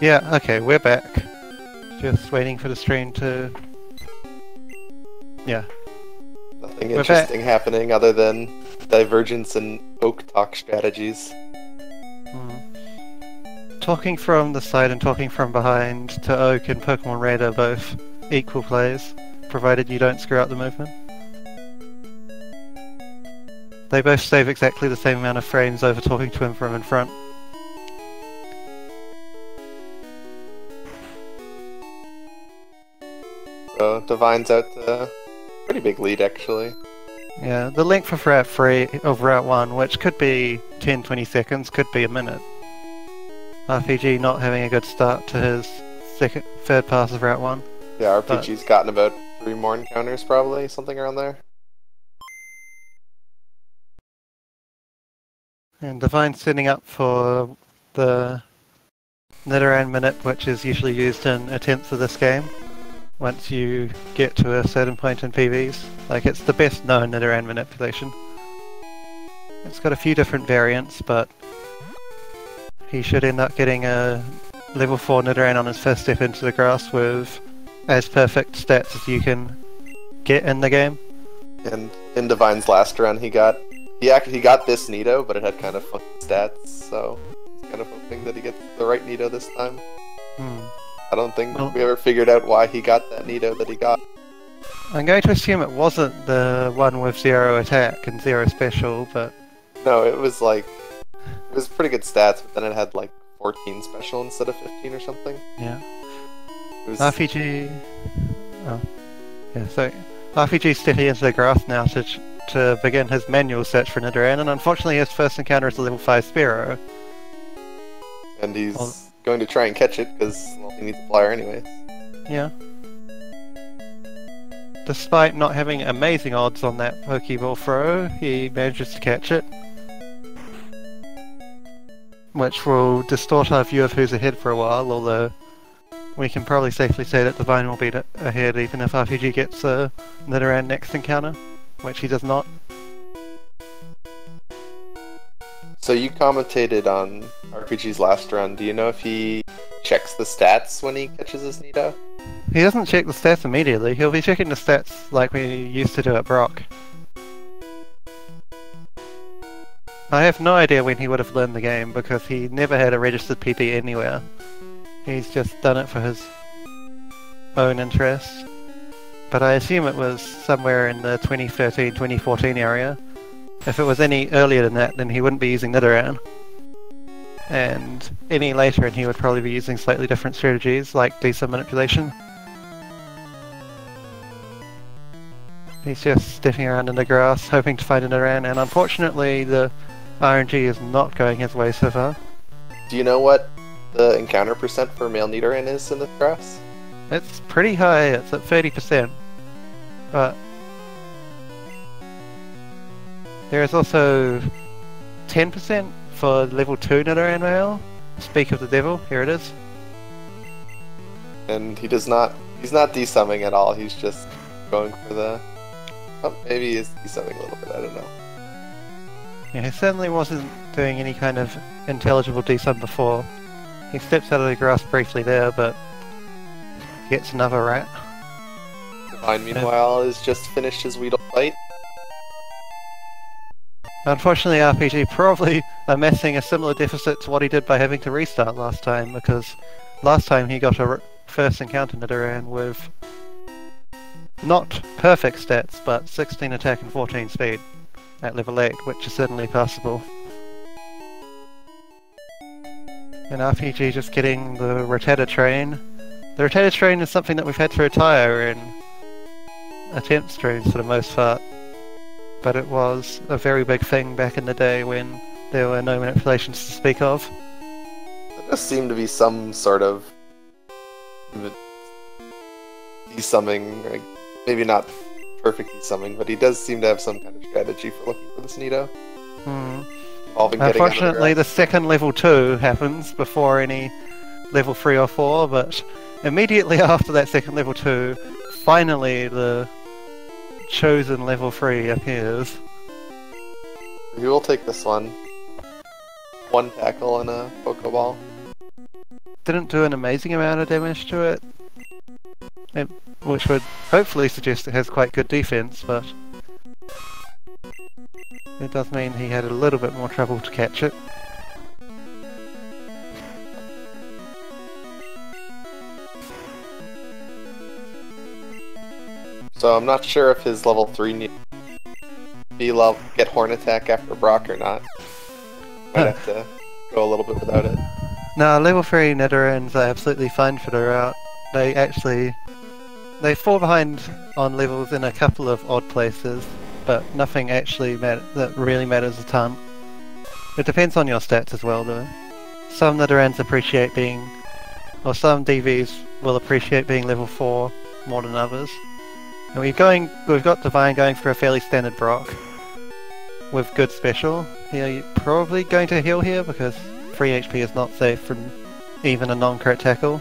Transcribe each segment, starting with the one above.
Yeah, okay, we're back. Just waiting for the stream to... Yeah. Nothing interesting happening other than divergence in oak talk strategies. Talking from the side and talking from behind to Oak and Pokemon Red are both equal plays, provided you don't screw up the movement. They both save exactly the same amount of frames over talking to him from in front. So Divine's out to pretty big lead actually. Yeah, the length of Route 3 of Route 1, which could be 10-20 seconds, could be a minute. RPG not having a good start to his third pass of Route 1. Yeah, RPG's gotten about 3 more encounters probably, something around there. And Divine's setting up for the Nidoran minute, which is usually used in attempts of this game. Once you get to a certain point in PVs. Like, it's the best known Nidoran manipulation. It's got a few different variants, but he should end up getting a level 4 Nidoran on his first step into the grass with as perfect stats as you can get in the game. And in Divine's last run he got this Nido, but it had kind of funky stats, so he's kind of hoping that he gets the right Nido this time. I don't think we ever figured out why he got that Nido that he got. I'm going to assume it wasn't the one with 0 attack and 0 special, but... No, it was like... It was pretty good stats, but then it had like 14 special instead of 15 or something. Yeah. It was... RPG... Oh. Yeah, so... RPG's stepping into the grass now to begin his manual search for Nidoran, and unfortunately his first encounter is a level 5 Spearow. And he's going to try and catch it, because he needs a flyer anyways. Yeah. Despite not having amazing odds on that Pokeball throw, he manages to catch it. Which will distort our view of who's ahead for a while, although we can probably safely say that Divine will be ahead even if RPG gets a Nidoran next encounter, which he does not. So you commentated on RPG's last run. Do you know if he checks the stats when he catches his Nido? He doesn't check the stats immediately. He'll be checking the stats like we used to do at Brock. I have no idea when he would have learned the game because he never had a registered PP anywhere. He's just done it for his own interests. But I assume it was somewhere in the 2013-2014 area. If it was any earlier than that, then he wouldn't be using Nidoran. And any later, and he would probably be using slightly different strategies, like decent manipulation. He's just stepping around in the grass, hoping to find a Nidoran, and unfortunately the RNG is not going his way so far. Do you know what the encounter percent for male Nidoran is in the grass? It's pretty high, it's at 30%. But there is also 10% for level 2 Nidoran male. Speak of the devil, here it is. And he's not desumming at all, he's just going for the... Oh, maybe he is desumming a little bit, I don't know. Yeah, he certainly wasn't doing any kind of intelligible desum before. He steps out of the grass briefly there, but gets another rat. Divine, meanwhile, has just finished his Weedle fight. Unfortunately, RPG probably amassing a similar deficit to what he did by having to restart last time, because last time he got a first encounter Nidoran with not perfect stats, but 16 attack and 14 speed at level 8, which is certainly passable. And RPG just getting the Rattata train. The Rattata train is something that we've had to retire in attempt streams for the most part. But it was a very big thing back in the day when there were no manipulations to speak of. There does seem to be some sort of desumming, like, maybe not perfect desumming, but he does seem to have some kind of strategy for looking for this Nido. Unfortunately, the second level 2 happens before any level 3 or 4, but immediately after that second level 2, finally the chosen level 3 appears. We will take this one. One tackle and a Pokeball. didn't do an amazing amount of damage to it, which would hopefully suggest it has quite good defense, but it does mean he had a little bit more trouble to catch it. So I'm not sure if his level 3 needs to get Horn Attack after Brock or not. Might have to go a little bit without it. No, level 3 Netherans are absolutely fine for the route. They fall behind on levels in a couple of odd places, but nothing actually that really matters a ton. It depends on your stats as well though. Some Netherans appreciate being, or some DVs will appreciate being level 4 more than others. And we've got Divine going for a fairly standard Brock with good special. You're probably going to heal here because free HP is not safe from even a non-crit tackle.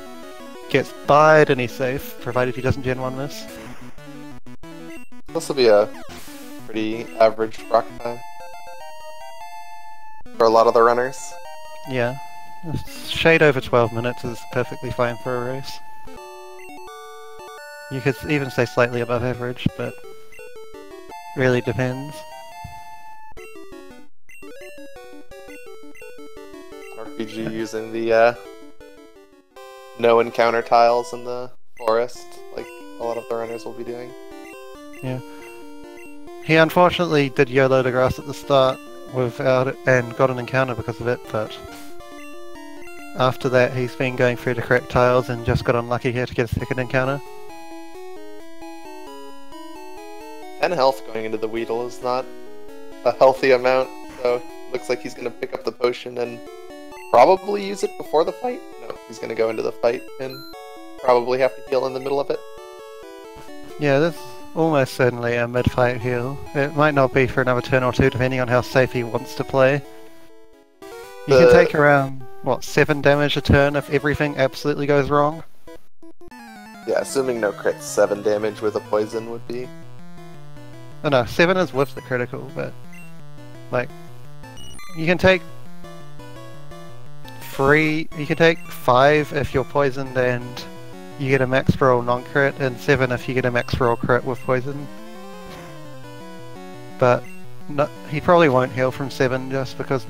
Gets buyed and he's safe, provided he doesn't Gen 1 miss. This will be a pretty average Brock time for a lot of the runners. Yeah. A shade over 12 minutes is perfectly fine for a race. You could even say slightly above average, but really depends. RPG using the no encounter tiles in the forest, like a lot of the runners will be doing. Yeah. He unfortunately did YOLO the grass at the start without it and got an encounter because of it, but after that he's been going through the correct tiles and just got unlucky here to get a second encounter. 10 health going into the Weedle is not a healthy amount, so looks like he's going to pick up the potion and probably use it before the fight. No, he's going to go into the fight and probably have to heal in the middle of it. Yeah, this is almost certainly a mid-fight heal. It might not be for another turn or two depending on how safe he wants to play. You can take around, what, 7 damage a turn if everything absolutely goes wrong? Yeah, assuming no crits, 7 damage with a poison would be... Oh no, 7 is with the critical, but... like... you can take... you can take 5 if you're poisoned and you get a max roll non-crit, and 7 if you get a max roll crit with poison. But no, he probably won't heal from 7 just because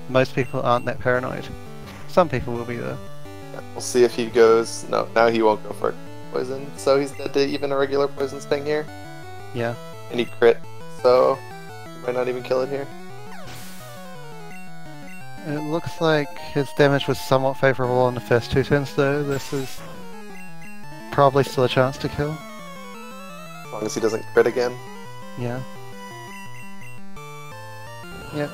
most people aren't that paranoid. Some people will be though. Yeah, we'll see if he goes... no, now he won't go for poison, so he's dead to even a regular poison sting here. Yeah. And he crit, so he might not even kill it here. It looks like his damage was somewhat favourable on the first 2 turns though. This is probably still a chance to kill. As long as he doesn't crit again. Yeah. Yep.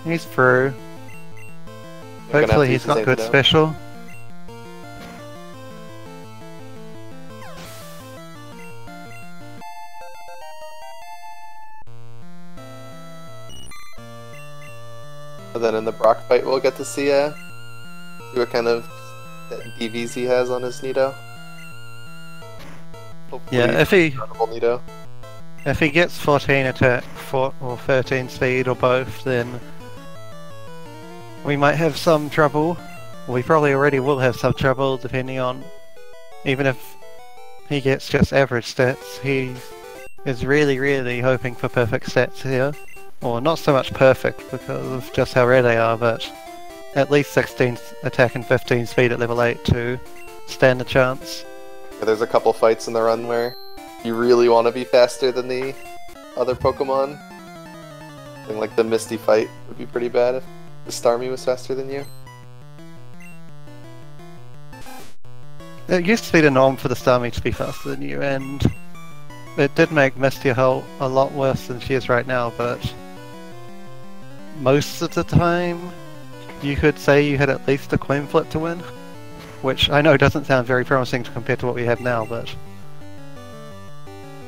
He's through. Hopefully he's got good special. And then in the Brock fight we'll get to see what kind of DVs he has on his Nido. Hopefully yeah, Nido. If he gets 14 attack or 13 speed or both, then we might have some trouble. We probably already will have some trouble depending on... even if he gets just average stats, he is really hoping for perfect stats here. Or not so much perfect because of just how rare they are, but at least 16 attack and 15 speed at level 8 to stand a chance. Yeah, there's a couple fights in the run where you really want to be faster than the other Pokemon. Something like the Misty fight would be pretty bad if the Starmie was faster than you. It used to be the norm for the Starmie to be faster than you, and it did make Misty a lot worse than she is right now, but most of the time you could say you had at least a coin flip to win, which I know doesn't sound very promising compared to what we have now, but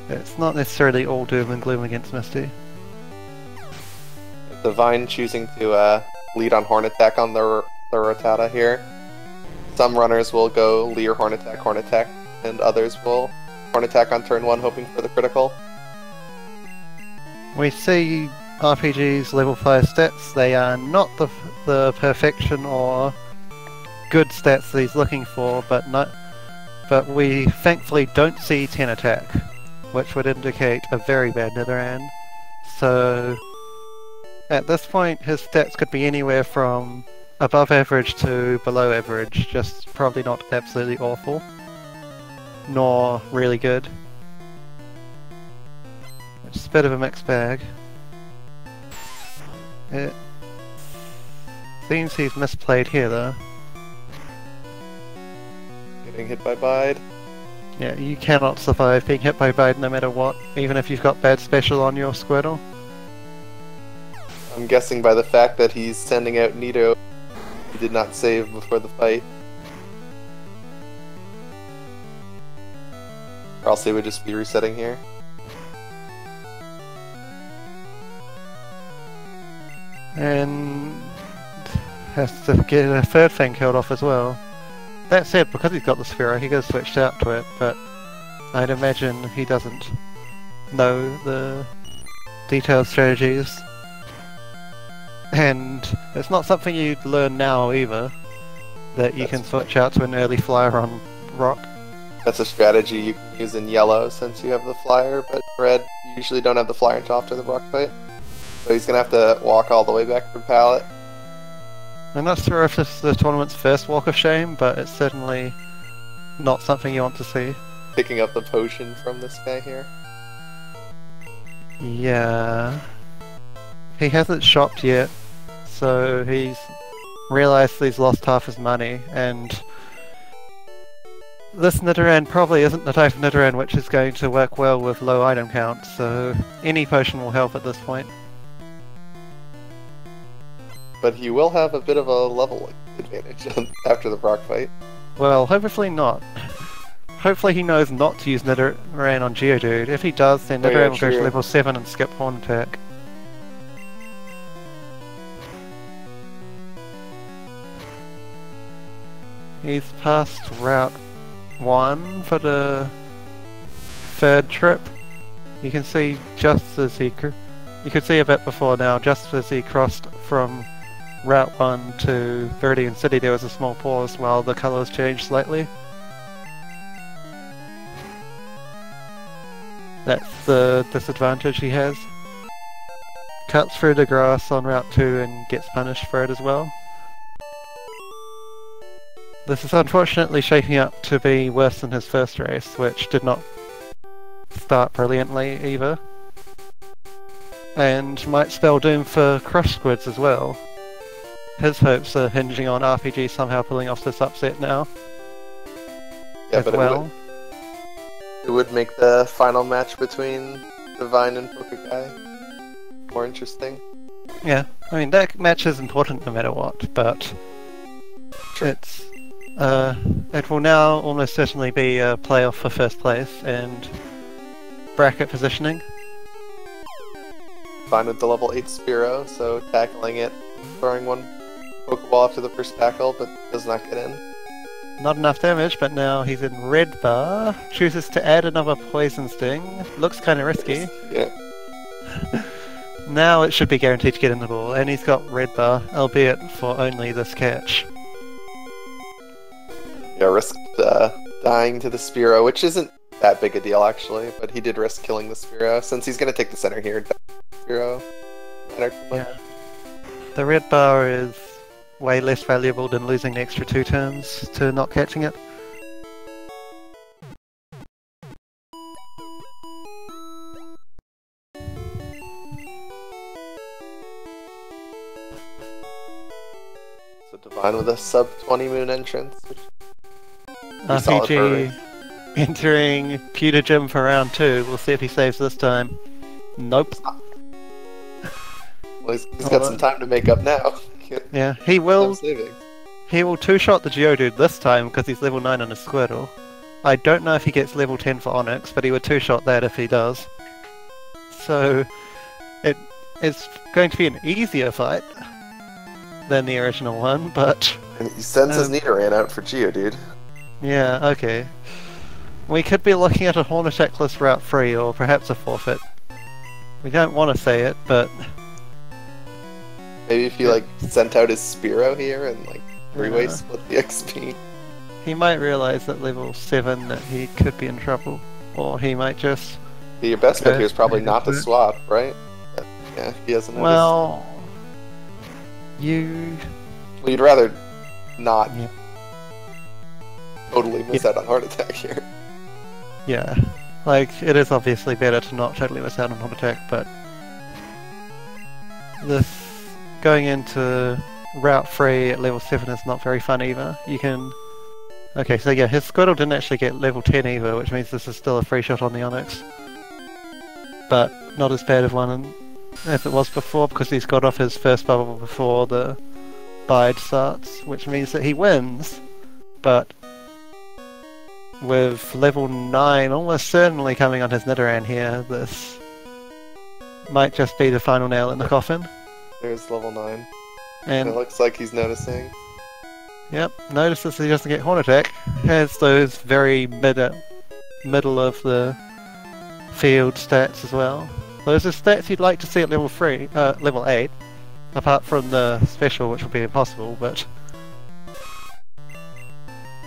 it's not necessarily all doom and gloom against Misty. Divine choosing to lead on Horn Attack on the Rattata here. Some runners will go Leer Horn Attack, and others will Horn Attack on turn 1 hoping for the critical. We see RPG's level 5 stats. They are not the perfection or good stats that he's looking for, but we thankfully don't see 10 attack, which would indicate a very bad Nidoran. So at this point his stats could be anywhere from above average to below average, just probably not absolutely awful, nor really good. It's a bit of a mixed bag. It seems he's misplayed here though. Getting hit by Bide. Yeah, you cannot survive being hit by Bide no matter what, even if you've got bad special on your Squirtle. I'm guessing by the fact that he's sending out Nido, he did not save before the fight. Or else he would just be resetting here. And has to get a third thing killed off as well. That said, because he's got the Sphero, he could have switched out to it, but I'd imagine he doesn't know the detailed strategies. And it's not something you'd learn now either, that you can switch out to an early flyer on rock. That's a strategy you can use in yellow since you have the flyer, but red, you usually don't have the flyer until after the rock fight. So he's gonna have to walk all the way back from Pallet. I'm not sure if this is the tournament's first walk of shame, but it's certainly not something you want to see. Picking up the potion from this guy here. Yeah. He hasn't shopped yet, so he's realised he's lost half his money, and this Nidoran probably isn't the type of Nidoran which is going to work well with low item count, so any potion will help at this point. But he will have a bit of a level advantage after the Brock fight. Well, hopefully not. Hopefully he knows not to use Nidoran on Geodude. If he does, then Nidoran will go to level 7 and skip Horn Attack. He's past Route 1 for the third trip. You can see just as he... You could see a bit before now, just as he crossed from Route 1 to Viridian City, there was a small pause while the colours changed slightly. That's the disadvantage he has. Cuts through the grass on Route 2 and gets punished for it as well. This is unfortunately shaping up to be worse than his first race, which did not start brilliantly either. And might spell doom for Crush Squids as well. His hopes are hinging on RPG somehow pulling off this upset now. Yeah, but it would make the final match between Divine and Pokeguy more interesting. Yeah, I mean that match is important no matter what, but it's it will now almost certainly be a playoff for first place and bracket positioning. Fine with the level 8 Spearow, so tackling it, throwing one Pokeball after the first tackle, but does not get in. Not enough damage, but now he's in red bar. Chooses to add another Poison Sting. Looks kind of risky. Yeah. Now it should be guaranteed to get in the ball, and he's got red bar, albeit for only this catch. Yeah, risked dying to the Spearow, which isn't that big a deal actually, but he did risk killing the Spearow, since he's going to take the center here. Spearow. Yeah. The red bar is way less valuable than losing the extra 2 turns to not catching it. So Divine with a sub 20 moon entrance. RPG entering Pewter Gym for round 2. We'll see if he saves this time. Nope. Well, he's got some time to make up now. Yeah, he will. He will 2-shot the Geodude this time because he's level 9 on his Squirtle. I don't know if he gets level 10 for Onix, but he would 2-shot that if he does. So it's going to be an easier fight than the original one, but... And he sends his Nidoran out for Geodude. Yeah, okay. We could be looking at a Horn Attackless Route 3, or perhaps a forfeit. We don't want to say it, but Maybe if he like sent out his Spearow here and like three-way split the XP. He might realize at level 7 that he could be in trouble, or he might just... Your best bet here is probably not to swap, right? Yeah, he hasn't noticed. Well, Well, you'd rather not totally miss out on Heart Attack here. Yeah, like, it is obviously better to not totally miss out on Heart Attack, but... This... Going into Route 3 at level 7 is not very fun either. You can... Okay, so yeah, his Squirtle didn't actually get level 10 either, which means this is still a free shot on the Onix. But not as bad of one as it was before, because he's got off his first bubble before the bide starts, which means that he wins. But with level 9 almost certainly coming on his Nidoran here, this might just be the final nail in the coffin. There's level 9. And it looks like he's noticing. Yep, notices he doesn't get Horn Attack. Has those very middle of the field stats as well. Those are stats you'd like to see at level 8. Apart from the special, which would be impossible, but...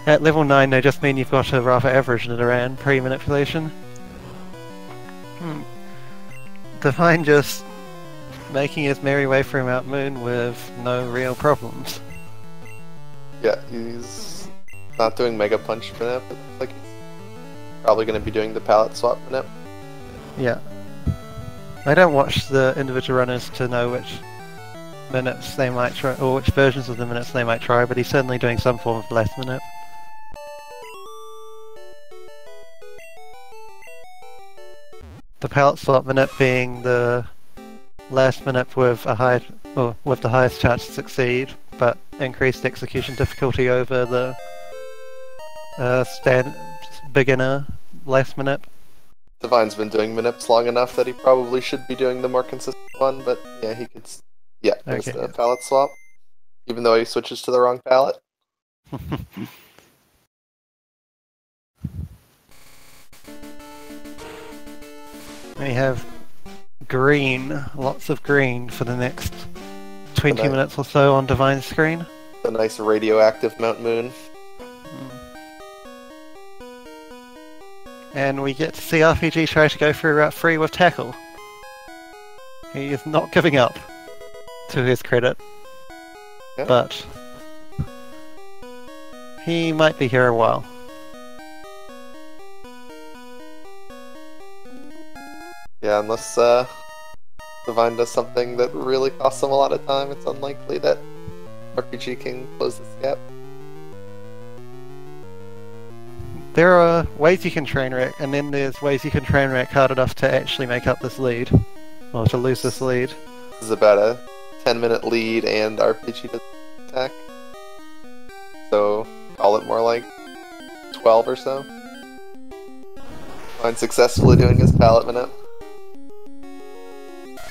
At level 9 they just mean you've got a rather average Nidoran pre-manipulation. Devine just making his merry way through Mount Moon with no real problems. Yeah, he's not doing Mega Punch Manip, but like he's probably going to be doing the Palette Swap Manip. Yeah. I don't watch the individual runners to know which minutes they might try, or which versions of the minutes they might try, but he's certainly doing some form of last minute. The Palette Swap minute being the last minute with a high, or with the highest chance to succeed, but increased execution difficulty over the beginner last minute. Devine's been doing Minips long enough that he probably should be doing the more consistent one, but yeah, he could... Yeah, there's the palette swap. Even though he switches to the wrong palette. We have green, lots of green for the next 20 minutes or so on Devine's screen. The nice radioactive Mount Moon. And we get to see RPG try to go through Route 3 with Tackle. He is not giving up, to his credit. Yeah. But he might be here a while. Yeah, unless Devine does something that really costs him a lot of time, it's unlikely that RPG can close this gap. There are ways you can train wreck, and then there's ways you can train wreck hard enough to actually make up this lead. Or to lose this lead. This is about a 10-minute lead and RPG does attack. So, call it more like 12 or so. Fine, successfully doing his palette minute.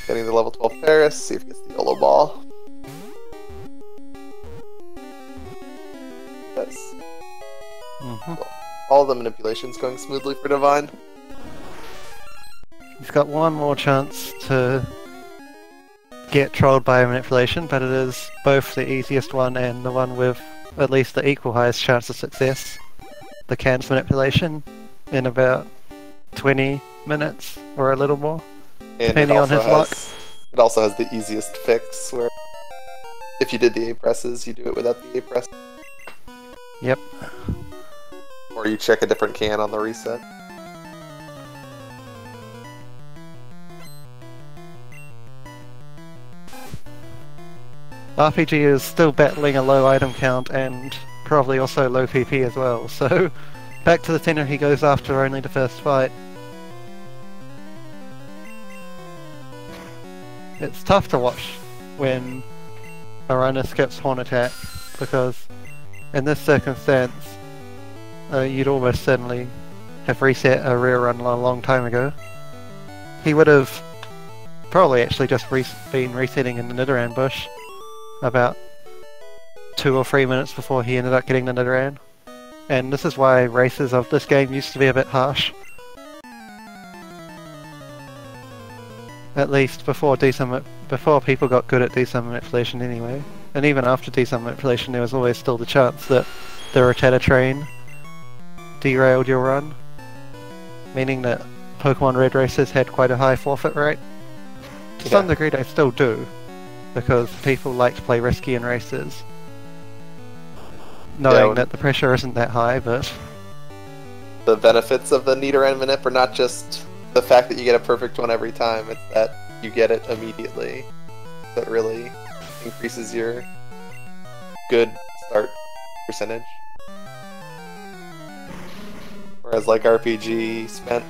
Getting the level 12 Paris, see if he gets the YOLO ball. Yes. All the manipulations going smoothly for Devine. He's got one more chance to get trolled by a manipulation, but it is both the easiest one and the one with at least the equal highest chance of success. The Can's manipulation in about 20 minutes or a little more, depending on his luck. It also has the easiest fix, where if you did the A-presses, you do it without the A-press. Yep. Or you check a different can on the reset. RPG is still battling a low item count and probably also low PP as well, so back to the center he goes after only the first fight. It's tough to watch when a runner skips Horn Attack, because in this circumstance you'd almost certainly have reset a rear run a long time ago. He would have probably actually just been resetting in the Nidoran bush about 2 or 3 minutes before he ended up getting the Nidoran. And this is why races of this game used to be a bit harsh. At least before before people got good at desum manipulation anyway. And even after desum manipulation, there was always still the chance that the Rattata train derailed your run, meaning that Pokemon Red races had quite a high forfeit rate. To some degree they still do, because people like to play risky in races, knowing that the pressure isn't that high, but... The benefits of the Nidoran Manip are not just the fact that you get a perfect one every time, it's that you get it immediately. That really increases your good start percentage. Whereas like RPG spent,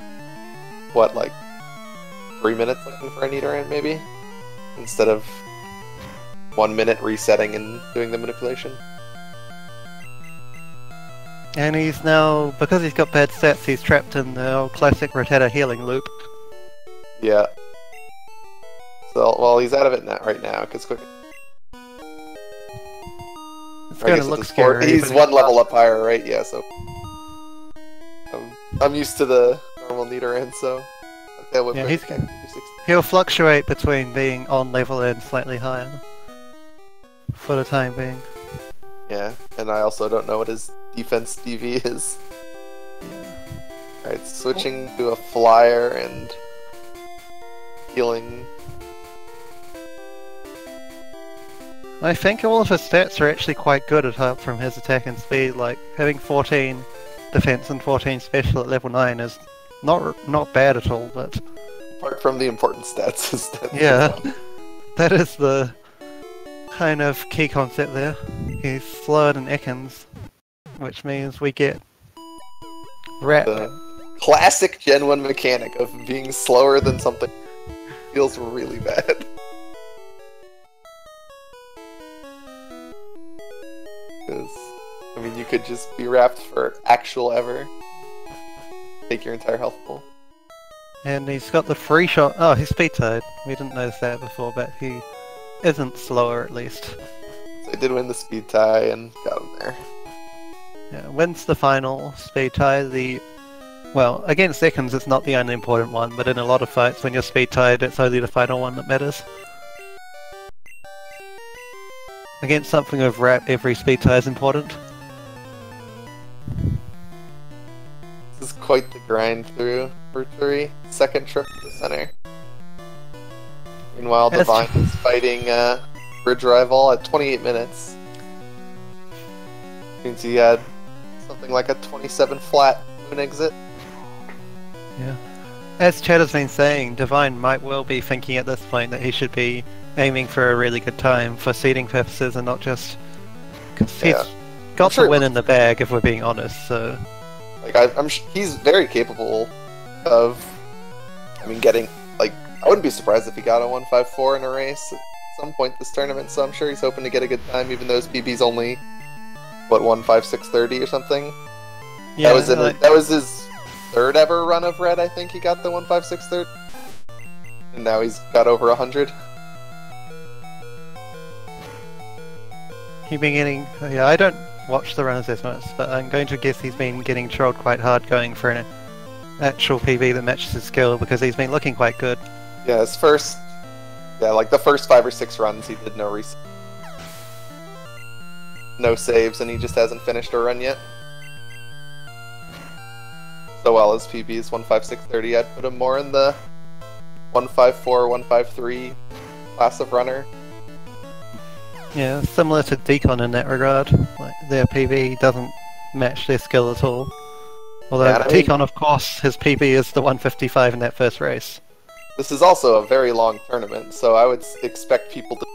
what, like 3 minutes looking for a Nidoran maybe? Instead of 1 minute resetting and doing the manipulation. And he's now, because he's got bad stats, he's trapped in the old classic Rattata healing loop. Yeah. So, well, he's out of it right now, because quick. It's gonna look scary. He's one level up higher, right? Yeah, so... I'm used to the normal Nidoran, so... Yeah, he'll fluctuate between being on level and slightly higher. For the time being. Yeah, and I also don't know what his defense DV is. Yeah. Alright, switching to a flyer and healing. I think all of his stats are actually quite good apart from his attack and speed. Like, having 14 defense and 14 special at level 9 is not bad at all, but... Apart from the important stats. Yeah, that is the kind of key concept there. He's slower than Ekans, which means we get... The classic Gen 1 mechanic of being slower than something feels really bad. Because, I mean, you could just be wrapped for actual ever. Take your entire health pool. And he's got the free shot. Oh, he's speed tied. We didn't notice that before, but he isn't slower at least. So he did win the speed tie and got him there. Yeah, wins the final speed tie. Well, against Ekans it's not the only important one, but in a lot of fights when you're speed tied it's only the final one that matters. Against something with Wrap, every speed tie is important. This is quite the grind through for Turi. Second trip to the center. Meanwhile, Divine is fighting Bridge Rival at 28 minutes. Means he had something like a 27 flat moon exit. Yeah. As Chad has been saying, Divine might well be thinking at this point that he should be aiming for a really good time for seeding purposes and not just... Because he's got the win in the bag, if we're being honest, so... Like, he's very capable of, I mean, getting, like, I wouldn't be surprised if he got a 154 in a race at some point this tournament, so I'm sure he's hoping to get a good time, even though his PB's only, what, 156.30 or something? Yeah, that was his third ever run of Red, I think he got the 156.30. And now he's got over 100. He's been getting, yeah, I don't watch the runners as much, but I'm going to guess he's been getting trolled quite hard going for an actual PB that matches his skill, because he's been looking quite good. Yeah, his first... Yeah, like the first 5 or 6 runs he did no saves, and he just hasn't finished a run yet. So while his PB is 156.30, I'd put him more in the 154, 153 class of runner. Yeah, similar to Deacon in that regard. Like, their PB doesn't match their skill at all. Although Deacon, of course, his PB is the 155 in that first race. This is also a very long tournament, so I would expect people to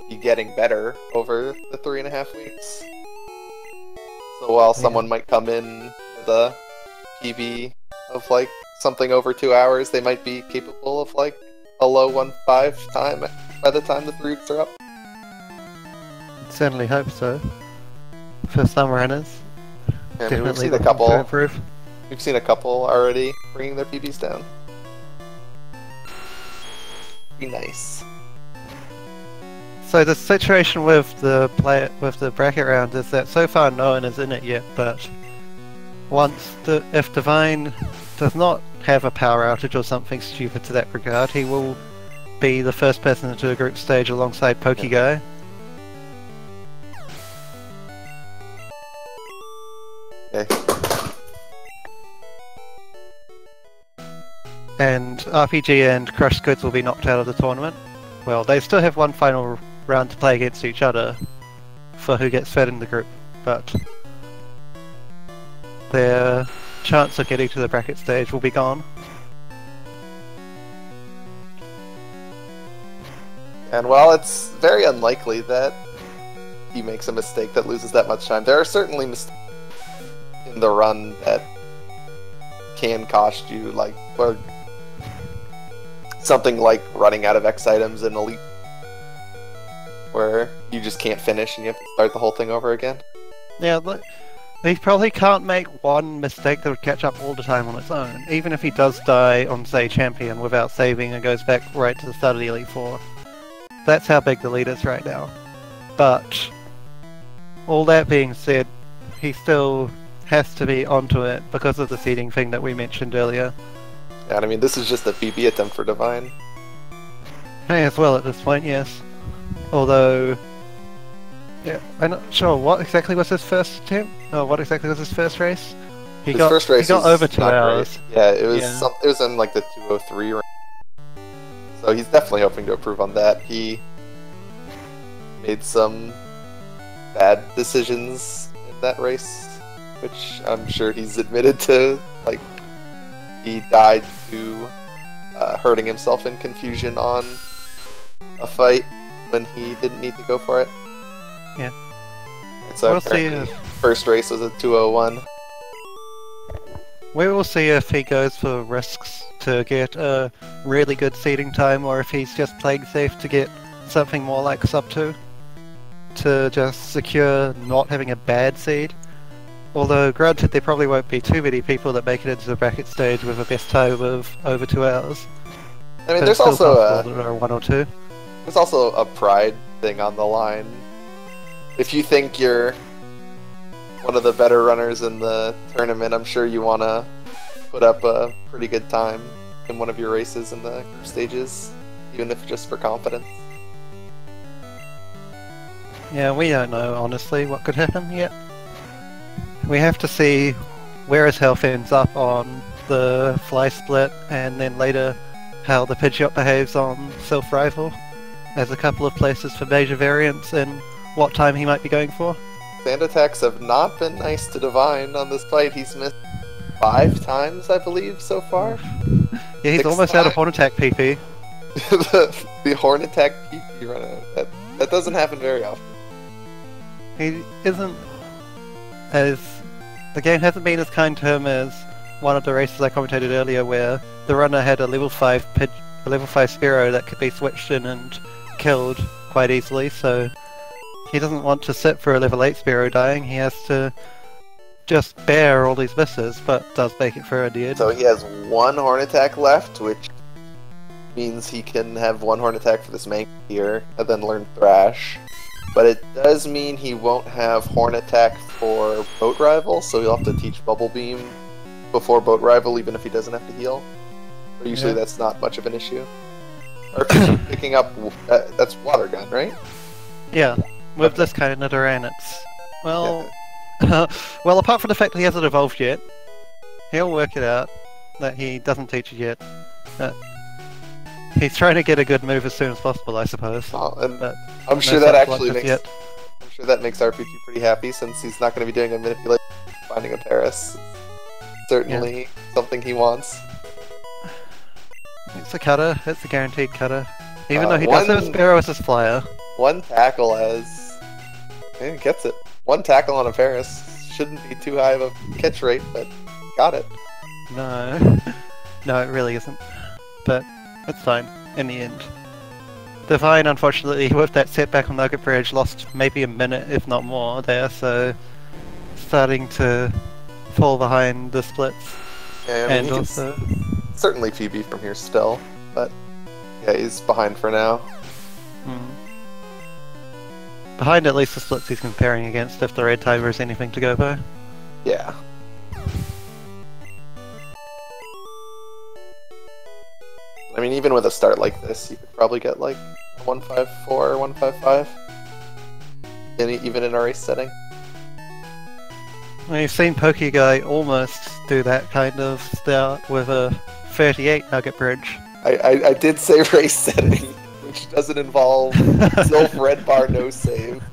be getting better over the 3.5 weeks. So while someone might come in with a PB of like something over 2 hours, they might be capable of like a low 1.5 time by the time the 3 weeks are up. Certainly hope so. For some runners. Yeah, I mean, we've seen a couple. We've seen a couple already bringing their PBs down. Be nice. So the situation with the bracket round is that so far no one is in it yet, but if Divine does not have a power outage or something stupid to that regard, he will be the first person into the group stage alongside PokeGuy. Okay. And RPG and Crush Squids will be knocked out of the tournament. Well, they still have one final round to play against each other for who gets fed in the group, but their chance of getting to the bracket stage will be gone. And while it's very unlikely that he makes a mistake that loses that much time, there are certainly mistakes in the run that can cost you, like, or something like running out of X items in Elite, where you just can't finish and you have to start the whole thing over again. Yeah, he probably can't make one mistake that would catch up all the time on its own, even if he does die on, say, Champion without saving and goes back right to the start of the Elite Four. That's how big the lead is right now. But all that being said, he still has to be onto it because of the seeding thing that we mentioned earlier. And I mean, this is just a PB attempt for Devine. May as well at this point, yes. Although, yeah, I'm not sure what exactly was his first attempt, or what exactly was his first race. He got over 2 hours. Great. Yeah, it was it was in like the 2:03 range. So he's definitely hoping to improve on that. He made some bad decisions in that race, which I'm sure he's admitted to. Like, he died to hurting himself in confusion on a fight when he didn't need to go for it. Yeah. And so apparently, first race was a 2:01. We will see if he goes for risks to get a really good seeding time, or if he's just playing safe to get something more like sub 2 to just secure not having a bad seed. Although, granted, there probably won't be too many people that make it into the bracket stage with a best time of over 2 hours. I mean, there's also a 1 or 2. There's also a pride thing on the line. If you think you're one of the better runners in the tournament, I'm sure you want to put up a pretty good time in one of your races in the group stages, even if just for confidence. Yeah, we don't know, honestly, what could happen yet. We have to see where his health ends up on the fly split, and then later how the Pidgeot behaves on self-rival, as a couple of places for major variants and what time he might be going for. Sand attacks have not been nice to Devine on this fight. He's missed 5 times, I believe, so far. Yeah, he's almost out of Horn Attack PP. the Horn Attack PP run out. That doesn't happen very often. He isn't as... The game hasn't been as kind to him as one of the races I commentated earlier, where the runner had a level 5 Spearow that could be switched in and killed quite easily, so he doesn't want to sit for a level 8 Spearow dying. He has to just bear all these misses, but does make it through in the end. So he has 1 Horn Attack left, which means he can have 1 Horn Attack for this main here, and then learn Thrash. But it does mean he won't have Horn Attack for Boat Rival, so he'll have to teach Bubble Beam before Boat Rival, even if he doesn't have to heal. But usually that's not much of an issue. Or picking up... that's Water Gun, right? Yeah. With this kind of Nidoran, it's... Well... well, apart from the fact that he hasn't evolved yet, he'll work it out that he doesn't teach it yet. He's trying to get a good move as soon as possible, I suppose. Oh, and I'm sure that actually makes... I'm sure that makes RPG pretty happy, since he's not going to be doing a manipulation finding a Paris. Certainly something he wants. It's a cutter. It's a guaranteed cutter. Even though he does have a Spearow as his flyer. 1 tackle as... he gets it. 1 tackle on a Paris shouldn't be too high of a catch rate, but got it. No. No, it really isn't. But it's fine, in the end. Devine, unfortunately, with that setback on Nugget Bridge, lost maybe a minute, if not more, there, so starting to fall behind the splits. Yeah, I mean, and also... certainly PB from here still, but yeah, he's behind for now. Behind at least the splits he's comparing against, if the red timer is anything to go by. Yeah. I mean, even with a start like this, you could probably get like a 154 or 155, even in a race setting. Well, you've seen PokeGuy almost do that kind of start with a 38 nugget bridge. I did say race setting, which doesn't involve Sylph red bar no save.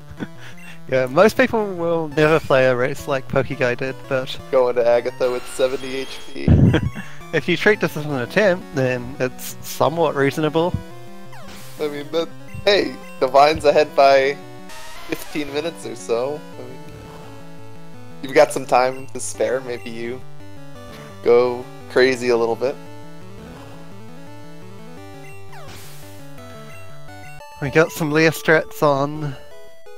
Yeah, most people will never play a race like PokeGuy did, but... Going to Agatha with 70 HP. If you treat this as an attempt, then it's somewhat reasonable. I mean, but hey, Divine's ahead by 15 minutes or so. I mean, you've got some time to spare. Maybe you go crazy a little bit. We got some Leer strats on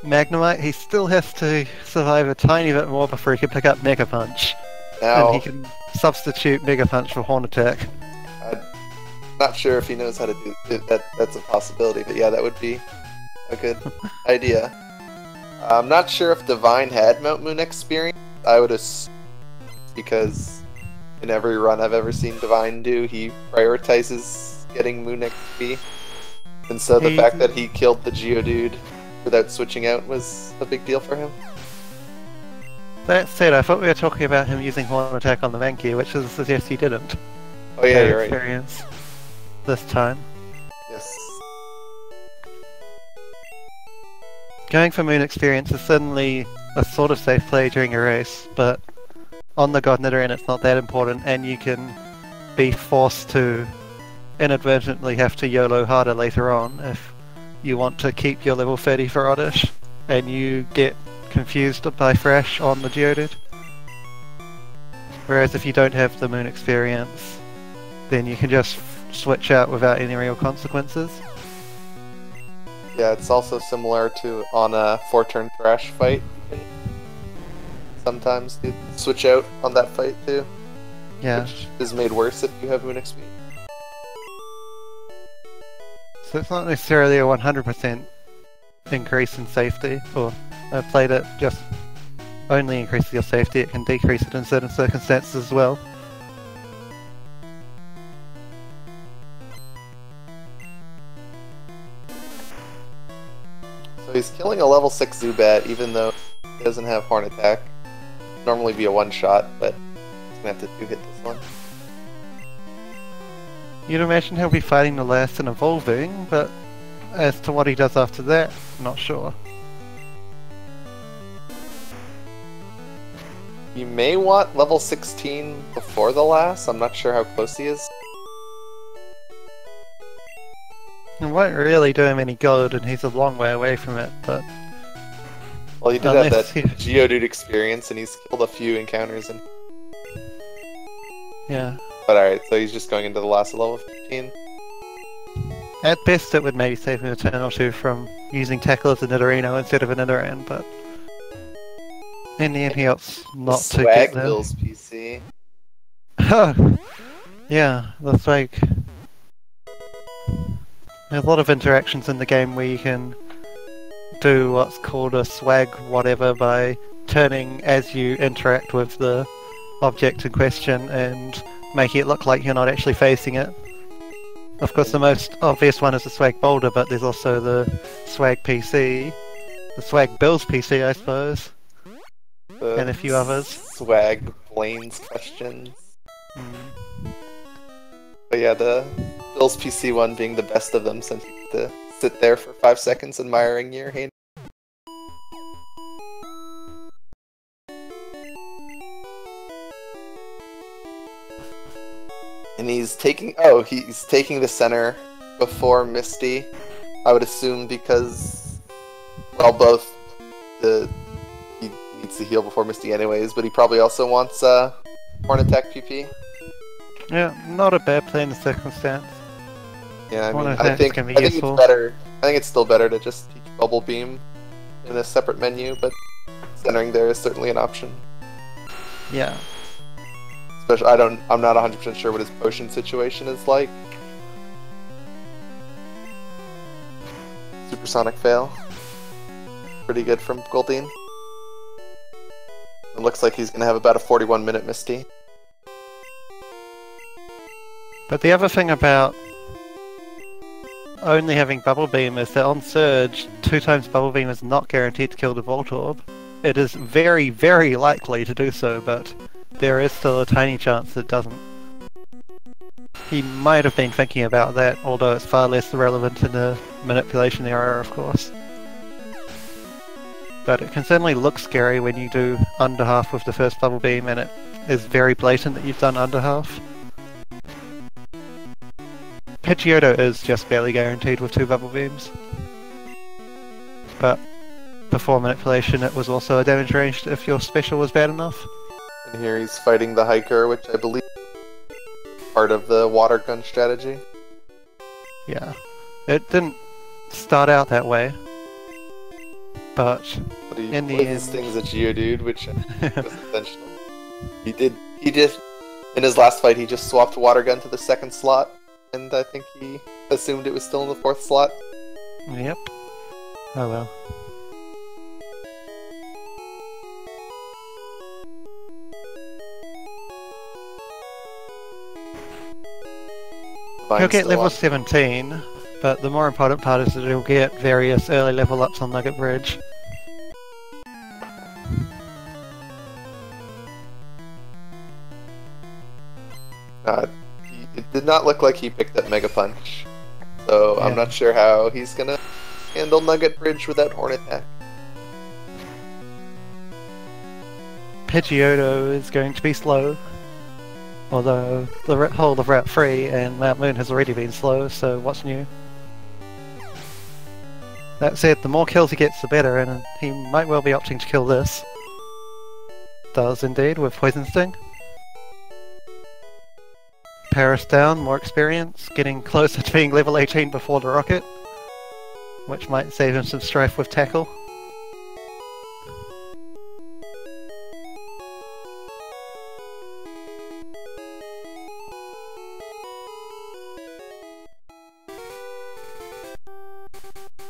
Magnemite. He still has to survive a tiny bit more before he can pick up Mega Punch. Now, and he can substitute Mega Punch for Horn Attack. I'm not sure if he knows how to do that. That's a possibility, but yeah, that would be a good idea. I'm not sure if Divine had Mount Moon experience. I would assume, because in every run I've ever seen Divine do, he prioritizes getting Moon XP. And so the fact that he killed the Geodude without switching out was a big deal for him. That said, I thought we were talking about him using Horn Attack on the Mankey, which is suggests he didn't. Oh yeah, you're right. Experience this time. Yes. Going for Moon experience is certainly a sort of safe play during a race, but on the God Nidoran it's not that important, and you can be forced to inadvertently have to YOLO harder later on if you want to keep your level 30 for Oddish, and you get confused by Thrash on the Geodude. Whereas if you don't have the Moon experience, then you can just switch out without any real consequences. Yeah, it's also similar to on a 4-turn Thrash fight. You can sometimes do switch out on that fight too. Yeah. Which is made worse if you have Moon XP. So it's not necessarily a 100% increase in safety, or I've played it just only increases your safety, it can decrease it in certain circumstances as well. So he's killing a level 6 Zubat even though he doesn't have Horn Attack. Normally be a one-shot, but he's gonna have to 2-hit this one. You'd imagine he'll be fighting the last and evolving, but as to what he does after that, I'm not sure. You may want level 16 before the last. I'm not sure how close he is. It won't really do him any good, and he's a long way away from it, but... Well, he did have that Geodude experience, and he's killed a few encounters. And yeah. But alright, so he's just going into the last level 15. At best it would maybe save him a turn or two from using Tackle as a Nidorino instead of a Nidoran, but... in the end he helps not to get them. Swag Bill's PC. Oh! Yeah, the Swag. There's a lot of interactions in the game where you can do what's called a swag whatever by turning as you interact with the object in question and making it look like you're not actually facing it. Of course the most obvious one is the Swag Boulder, but there's also the Swag PC, the Swag Bill's PC I suppose, and a few others. Swag Blaine's questions. But yeah, the Bill's PC one being the best of them since you get to sit there for 5 seconds admiring your hand. And he's taking the center before Misty, I would assume, because, well, both he needs to heal before Misty anyways, but he probably also wants Horn Attack PP. Yeah, not a bad play in the circumstance. Yeah, I mean, I think it's better. I think it's still better to just teach Bubble Beam in a separate menu, but centering there is certainly an option. Yeah. Especially, I'm not 100% sure what his potion situation is like. Supersonic fail. Pretty good from Goldeen. It looks like he's gonna have about a 41-minute Misty. But the other thing about only having Bubble Beam is that on Surge, 2 times Bubble Beam is not guaranteed to kill the Voltorb. It is very, very likely to do so, but there is still a tiny chance it doesn't. He might have been thinking about that, although it's far less relevant in the manipulation area, of course. But it can certainly look scary when you do under half with the first Bubble Beam, and it is very blatant that you've done under half. Pidgeotto is just barely guaranteed with 2 Bubble Beams. But before manipulation it was also a damage range if your special was bad enough. And here he's fighting the Hiker, which I believe is part of the water gun strategy. Yeah. It didn't start out that way. But in the end... things at Geodude, which was intentional. He just, in his last fight, he just swapped water gun to the 2nd slot. And I think he assumed it was still in the 4th slot. Yep. Oh well. He'll get level 17, but the more important part is that he'll get various early level ups on Nugget Bridge. It did not look like he picked up Mega Punch, so yeah. I'm not sure how he's gonna handle Nugget Bridge with that Horn attack. Pidgeotto is going to be slow, although the whole of Route 3 and Mount Moon has already been slow, so what's new? That said, the more kills he gets the better, and he might well be opting to kill this. Does indeed, with Poison Sting. Paris down, more experience, getting closer to being level 18 before the rocket, which might save him some strife with Tackle.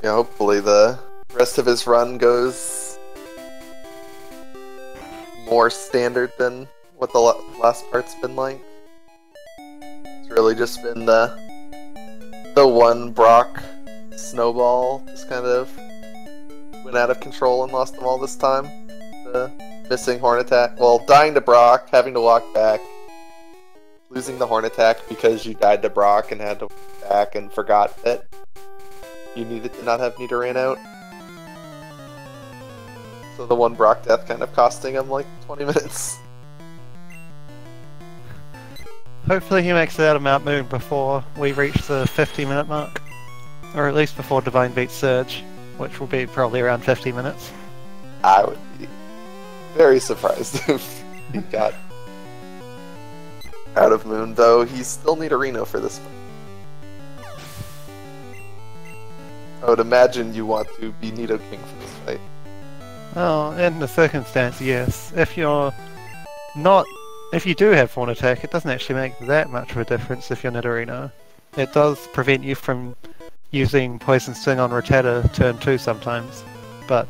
Yeah, hopefully the rest of his run goes more standard than what the last part's been like. It's really just been the one Brock snowball just kind of went out of control and lost them all this time. The missing Horn attack, well, dying to Brock, having to walk back, losing the Horn attack because you died to Brock and had to walk back and forgot that you needed to not have Nidoran out. So the one Brock death kind of costing him like 20 minutes. Hopefully he makes it out of Mount Moon before we reach the 50-minute mark. Or at least before Divine beats Surge, which will be probably around 50 minutes. I would be very surprised if he got out of Moon, though he still need a Reno for this fight. I would imagine you want to be Nido King for this fight. Oh, in the circumstance, yes. If you do have Horn attack, it doesn't actually make that much of a difference if you're Nidorino. It does prevent you from using Poison Sting on Rattata turn 2 sometimes, but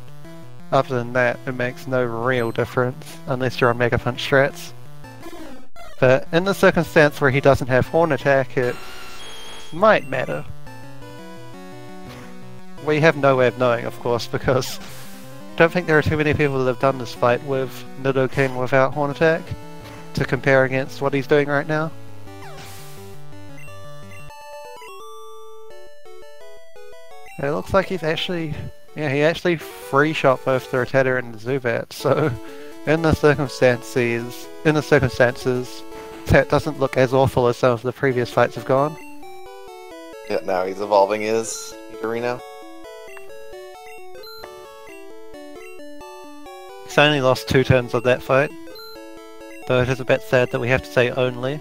other than that, it makes no real difference, unless you're on Mega Punch strats. But in the circumstance where he doesn't have Horn attack, it might matter. We have no way of knowing, of course, because I don't think there are too many people that have done this fight with Nidoking without Horn attack to compare against what he's doing right now. It looks like he's actually... yeah, he actually free shot both the Rattata and the Zubat, so in the circumstances, that doesn't look as awful as some of the previous fights have gone. Yeah, now he's evolving his Nidorino. He's only lost 2 turns of that fight, though it is a bit sad that we have to say only.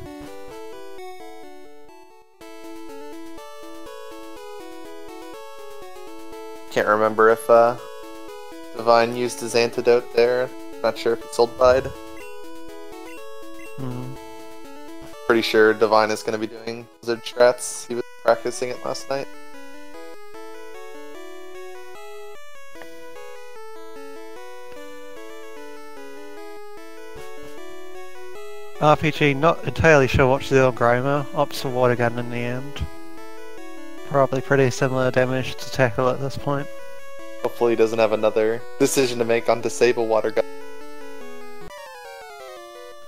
Can't remember if Divine used his antidote there. Not sure if it's sold died. Pretty sure Divine is going to be doing Blizzard strats. He was practicing it last night. RPG, not entirely sure what to do on Grimer. Opts for Water Gun in the end. Probably pretty similar damage to tackle at this point. Hopefully he doesn't have another decision to make on disable water gun.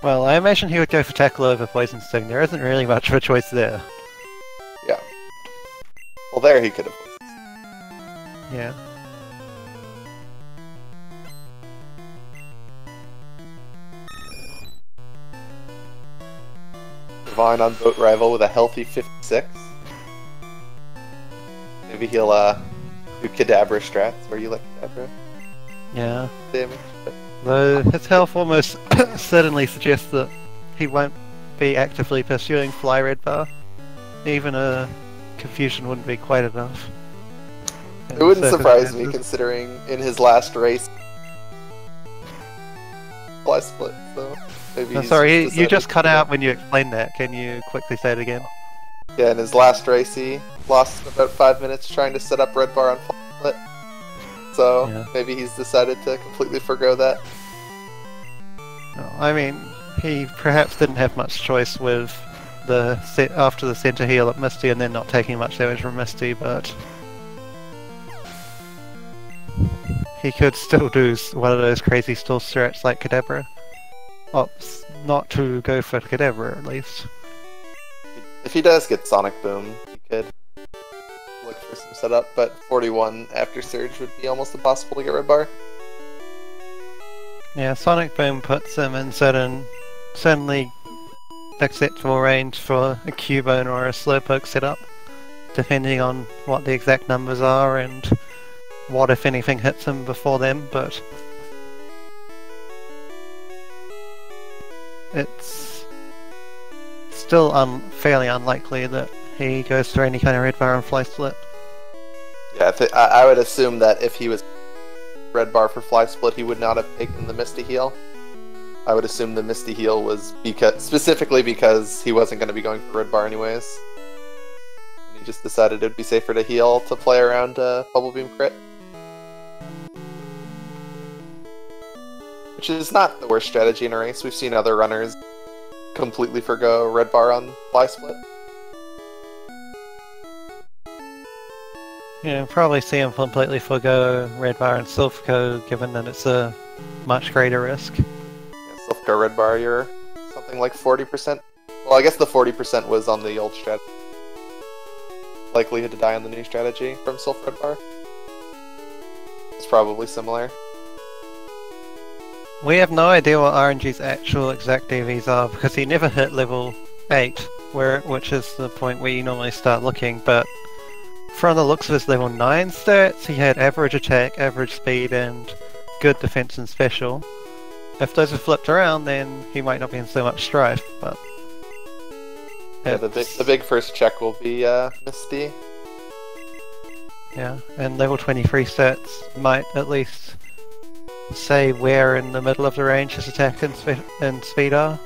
Well, I imagine he would go for tackle over poison sting. There isn't really much of a choice there. Yeah. Well, there he could have. Yeah. Divine on Boat Rival with a healthy 56. Maybe he'll do Kadabra strats where you let Kadabra Yeah. damage. Though his health almost certainly suggests that he won't be actively pursuing Fly Red Bar. Even a confusion wouldn't be quite enough. It wouldn't surprise me considering in his last race Fly Split, so maybe I'm sorry, you just cut out when you explained that. Can you quickly say it again? Yeah, in his last race he lost about 5 minutes trying to set up Red Bar on Fly Split. So Yeah. maybe he's decided to completely forgo that. No, I mean, he perhaps didn't have much choice with the after the center heal at Misty and then not taking much damage from Misty, but he could still do one of those crazy stall strats like Kadabra. Opts not to go for Kadabra at least. If he does get Sonic Boom, he could look for some setup, but 41 after Surge would be almost impossible to get Red Bar. Yeah, Sonic Boom puts him in certainly acceptable range for a Cubone or a Slowpoke setup, depending on what the exact numbers are and what, if anything, hits him before them, but it's still fairly unlikely that he goes for any kind of Red Bar and Fly Split. Yeah, I would assume that if he was Red Bar for Fly Split, he would not have taken the Misty Heal. I would assume the Misty Heal was specifically because he wasn't going to be going for Red Bar anyways. And he just decided it would be safer to heal to play around Bubble Beam crit. Which is not the worst strategy in a race. We've seen other runners completely forgo Red Bar on Fly Split. Yeah, probably see him completely forgo Red Bar and Silphico, given that it's a much greater risk. Yeah, Silphico Red Bar, you're something like 40%. Well, I guess the 40% was on the old strategy. Likelihood to die on the new strategy from Silph Red Bar. It's probably similar. We have no idea what RNG's actual exact DVs are because he never hit level 8, which is the point where you normally start looking, but from the looks of his level 9 stats, he had average attack, average speed, and good defense and special. If those are flipped around, then he might not be in so much strife, but yeah, the big first check will be Misty. Yeah, and level 23 stats might at least say where in the middle of the range his attack and speed are.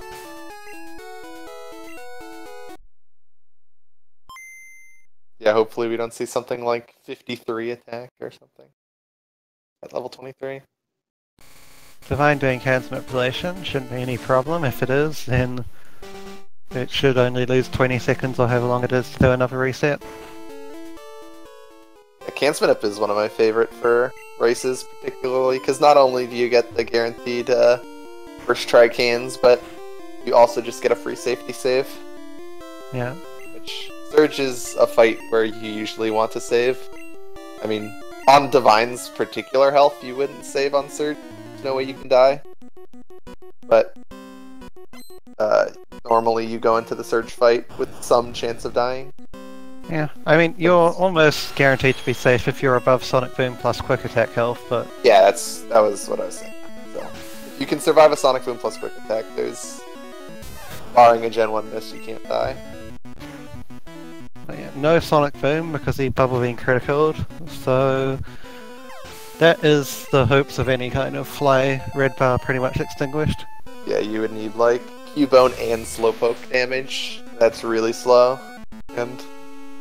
Yeah, hopefully we don't see something like 53 attack or something at level 23. Divine doing hands manipulation shouldn't be any problem. If it is, then it should only lose 20 seconds or however long it is to do another reset. Yeah, Cancel Up is one of my favorite for races, particularly because not only do you get the guaranteed first try cans, but you also just get a free safety save. Yeah. Which Surge is a fight where you usually want to save. I mean, on Divine's particular health, you wouldn't save on Surge. There's no way you can die. But normally you go into the Surge fight with some chance of dying. Yeah, I mean, you're almost guaranteed to be safe if you're above Sonic Boom plus Quick Attack health, but yeah, that was what I was saying. So, if you can survive a Sonic Boom plus Quick Attack, there's, barring a Gen 1 miss, you can't die. But yeah, no Sonic Boom because he Bubble Beam criticaled, so that is the hopes of any kind of Fly Red Bar pretty much extinguished. Yeah, you would need like Cubone and Slowpoke damage. That's really slow and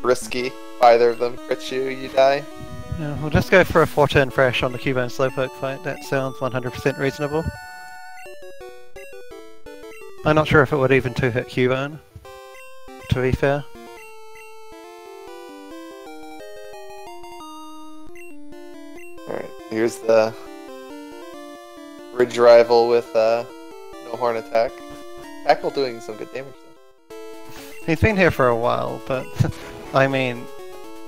risky. If either of them crits you, you die. Yeah, we'll just go for a 4-turn fresh on the Cubone Slowpoke fight. That sounds 100% reasonable. I'm not sure if it would even 2-hit Cubone, to be fair. Here's the Ridge Rival with no horn attack. Tackle doing some good damage though. He's been here for a while, but I mean,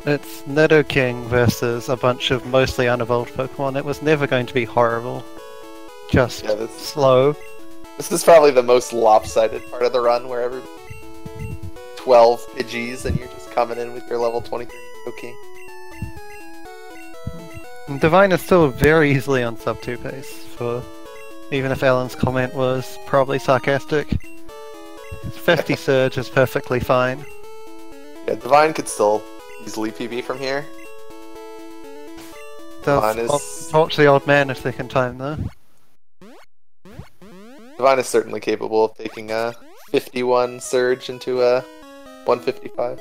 it's Nidoking versus a bunch of mostly unevolved Pokemon. It was never going to be horrible. Just slow. This is probably the most lopsided part of the run, where every 12 Pidgeys and you're just coming in with your level 23 Nidoking. Divine is still very easily on sub 2 pace, for even if Alan's comment was probably sarcastic. 50 Surge is perfectly fine. Yeah, Divine could still easily PB from here. Talk to the old man a second time though. Divine is certainly capable of taking a 51 Surge into a 155.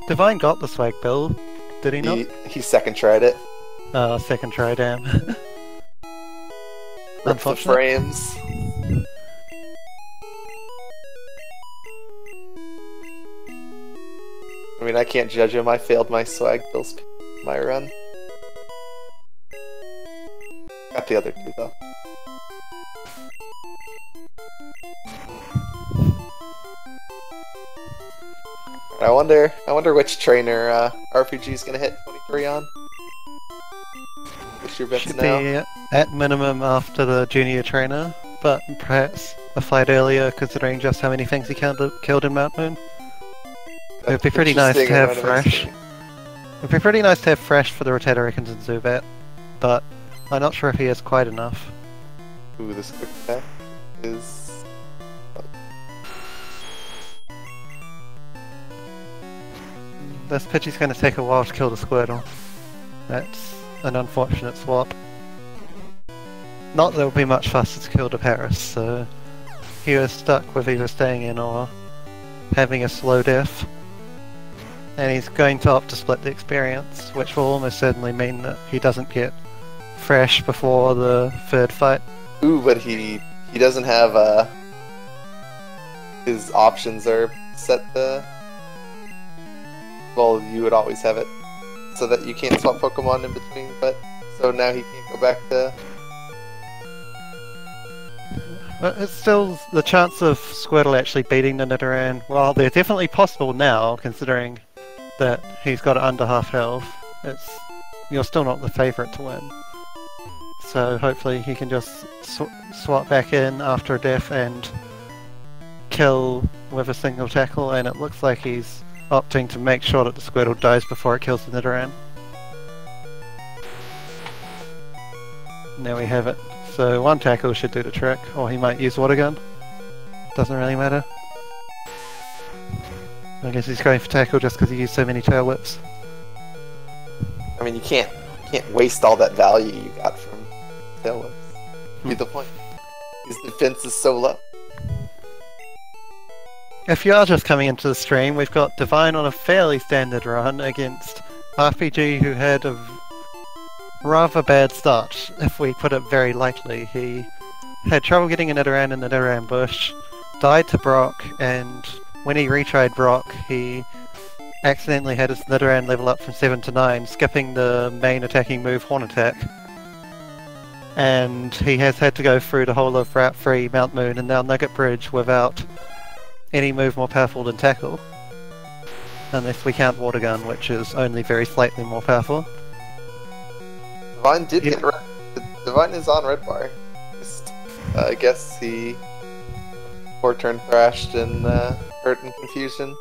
Divine got the swag build, did he not? He second tried it. Second try, damn. Rip the frames. I mean, I can't judge him. I failed my swag builds my run. Got the other two though. I wonder which trainer RPG's gonna hit 23 on. What's your bets Should now? be at minimum after the junior trainer, but perhaps a fight earlier considering just how many things he killed in Mount Moon. It would be pretty nice to have fresh. It would be pretty nice to have fresh for the Rotatoricans and Zubat, but I'm not sure if he has quite enough. Ooh, this quick attack is... This Pidgey's going to take a while to kill the Squirtle. That's an unfortunate swap. Not that there will be much faster to kill the Paris, so he was stuck with either staying in or having a slow death. And he's going to opt to split the experience, which will almost certainly mean that he doesn't get fresh before the third fight. Ooh, but he doesn't have his options are set to... Well, you would always have it so that you can't swap Pokemon in between, but so now he can't go back to... But it's still the chance of Squirtle actually beating the Nidoran, well, they're definitely possible now, considering that he's got under half health. You're still not the favourite to win. So hopefully he can just swap back in after a death and kill with a single tackle, and it looks like he's opting to make sure that the Squirtle dies before it kills the Nidoran. There we have it. So one tackle should do the trick, or he might use Water Gun. Doesn't really matter. I guess he's going for tackle just because he used so many tail whips. I mean, you can't waste all that value you got from tail whips. Be the point. His defense is so low. If you are just coming into the stream, we've got Divine on a fairly standard run against RPG, who had a rather bad start, if we put it very lightly. He had trouble getting a Nidoran in the Nidoran bush, died to Brock, and when he retried Brock, he accidentally had his Nidoran level up from 7 to 9, skipping the main attacking move Horn Attack. And he has had to go through the whole of Route 3, Mount Moon, and now Nugget Bridge without any move more powerful than Tackle. Unless we count Water Gun, which is only very slightly more powerful. Divine did get red. Divine is on red bar. Just, I guess he 4-turn thrashed and hurt in confusion.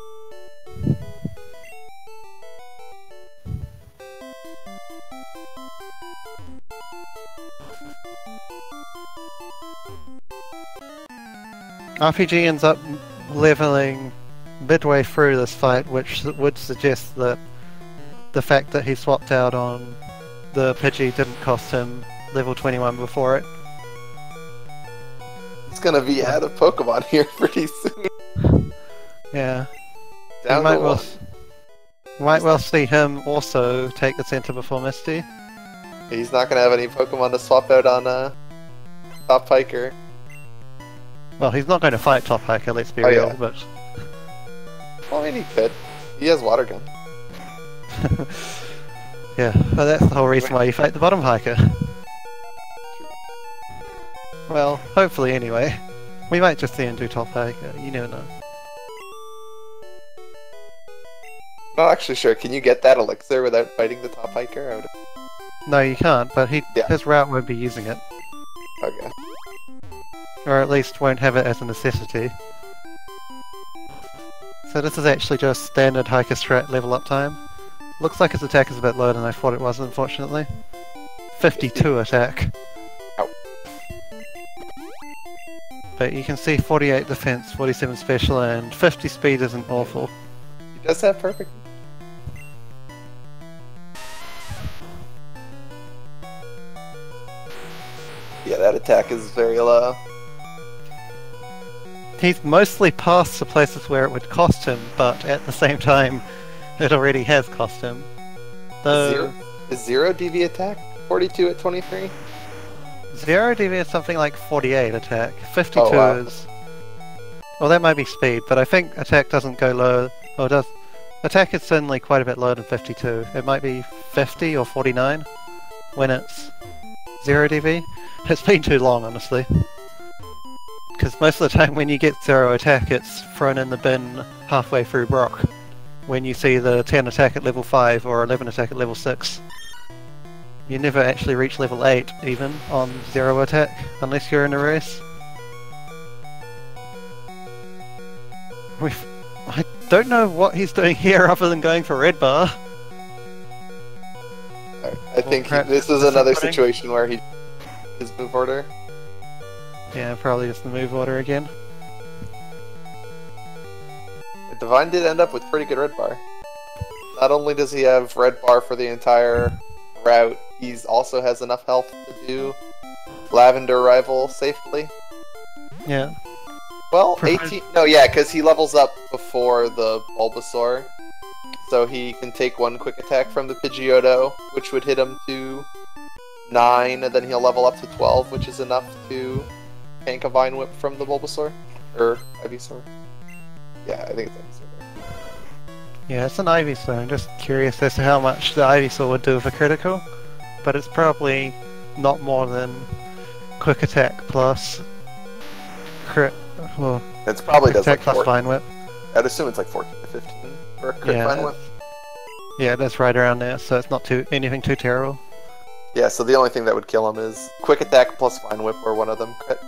RPG ends up leveling midway through this fight, which would suggest that the fact that he swapped out on the Pidgey didn't cost him level 21 before it. He's gonna be out of Pokemon here pretty soon. Yeah. Down might to might well see him also take the center before Misty. He's not gonna have any Pokemon to swap out on Top Piker. Well, he's not going to fight Top Hiker, let's be Oh, real, yeah. but... Well, I mean, he could. He has water gun. Yeah, well, that's the whole reason why you fight the Bottom Hiker. Well, hopefully anyway. We might just see him do Top Hiker, you never know. Not actually sure. Can you get that elixir without fighting the Top Hiker? No, you can't, but his route won't be using it. Okay. Or at least won't have it as a necessity. So this is actually just standard Hiker strat level up time. Looks like his attack is a bit lower than I thought it was, unfortunately. 52 attack. Ow. But you can see 48 defense, 47 special, and 50 speed isn't awful. He does have perfect. Yeah, that attack is very low. He's mostly past the places where it would cost him, but at the same time, it already has cost him. Though... Is zero DV attack 42 at 23? 0 DV is something like 48 attack. 52 is... Well, that might be speed, but I think attack doesn't go low... Or does... Attack is certainly quite a bit lower than 52. It might be 50 or 49 when it's 0 DV. It's been too long, honestly. Because most of the time when you get 0 attack, it's thrown in the bin halfway through Brock. When you see the 10 attack at level 5 or 11 attack at level 6. You never actually reach level 8, even, on 0 attack, unless you're in a race. I don't know what he's doing here other than going for red bar. I think this is another situation where his move order. Yeah, probably just the move order again. Divine did end up with pretty good red bar. Not only does he have red bar for the entire route, he also has enough health to do Lavender Rival safely. Yeah. Well, 18... No, yeah, because he levels up before the Bulbasaur. So he can take one quick attack from the Pidgeotto, which would hit him to 9, and then he'll level up to 12, which is enough to tank a Vine Whip from the Bulbasaur. Or Ivysaur. Yeah, I think it's Ivysaur. Yeah, it's an Ivysaur. I'm just curious as to how much the Ivysaur would do with a critical. But it's probably not more than quick attack plus crit. Well, it's probably does attack like plus 14. Vine Whip. I'd assume it's like 14 to 15 for a crit Vine Whip. Yeah, that's right around there, so it's not anything too terrible. Yeah, so the only thing that would kill him is quick attack plus Vine Whip, or one of them crit.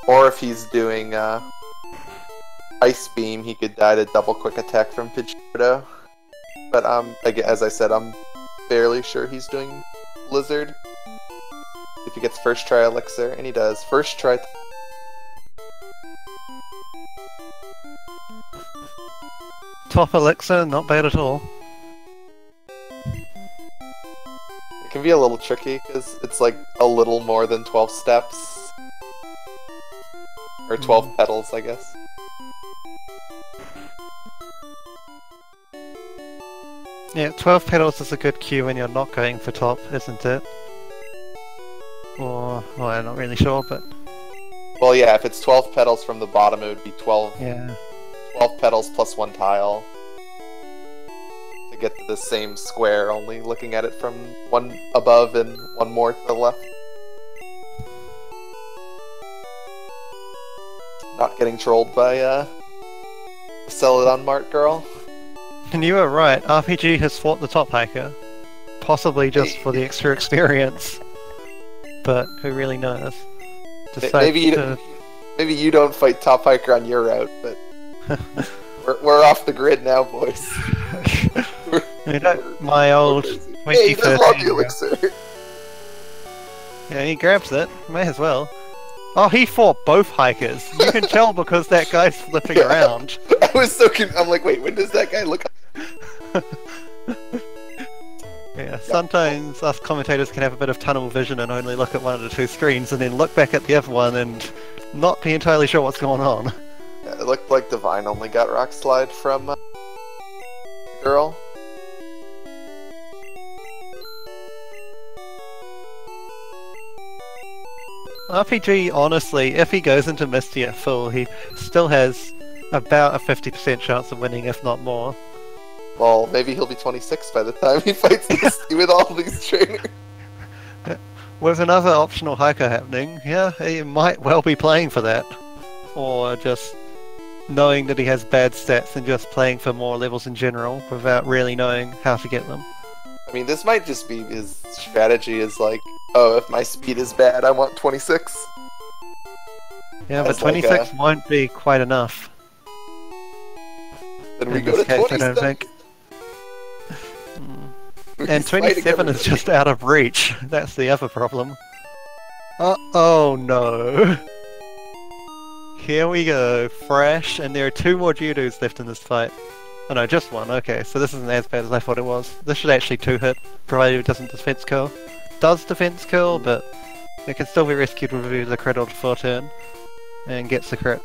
Or if he's doing Ice Beam, he could die to double quick attack from Pidgeotto. But again, as I said, I'm fairly sure he's doing Blizzard. If he gets first try Elixir, and he does. First try... Top Elixir, not bad at all. It can be a little tricky, because it's like a little more than 12 steps. Or 12 petals, I guess. Yeah, 12 petals is a good cue when you're not going for top, isn't it? Or, well, I'm not really sure, but... Well, yeah, if it's 12 petals from the bottom, it would be 12, yeah. 12 petals plus 1 tile. To get to the same square, only looking at it from one above and one more to the left. Not getting trolled by, Celadon Mart girl. And you were right, RPG has fought the Top Hiker. Possibly just for the extra experience. But who really knows? Maybe you don't fight Top Hiker on your route, but we're off the grid now, boys. My old... Hey, he does love the elixir. Yeah, he grabs it. May as well. Oh, he fought both hikers. You can tell because that guy's flipping around. I was so I'm like, wait, when does that guy look up? Yeah, sometimes us commentators can have a bit of tunnel vision and only look at one of the two screens and then look back at the other one and not be entirely sure what's going on. Yeah, it looked like Divine only got Rock Slide from girl. RPG, honestly, if he goes into Misty at full, he still has about a 50% chance of winning, if not more. Well, maybe he'll be 26 by the time he fights Misty with all these trainers. With another optional hiker happening, yeah, he might well be playing for that. Or just knowing that he has bad stats and just playing for more levels in general without really knowing how to get them. I mean, this might just be his strategy is like, oh, if my speed is bad, I want 26. Yeah, but 26 won't be quite enough. Then we go to 27. I don't think. And 27 is just out of reach. That's the other problem. Oh no. Here we go. Fresh, and there are 2 more Geodudes left in this fight. Oh no, just 1. Okay, so this isn't as bad as I thought it was. This should actually 2-hit, provided it doesn't defense curl. Does defense curl, but it can still be rescued with either the crit or the 4-turn, and gets the crit.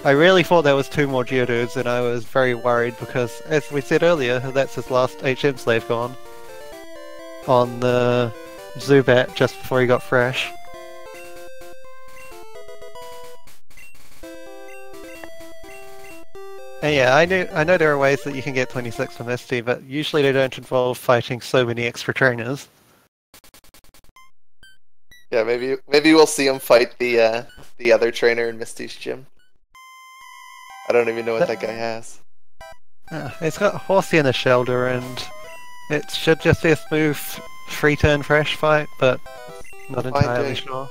I really thought there was 2 more Geodudes, and I was very worried because, as we said earlier, that's his last HM slave gone. On the Zubat just before he got fresh. And yeah, I know there are ways that you can get 26 from Misty, but usually they don't involve fighting so many extra trainers. Yeah, maybe we'll see him fight the other trainer in Misty's gym. I don't even know what that guy has. It's got Horsey and a Shelter, and it should just be a smooth 3-turn fresh fight, but not entirely sure.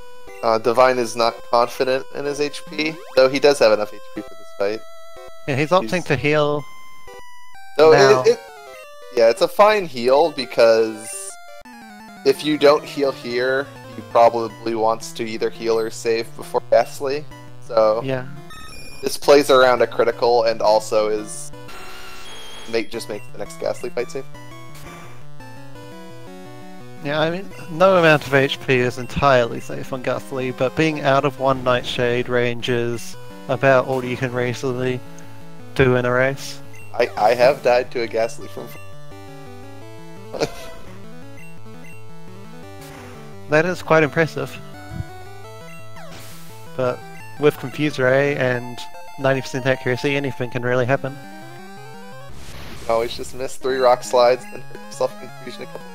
Divine is not confident in his HP, though he does have enough HP for this fight. Yeah, he's opting to heal. No, yeah, it's a fine heal because if you don't heal here, he probably wants to either heal or save before Ghastly. So yeah, this plays around a critical and also just makes the next Ghastly fight safe. Yeah, I mean, no amount of HP is entirely safe on Ghastly, but being out of 1 Nightshade range is about all you can reasonably do in a race. I have died to a Ghastly from... That is quite impressive. But with Confuse Ray and 90% accuracy, anything can really happen. You can always just miss 3 rock slides and hurt yourself in confusion a couple times.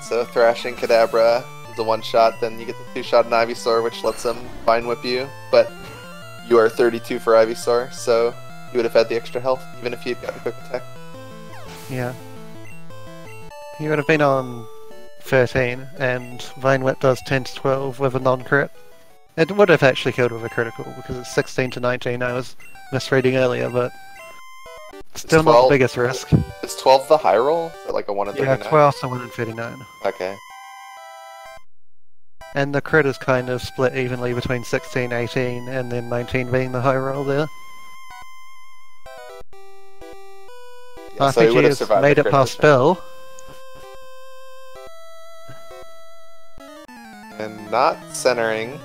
So Thrashing Kadabra is a 1-shot, then you get the 2-shot in Ivysaur, which lets him Vine Whip you, but you are 32 for Ivysaur, so you would have had the extra health, even if you had gotten quick attack. Yeah. He would have been on 13, and Vine Whip does 10 to 12 with a non-crit. It would have actually killed with a critical, because it's 16 to 19, I was misreading earlier, but still not the biggest risk. Is 12 the high roll? Is that like a 1 in 39? Yeah, 12 to 1 in 39. Okay. And the crit is kind of split evenly between 16, 18, and then 19 being the high roll there. Yeah, so RPG has made it past spell. And not centering.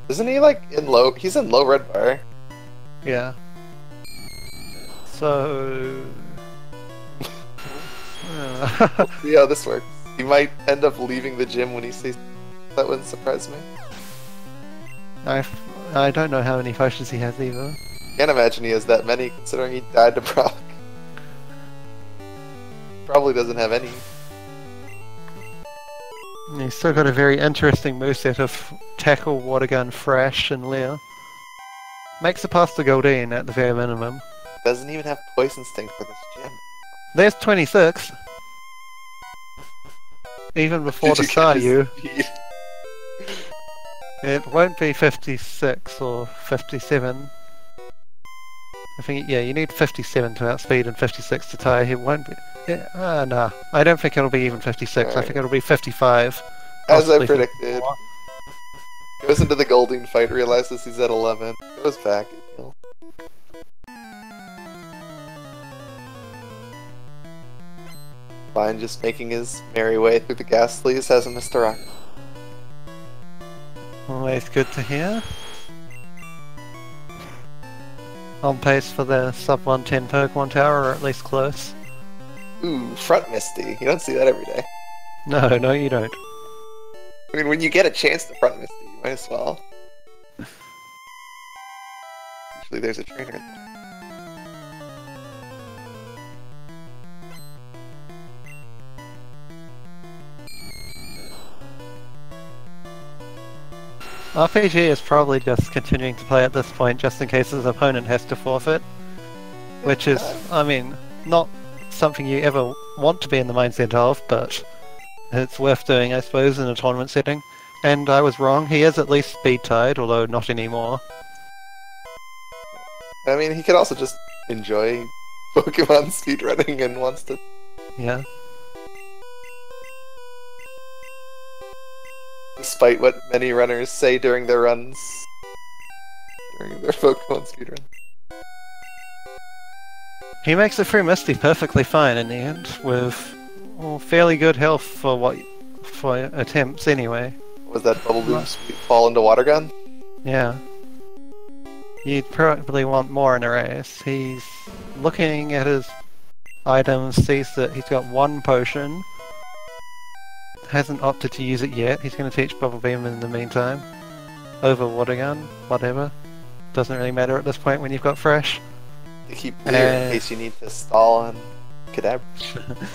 Isn't he like in low? He's in low red bar. Yeah. So... See how this works. He might end up leaving the gym when he sees... That wouldn't surprise me. I don't know how many potions he has either. Can't imagine he has that many, considering he died to Brock. Probably doesn't have any. He's still got a very interesting moveset of Tackle, Water Gun, Thrash, and Leer. Makes it past the Goldeen at the very minimum. Doesn't even have Poison Sting for this gym. There's 26! Even before the Staryu. It won't be 56 or 57. I think, yeah, you need 57 to outspeed and 56 to tie. It won't be... Yeah, nah. I don't think it'll be even 56. Right. I think it'll be 55. As I predicted. Goes into the Goldeen fight, realizes he's at 11. Goes back and heals. Fine, just making his merry way through the Ghastlies, has a Mr. Rock. Always good to hear. On pace for the sub 110 Pokemon Tower, or at least close. Ooh, Front Misty. You don't see that every day. No, you don't. I mean, when you get a chance to front Misty, you might as well. Usually there's a trainer in there. RPG is probably just continuing to play at this point just in case his opponent has to forfeit. Which is, I mean, not something you ever want to be in the mindset of, but it's worth doing, I suppose, in a tournament setting. And I was wrong, he is at least speed tied, although not anymore. I mean, he could also just enjoy Pokemon speedrunning and wants to... Yeah. Despite what many runners say during their runs. During their Pokemon speedrun. He makes it through Misty perfectly fine in the end, with fairly good health for attempts anyway. Was that Bubble Boom fall into Water Gun? Yeah. You'd probably want more in a race. He's looking at his items, sees that he's got one potion. Hasn't opted to use it yet. He's going to teach Bubble Beam in the meantime. Over Water Gun, whatever. Doesn't really matter at this point when you've got Fresh. To keep clear in case you need to stall on Kadabra.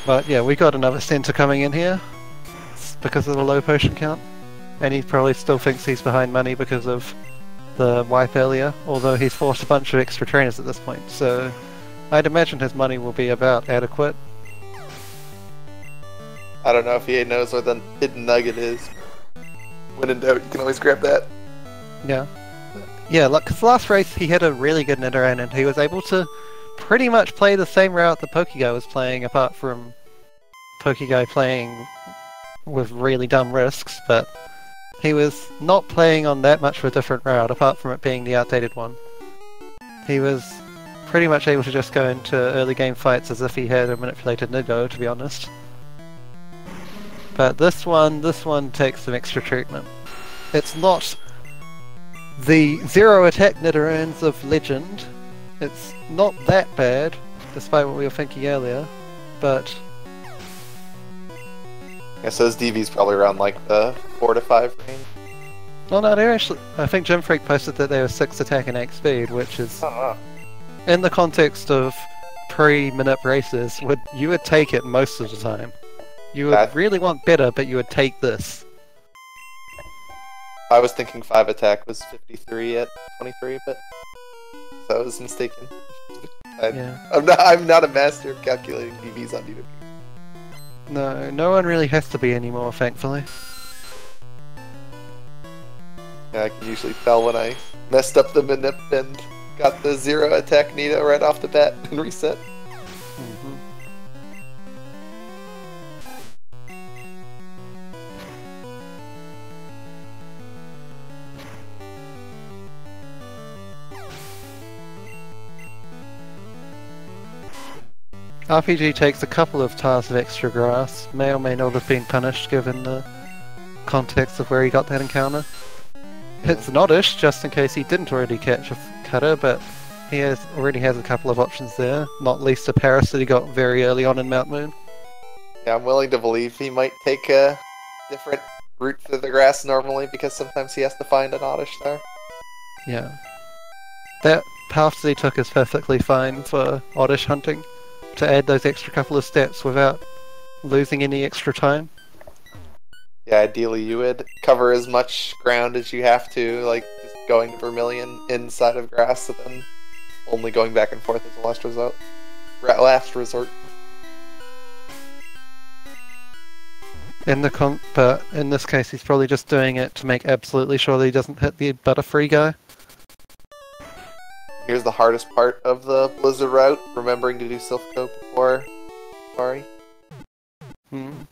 But yeah, we got another center coming in here. It's because of the low potion count. And he probably still thinks he's behind money because of the wipe earlier, although he's forced a bunch of extra trainers at this point, so I'd imagine his money will be about adequate. I don't know if he knows where the hidden nugget is. When in doubt, you can always grab that. Yeah. Yeah, like, because last race he had a really good Nidoran and he was able to pretty much play the same route the Pokeguy was playing, apart from Pokeguy playing with really dumb risks, but he was not playing on that much of a different route, apart from it being the outdated one. He was pretty much able to just go into early game fights as if he had a manipulated Nido, to be honest. But this one takes some extra treatment. It's not the zero attack Nidorans of legend. It's not that bad, despite what we were thinking earlier, but... Yeah, so his DV's probably around like the 4 to 5 range. Well, no, they're actually... I think Jim Freak posted that they were 6 attack and 8 speed, which is... In the context of pre-minute races, you would take it most of the time. You would really want better, but you would take this. I was thinking 5 attack was 53 at 23, but... So I was mistaken. I'm not a master of calculating DVs on DW. No, no one really has to be anymore, thankfully. Yeah, I can usually tell when I messed up the manip and got the 0 attack Nido right off the bat and reset. RPG takes a couple of tiles of extra grass, may or may not have been punished given the context of where he got that encounter. Hits an Oddish just in case he didn't already catch a cutter, but he already has a couple of options there, not least a Paris that he got very early on in Mount Moon. Yeah, I'm willing to believe he might take a different route through the grass normally because sometimes he has to find an Oddish there. Yeah. That path that he took is perfectly fine for Oddish hunting, to add those extra couple of steps without losing any extra time. Yeah, ideally you would cover as much ground as you have to, like just going to Vermilion inside of grass and then only going back and forth as a last resort. But in this case he's probably just doing it to make absolutely sure that he doesn't hit the Butterfree guy. Here's the hardest part of the Blizzard route, remembering to do Silph Coat before Safari. I'm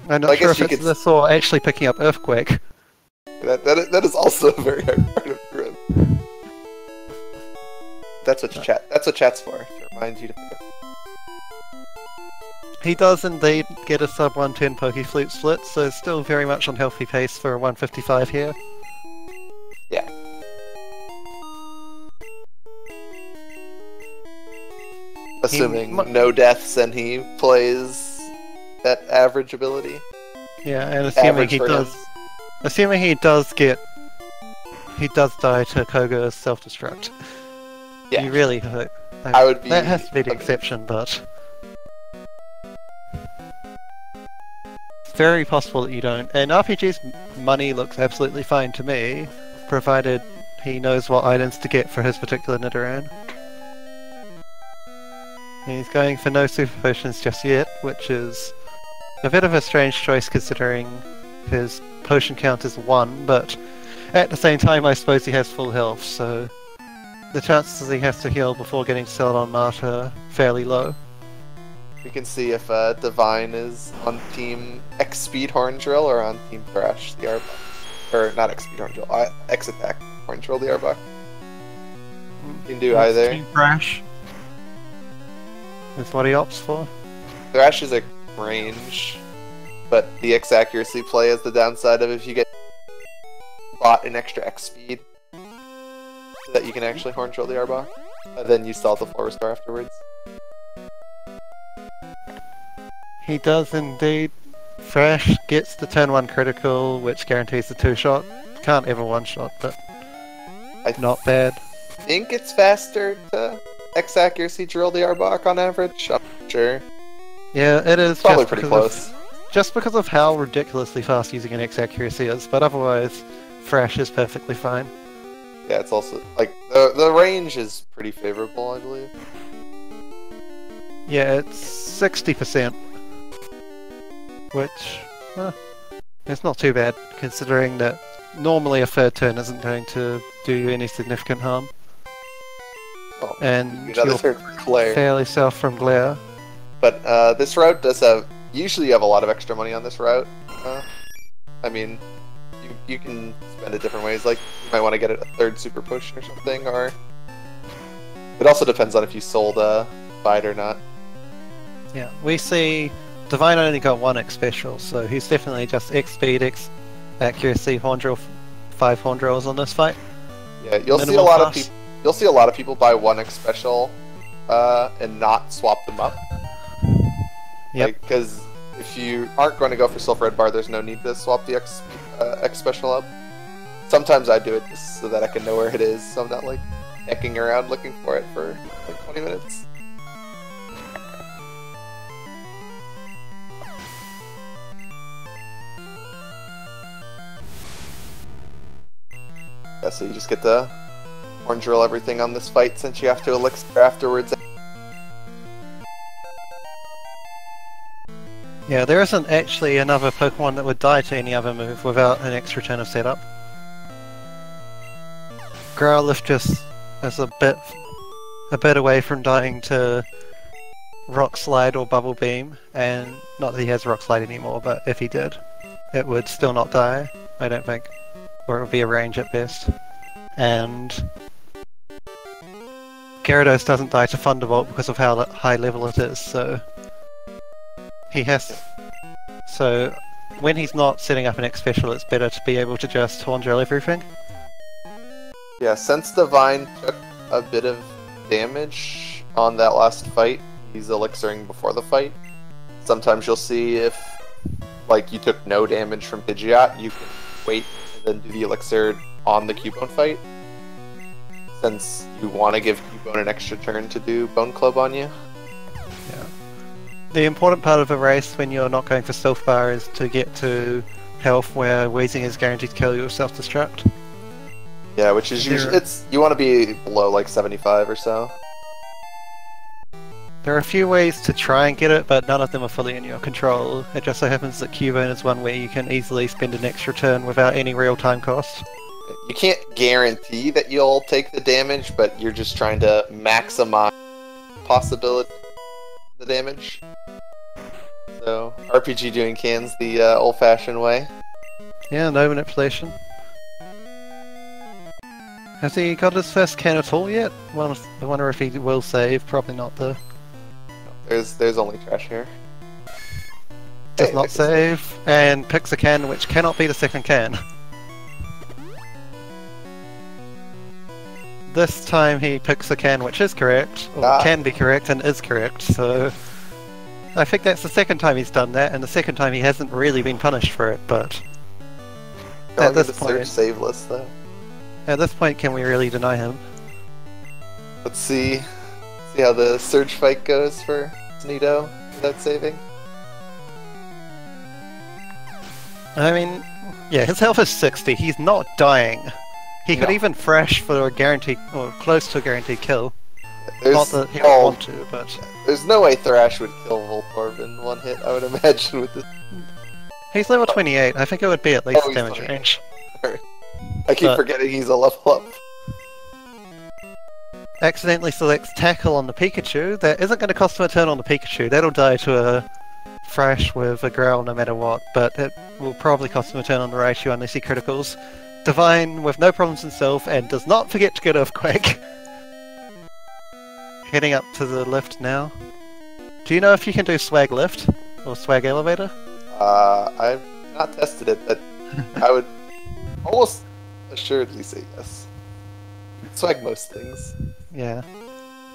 not sure if it's this or actually picking up Earthquake. That is also a very hard part of the run. That's what chat's for, to remind you to pick up. He does indeed get a sub 110 Pokeflute split, so still very much on healthy pace for a 155 here. Yeah. Assuming no deaths and he plays at average ability. Yeah, and assuming he does die to Koga's self-destruct. Yeah. You really hope. I would be. That has to be the exception, but it's very possible that you don't. And RPG's money looks absolutely fine to me, provided he knows what items to get for his particular Nidoran. He's going for no super potions just yet, which is a bit of a strange choice considering his potion count is 1, but at the same time I suppose he has full health, so the chances he has to heal before getting sold on Mart are fairly low. We can see if Divine is on Team X-Speed Horn Drill or on Team Thrash the Arbok. Or not X-Speed Horn Drill, X-Attack Horn Drill the Arbok. You can do either. Team Thrash. That's what he opts for. Thrash is a range, but the X accuracy play is the downside of if you get bought an extra X speed so that you can actually Horn Drill the Arbok, and then you still have the full restore afterwards. He does indeed. Thrash gets the turn 1 critical, which guarantees the 2-shot. Can't ever 1-shot, but not bad. I think it's faster to X accuracy drill the Arbok on average. I'm not sure. Yeah, it is. Probably pretty close. Just because of how ridiculously fast using an X accuracy is, but otherwise, Thrash is perfectly fine. Yeah, it's also like the range is pretty favorable, I believe. Yeah, it's 60%, which it's not too bad considering that normally a third turn isn't going to do you any significant harm. Well, and you're fairly safe from glare. But this route does have. Usually, you have a lot of extra money on this route. I mean, you can spend it different ways. Like you might want to get a third super potion or something, or it also depends on if you sold a fight or not. Yeah, we see Divine only got 1 X special, so he's definitely just X speed, X accuracy, Horn Drill, 5 Horn Drills on this fight. Yeah, you'll see a lot of people. You'll see a lot of people buy 1 X special and not swap them up. Yep. Because if you aren't going to go for Silph Red Bar, there's no need to swap the X special up. Sometimes I do it just so that I can know where it is, so I'm not like hecking around looking for it for like 20 minutes. Yeah, so you just get to Horn Drill everything on this fight since you have to elixir afterwards. Yeah, there isn't actually another Pokemon that would die to any other move without an extra turn of setup. Growlithe just is a bit away from dying to Rock Slide or Bubble Beam, and not that he has Rock Slide anymore, but if he did, it would still not die, I don't think. Or it would be a range at best. And Gyarados doesn't die to Thunderbolt because of how high level it is, so he has. So when he's not setting up an X special, it's better to be able to just Horn Drill everything. Yeah, since Divine took a bit of damage on that last fight, he's elixiring before the fight. Sometimes you'll see if, like, you took no damage from Pidgeot, you can wait and then do the elixir on the Cubone fight, since you want to give Cubone an extra turn to do Bone Club on you. Yeah. The important part of a race when you're not going for Stealth Bar is to get to health where Weezing is guaranteed to kill you with Self-Destruct. Yeah, which is usually, you want to be below like 75 or so. There are a few ways to try and get it, but none of them are fully in your control. It just so happens that Cubone is one where you can easily spend an extra turn without any real time cost. You can't guarantee that you'll take the damage, but you're just trying to maximize possibility of the damage. So, RPG doing cans the old-fashioned way. Yeah, no manipulation. Has he got his first can at all yet? I wonder if he will save. Probably not, though. There's only trash here. Does not save, and picks a can which cannot be the second can. This time he picks a can which is correct, or can be correct and is correct, so I think that's the second time he's done that, and the second time he hasn't really been punished for it, but... At this point... save list, though. At this point, can we really deny him? Let's see how the Surge fight goes for Nito without saving. I mean, yeah, his health is 60. He's not dying. He could even thrash for a guaranteed, or close to a guaranteed kill. Not that he would want to, but... There's no way Thrash would kill Voltorb in one hit, I would imagine, with this. He's level 28. I think it would be at least damage range. I keep forgetting he's a level up. Accidentally selects Tackle on the Pikachu. That isn't going to cost him a turn on the Pikachu. That'll die to a Thrash with a Growl no matter what, but it will probably cost him a turn on the Raichu unless he criticals. Divine with no problems himself, and does not forget to get Earthquake. Heading up to the lift now. Do you know if you can do Swag Lift? Or Swag Elevator? I've not tested it, but I would almost assuredly say yes. Swag most things. Yeah.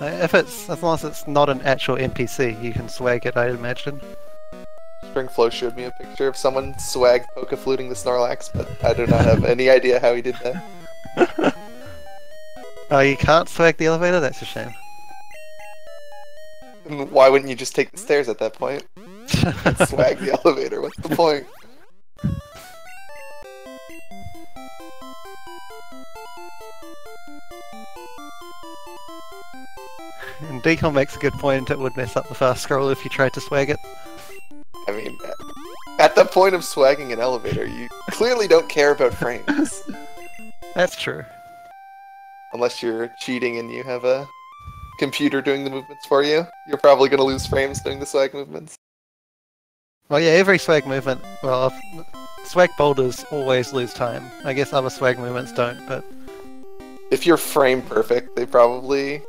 If it's, as long as it's not an actual NPC, you can swag it, I imagine. Springflow showed me a picture of someone swag poke-fluting the Snorlax, but I do not have any idea how he did that. Oh, you can't swag the elevator? That's a shame. Why wouldn't you just take the stairs at that point? Swag the elevator, what's the point? And Decon makes a good point, it would mess up the fast scroll if you tried to swag it. I mean, at the point of swagging an elevator, you clearly don't care about frames. That's true. Unless you're cheating and you have a computer doing the movements for you, you're probably going to lose frames doing the swag movements. Well, yeah, every swag movement, well, swag boulders always lose time. I guess other swag movements don't, but... If you're frame perfect, they probably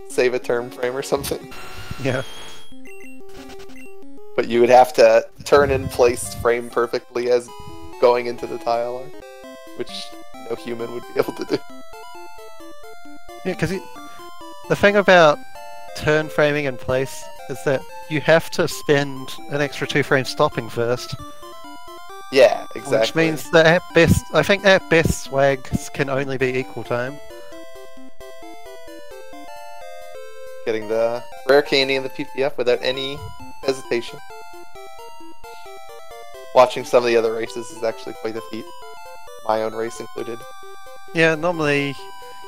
save a turn frame or something. Yeah. But you would have to turn in place frame perfectly as going into the tile, which no human would be able to do. Yeah, because the thing about turn framing in place is that you have to spend an extra 2 frames stopping first. Yeah, exactly. Which means that at best, I think at best swags can only be equal time. Getting the rare candy and the PPF without any hesitation. Watching some of the other races is actually quite a feat. My own race included. Yeah, normally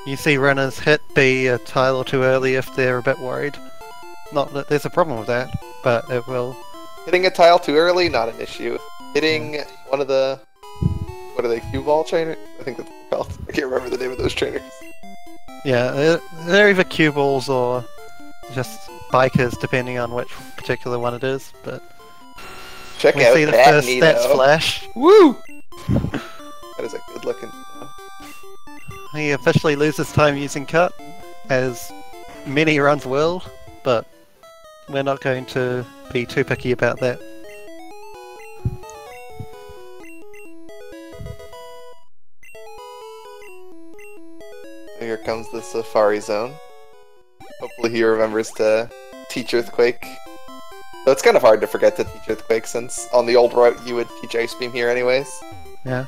you see runners hit B a tile or two early if they're a bit worried. Not that there's a problem with that, but it will... Hitting a tile too early, not an issue. Hitting one of the... What are they, cue ball trainers? I think that's what they're called. I can't remember the name of those trainers. Yeah, they're either cue balls or just bikers, depending on which particular one it is, but... Check we out see the that first Nito. stats flash. Woo! That is a good looking Nito. He officially loses time using cut, as many runs will, but we're not going to be too picky about that. Here comes the Safari Zone. Hopefully he remembers to teach Earthquake. Though it's kind of hard to forget to teach Earthquake, since on the old route you would teach Ice Beam here anyways. Yeah.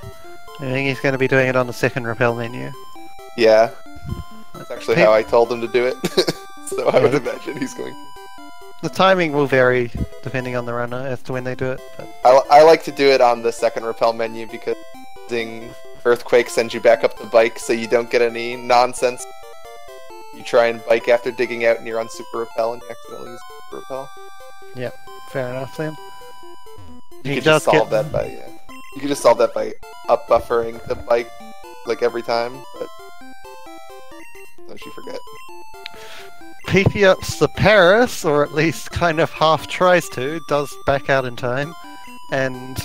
I think he's going to be doing it on the second repel menu. Yeah. That's actually how I told him to do it. So I would imagine he's going to. The timing will vary depending on the runner as to when they do it. But... I like to do it on the second repel menu because using Earthquake sends you back up the bike so you don't get any nonsense. You try and bike after digging out and you're on Super Repel and you accidentally use Super Repel. Yep, fair enough then. You could just solve that by you could just solve that by up buffering the bike like every time, but don't you forget. PP ups the Paris, or at least kind of half tries to, does back out in time, and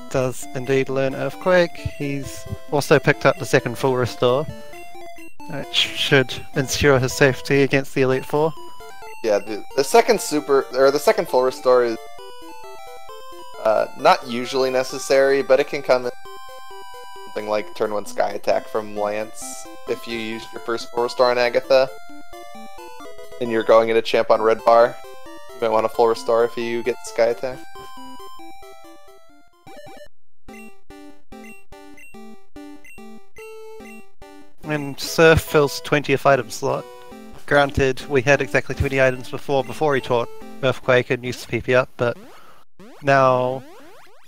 does indeed learn Earthquake. He's also picked up the second full restore, which should ensure his safety against the Elite Four. Yeah, the second the second full restore is not usually necessary, but it can come in something like turn 1 Sky Attack from Lance if you used your first full restore on Agatha, and you're going into champ on red bar. You might want a full restore if you get Sky Attack. And Surf fills 20th item slot. Granted, we had exactly 20 items before he taught Earthquake and used to PP up, but now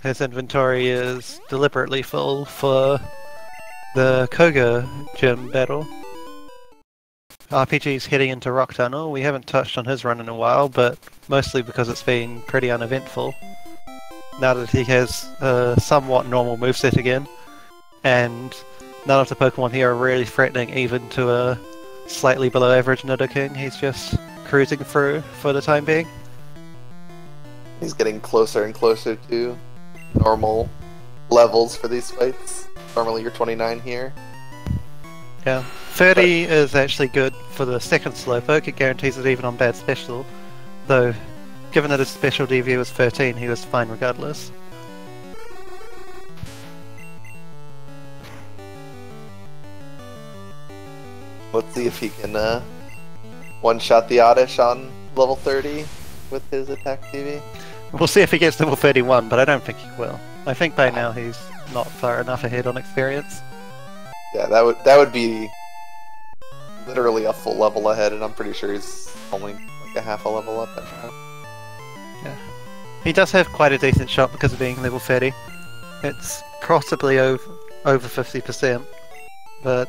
his inventory is deliberately full for the Koga gym battle. RPG's heading into Rock Tunnel. We haven't touched on his run in a while, but mostly because it's been pretty uneventful. Now that he has a somewhat normal moveset again, and none of the Pokemon here are really threatening even to a slightly below average Nidoking. He's just cruising through for the time being. He's getting closer and closer to normal levels for these fights. Normally you're 29 here. Yeah, 30 is actually good for the second Slowpoke. It guarantees it even on bad special. Though, given that his special DV was 13, he was fine regardless. Let's see if he can one-shot the Oddish on level 30 with his attack TV. We'll see if he gets level 31, but I don't think he will. I think by now he's not far enough ahead on experience. Yeah, that would be literally a full level ahead, and I'm pretty sure he's only like a half a level up now. Yeah. He does have quite a decent shot because of being level 30. It's possibly over 50%, but...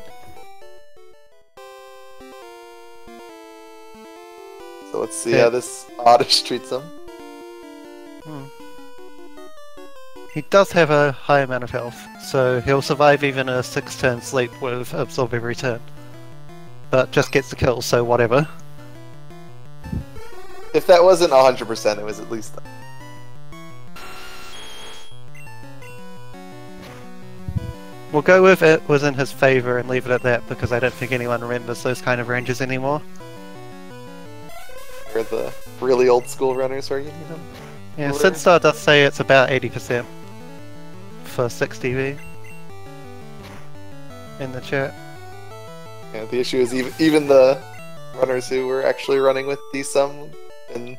So let's see how this Oddish treats him. He does have a high amount of health, so he'll survive even a 6-turn sleep with Absorb every turn. But just gets the kill, so whatever. If that wasn't 100%, it was at least... We'll go with it was in his favour and leave it at that, because I don't think anyone remembers those kind of ranges anymore. Or the really old school runners where you need them. Yeah, Sidstar does say it's about 80% for 6 DV in the chat. Yeah, the issue is even the runners who were actually running with D-Sum in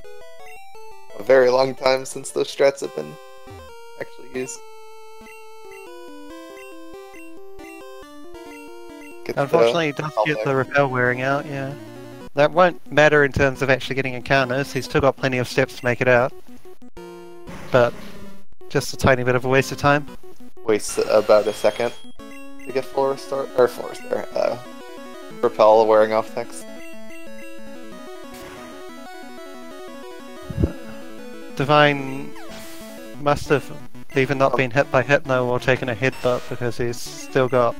a very long time since those strats have been actually used. Unfortunately, he does get the repel wearing out, yeah. That won't matter in terms of actually getting encounters, he's still got plenty of steps to make it out. But just a tiny bit of a waste of time. Wastes about a second to get full restore, or full restore, repel wearing off text. Divine must have either not been hit by Hypno or taken a headbutt because he's still got...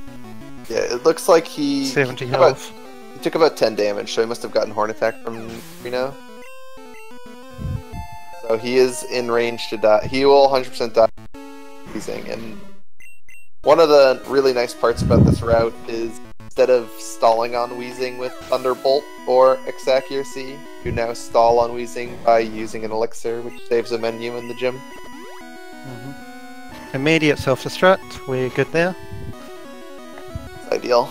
Yeah, it looks like he... 70 health. He took about 10 damage, so he must have gotten Horn Attack from Reno. So he is in range to die. He will 100% die freezing. And one of the really nice parts about this route is instead of stalling on Weezing with Thunderbolt or X-Accuracy, you now stall on Weezing by using an elixir, which saves a menu in the gym. Immediate self-destruct, we're good there. It's ideal.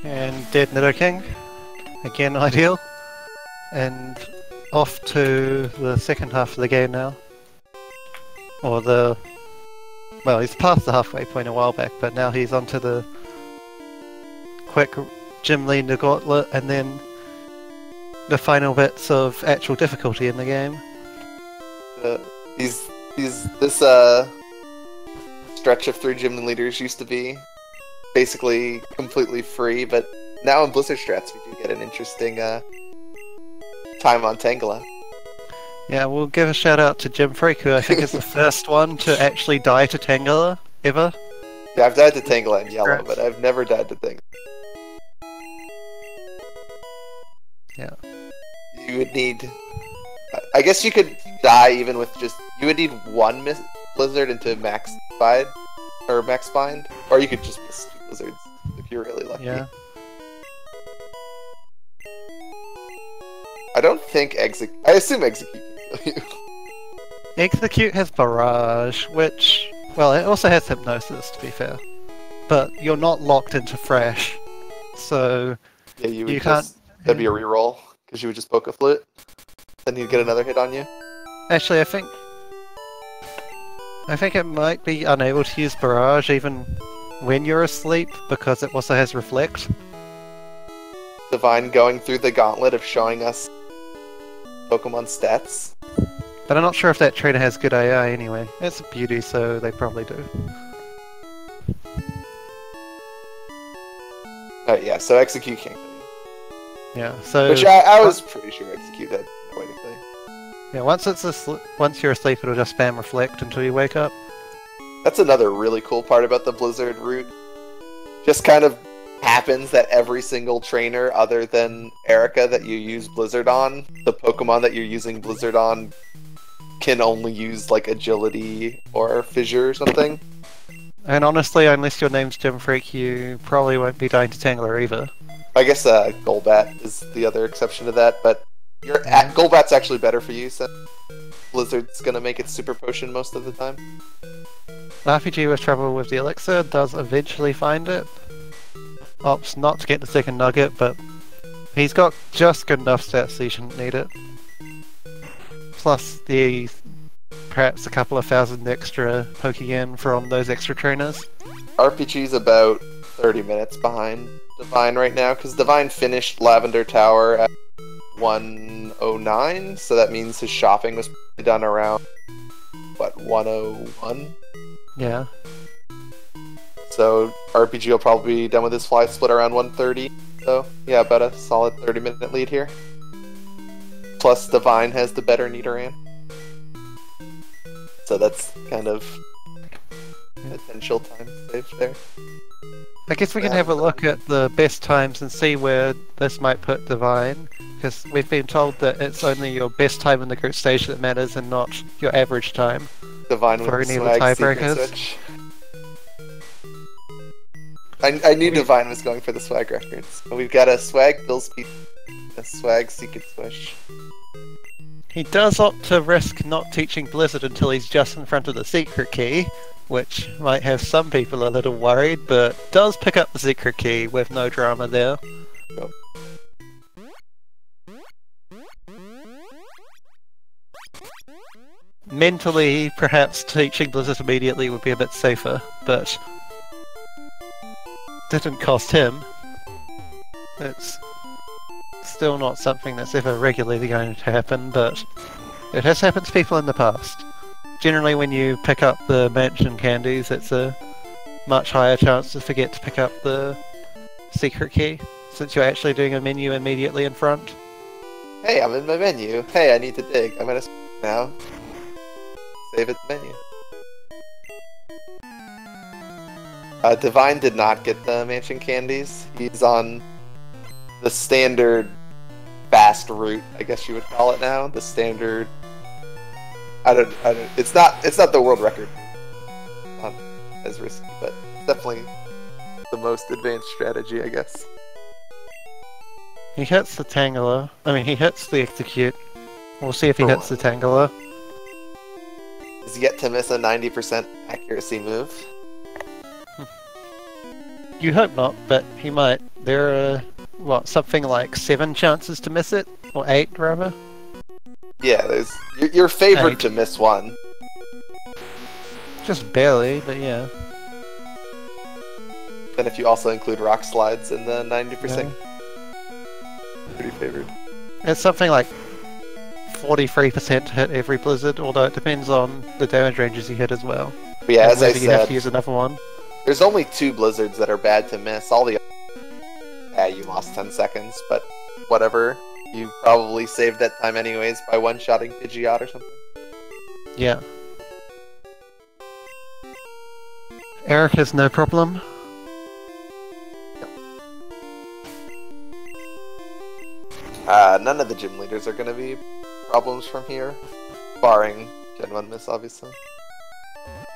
And dead Nidoking, again ideal. And off to the second half of the game now. Or the... Well, he's past the halfway point a while back, but now he's onto the quick gym lead to Gauntlet, and then the final bits of actual difficulty in the game. This stretch of 3 gym leaders used to be basically completely free, but now in Blizzard strats we do get an interesting time on Tangela. Yeah, we'll give a shout out to Jim Freak, who I think is the first one to actually die to Tangela, ever. Yeah, I've died to Tangela in yellow, but I've never died to Tangela. Yeah. You would need... I guess you could die even with just... You would need one Blizzard into max bind, or max bind, or you could just miss 2 Blizzards if you're really lucky. Yeah. I don't think I assume Execute can kill you. Execute has Barrage, which... Well, it also has Hypnosis, to be fair. But you're not locked into Thrash, so... Yeah, you can't... That'd be a reroll, because you would just poke a flute. then he'd get another hit on you. Actually, I think it might be unable to use Barrage even when you're asleep, because it also has Reflect. Divine going through the gauntlet of showing us Pokemon stats. But I'm not sure if that trainer has good AI anyway. It's a beauty, so they probably do. Yeah, so Execute can't kill you. Yeah, so... Which I was pretty sure Execute had no way to kill you. Yeah, once you're asleep, it'll just spam Reflect until you wake up. That's another really cool part about the Blizzard route. Just kind of happens that every single trainer other than Erica that you use Blizzard on, the Pokemon that you're using Blizzard on can only use like Agility or Fissure or something. And honestly, unless your name's Gym Freak, you probably won't be dying to Tangler either. I guess Golbat is the other exception to that, but Golbat's actually better for you, since Blizzard's gonna make it Super Potion most of the time. RPG with trouble with the Elixir does eventually find it. Opts not to get the second nugget, but he's got just good enough stats so you shouldn't need it. Plus perhaps a couple of thousand extra Pokeyen from those extra trainers. RPG's about 30 minutes behind Divine right now, because Divine finished Lavender Tower at 109, so that means his shopping was done around, what, 101? Yeah. So RPG will probably be done with his fly split around 130, so yeah, about a solid 30-minute lead here. Plus Divine has the better Nidoran. So that's kind of potential time saved there. I guess we can have a look at the best times and see where this might put Divine, because we've been told that it's only your best time in the group stage that matters and not your average time. Divine for with any of the swag tiebreakers. I knew Divine was going for the swag records. We've got a swag Bill's Pizza, a swag Secret Swish. He does opt to risk not teaching Blizzard until he's just in front of the secret key, which might have some people a little worried, but does pick up the secret key with no drama there. Yep. Mentally, perhaps teaching Blizzard immediately would be a bit safer, but didn't cost him. It's still not something that's ever regularly going to happen, but it has happened to people in the past. Generally, when you pick up the mansion candies, it's a much higher chance to forget to pick up the secret key, since you're actually doing a menu immediately in front. Hey, I'm in my menu. Hey, I need to dig. I'm gonna now. Save it menu. Divine did not get the mansion candies. He's on the standard fast route, I guess you would call it now. The standard. I don't. It's not the world record. Not as risky, but definitely the most advanced strategy, I guess. He hits the Tangela. I mean, he hits the Execute. We'll see if he hits the Tangela. He's yet to miss a 90% accuracy move. You hope not, but he might. There are, what, something like 7 chances to miss it? Or 8, rather? Yeah, there's you're favored 8. to miss one. Just barely, but yeah. Then if you also include rock slides in the 90%, pretty favored. It's something like 43% to hit every Blizzard, although it depends on the damage ranges you hit as well. But yeah, as I you have said, to use another one. There's only 2 Blizzards that are bad to miss. All the you lost 10 seconds, but whatever. You probably saved that time anyways by one-shotting Pidgeot or something. Yeah. Eric has no problem. None of the gym leaders are going to be problems from here, barring Gen 1 miss, obviously.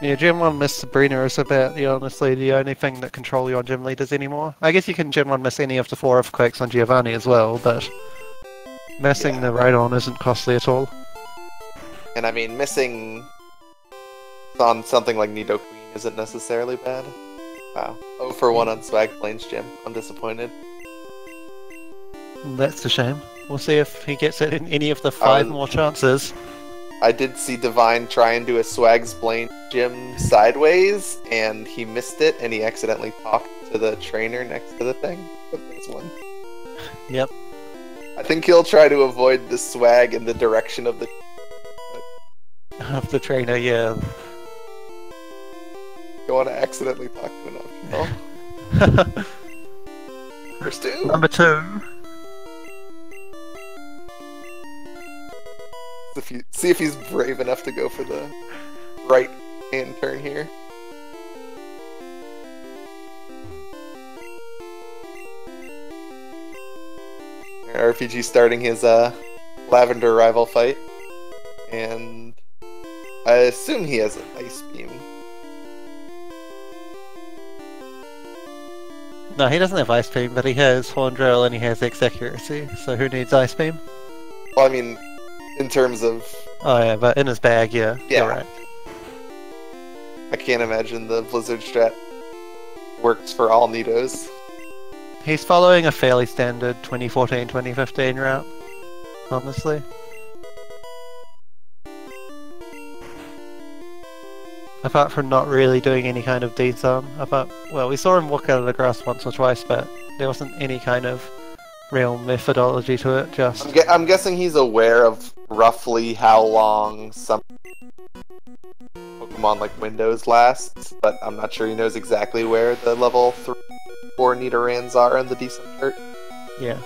Yeah, Gen 1 miss Sabrina is about honestly the only thing that control your gym leaders anymore. I guess you can Gen 1 miss any of the 4 Earthquakes on Giovanni as well, but missing the Raidon isn't costly at all. And I mean, missing on something like Nido Queen isn't necessarily bad. Wow. 0 for 1 on Swag Plains Gym. I'm disappointed. That's a shame. We'll see if he gets it in any of the 5 more chances. I did see Divine try and do a Swag's Blaine Gym sideways, and he missed it, and he accidentally talked to the trainer next to the thing. But there's one. Yep. I think he'll try to avoid the swag in the direction of the... Of the trainer, yeah. Don't want to accidentally talk to an optional. First 2. Number 2. See if he's brave enough to go for the right hand turn here. RPG starting his Lavender rival fight, and I assume he has an Ice Beam. No, he doesn't have Ice Beam, but he has Horn Drill and he has X Accuracy, so who needs Ice Beam? Well, I mean, in terms of... Oh yeah, but in his bag, yeah. You're right. I can't imagine the Blizzard strat works for all Nidos. He's following a fairly standard 2014-2015 route, honestly. Apart from not really doing any kind of D-sum. Well, we saw him walk out of the grass once or twice, but there wasn't any kind of real methodology to it, just... I'm guessing he's aware of roughly how long some Pokemon like Windows lasts, but I'm not sure he knows exactly where the level 3-4 Nidorans are in the decent chart. Yeah.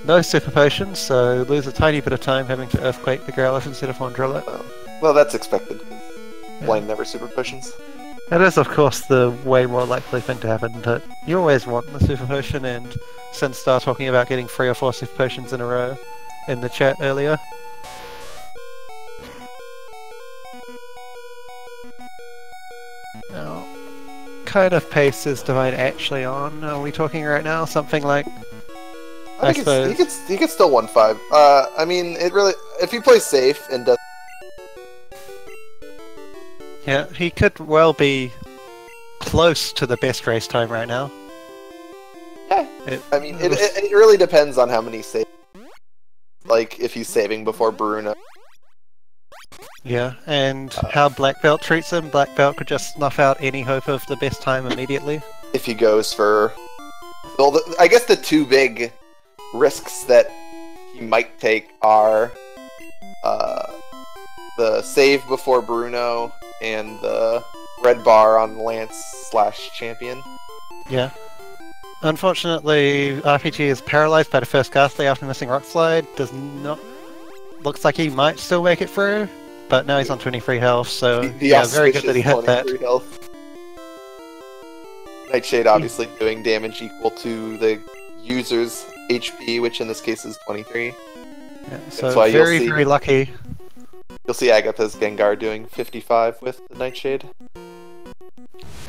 No Super Potions, so lose a tiny bit of time having to Earthquake the Growlithe instead of Horndrill it. Well, that's expected. Blaine never Super Potions. That is, of course, the way more likely thing to happen, but you always want the Super Potion, and since Star talking about getting 3 or 4 Super Potions in a row in the chat earlier. Now, kind of pace is Divine actually on? Are we talking right now? Something like... I suppose... He could still 1-5. I mean, it really... If he plays safe and does... Yeah, he could well be close to the best race time right now. Yeah, it really depends on how many saves. Like, if he's saving before Bruno. Yeah, and how Black Belt treats him. Black Belt could just snuff out any hope of the best time immediately. If he goes for... Well, I guess the 2 big risks that he might take are the save before Bruno and the red bar on Lance/Champion. Yeah. Unfortunately, RPG is paralyzed by the first Ghastly after missing Rock Slide. Does not... Looks like he might still make it through, but now he's on 23 health, so yeah, very good that he hit that. Health. Nightshade obviously doing damage equal to the user's HP, which in this case is 23. Yeah, so very, very lucky. You'll see Agatha's Gengar doing 55 with the Nightshade.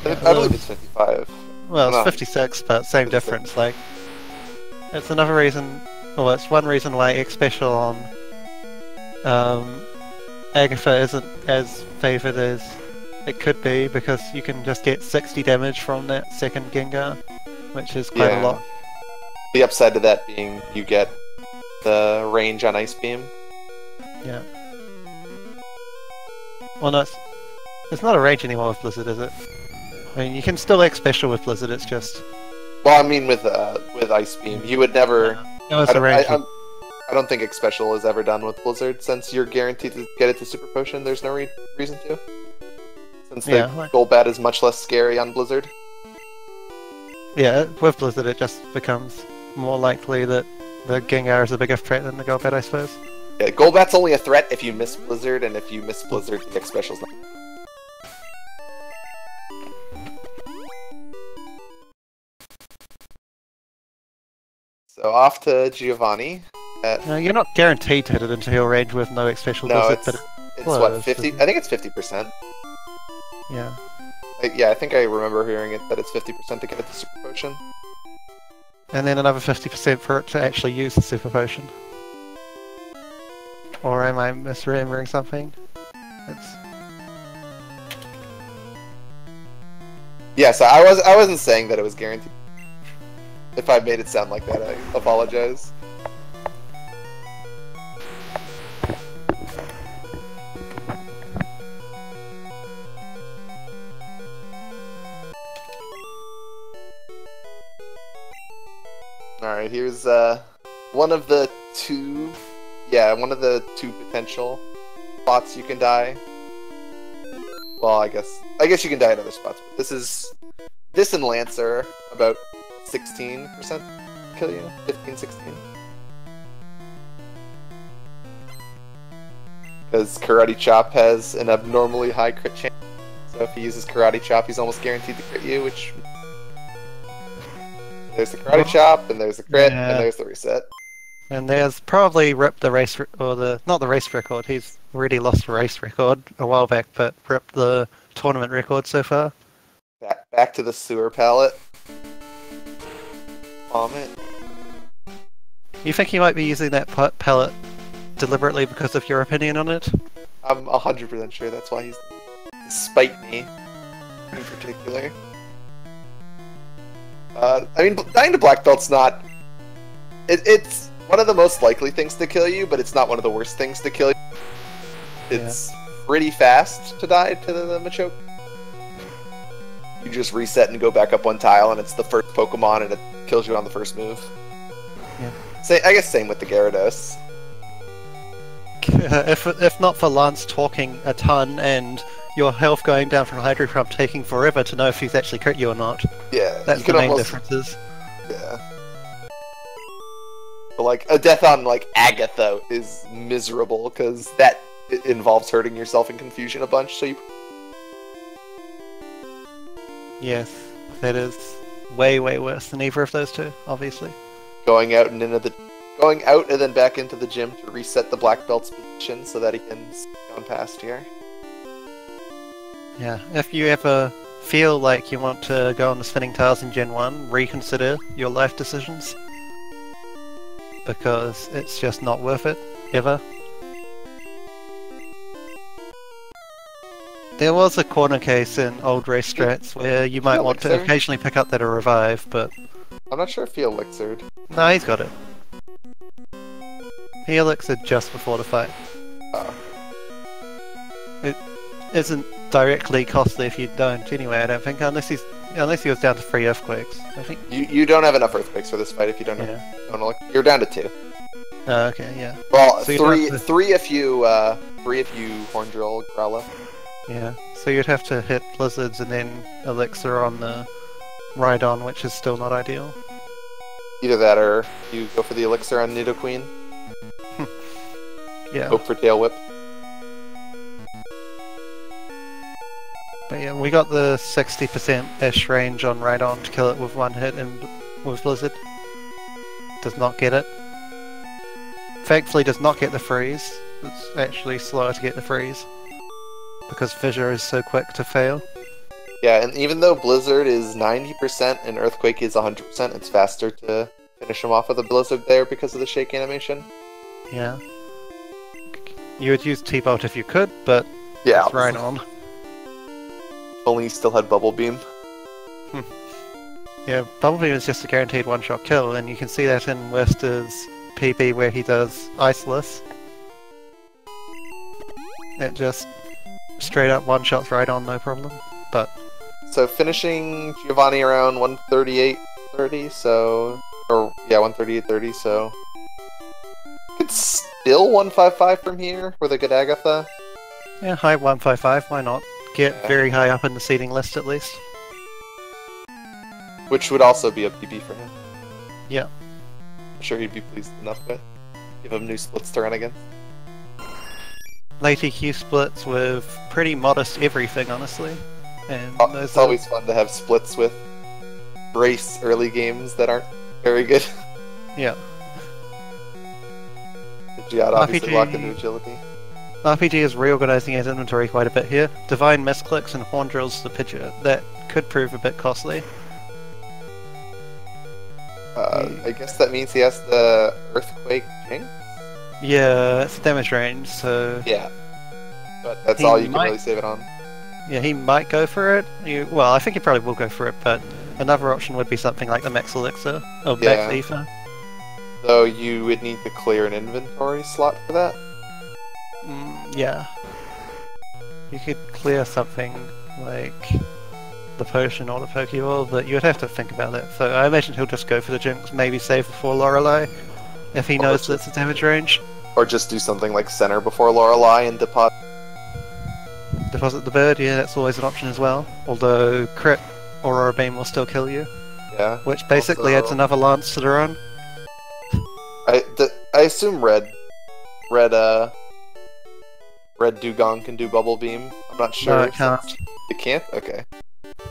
Yeah, I believe it's 55. Well, it's 56, but same 56. difference. Like, it's another reason. Well, it's one reason why X Special on Agatha isn't as favoured as it could be, because you can just get 60 damage from that second Gengar, which is quite a lot. The upside to that being you get the range on Ice Beam. Yeah. Well, no, it's not a range anymore with Blizzard, is it? I mean, you can still X Special with Blizzard, it's just... Well, I mean with Ice Beam, you would never... No, it's a range. I don't think X Special is ever done with Blizzard, since you're guaranteed to get it to Super Potion, there's no reason to. Since the Golbat is much less scary on Blizzard. Yeah, with Blizzard it just becomes more likely that the Gengar is a bigger threat than the Golbat, I suppose. Yeah, Golbat's only a threat if you miss Blizzard, and if you miss Blizzard, the X Special's not. So off to Giovanni. You're not guaranteed to hit it into your range with no X Special Blizzard, but it's what, 50? I think it's 50%. Yeah. Yeah, I think I remember hearing it that it's 50% to get it to Super Potion. And then another 50% for it to actually use the Super Potion. Or am I misremembering something? Yeah, so I wasn't saying that it was guaranteed. If I made it sound like that, I apologize. Alright, here's one of the two potential spots you can die. Well, I guess you can die at other spots, but this and Lancer about 16% kill you, 15, 16. Because Karate Chop has an abnormally high crit chance, so if he uses Karate Chop, he's almost guaranteed to crit you, which... There's the Karate Chop, and there's the crit, and there's the reset. And there's probably ripped the race, not the race record, he's already lost the race record a while back, but ripped the tournament record so far. Back to the sewer pallet. Vomit. You think he might be using that pallet deliberately because of your opinion on it? I'm 100% sure that's why he's... Despite me, in particular. I mean, dying to black belt's not... It's one of the most likely things to kill you, but it's not one of the worst things to kill you. It's pretty fast to die to the Machoke. You just reset and go back up one tile, and it's the first Pokemon, and it kills you on the first move. Yeah. I guess same with the Gyarados. If not for Lance talking a ton and your health going down from Hydro Pump taking forever to know if he's actually crit you or not. Yeah, that's the main differences. Yeah. But like a death on like Agatha is miserable because that involves hurting yourself in confusion a bunch. So you. Yes, that is way worse than either of those two, obviously. Going out and then back into the gym to reset the black belt's position so that he can go on past here. Yeah, if you ever feel like you want to go on the spinning tiles in Gen 1, reconsider your life decisions. Because it's just not worth it, ever. There was a corner case in old race strats where you might want to occasionally pick up that or revive, but... I'm not sure if he elixired. No, he's got it. He elixired just before the fight. Oh. It isn't directly costly if you don't anyway, I don't think, unless he was down to 3 earthquakes, I think. You don't have enough earthquakes for this fight if you don't you're down to 2. Oh, okay, yeah. Well, so three if you horn drill Growlithe. Yeah, so you'd have to hit blizzards and then elixir on the Rhydon, which is still not ideal. Either that or you go for the elixir on Nidoqueen. Yeah. Hope for Tail Whip. But yeah, we got the 60%-ish range on Rhydon to kill it with one hit and with Blizzard. Does not get it. Thankfully does not get the freeze. It's actually slower to get the freeze. Because Fissure is so quick to fail. Yeah, and even though Blizzard is 90% and Earthquake is 100%, it's faster to finish him off with a Blizzard there because of the shake animation. Yeah. You would use T-Bolt if you could, but yeah, it's right on. Only you still had Bubble Beam. Yeah, Bubble Beam is just a guaranteed one-shot kill, and you can see that in Wester's PP where he does Iceless. It just straight up one-shots right on, no problem. But so finishing Giovanni around 138.30, so... Or, yeah, 138.30, so... Could still 155 from here with a good Agatha. Yeah, high 155, why not? Get very high up in the seeding list at least. Which would also be a PB for him. Yeah. I'm sure he'd be pleased enough with. Give him new splits to run again. Late EQ splits with pretty modest everything, honestly. And it's always fun to have splits with race early games that aren't very good. Yeah. Giada obviously locked into agility. RPG is reorganizing his inventory quite a bit here. Divine misclicks and horn drills the pitcher. That could prove a bit costly. I guess that means he has the Earthquake Jinx? Yeah, it's a damage range, so... Yeah. But that's all you can really save it on. Yeah, he might go for it. Well, I think he probably will go for it, but another option would be something like the Max Elixir, or Max Ether. Though you would need to clear an inventory slot for that? Yeah. You could clear something like the potion or the Pokeball, but you would have to think about that. So I imagine he'll just go for the Jinx, maybe save before Lorelei, if he knows that's the damage range. Or just do something like center before Lorelei and deposit. Deposit the bird, yeah, that's always an option as well. Although crit Aurora Beam will still kill you. Yeah. Which basically adds another lance to the run. I assume red Dugong can do Bubble Beam. I'm not sure. No, it can't. It can't? Okay.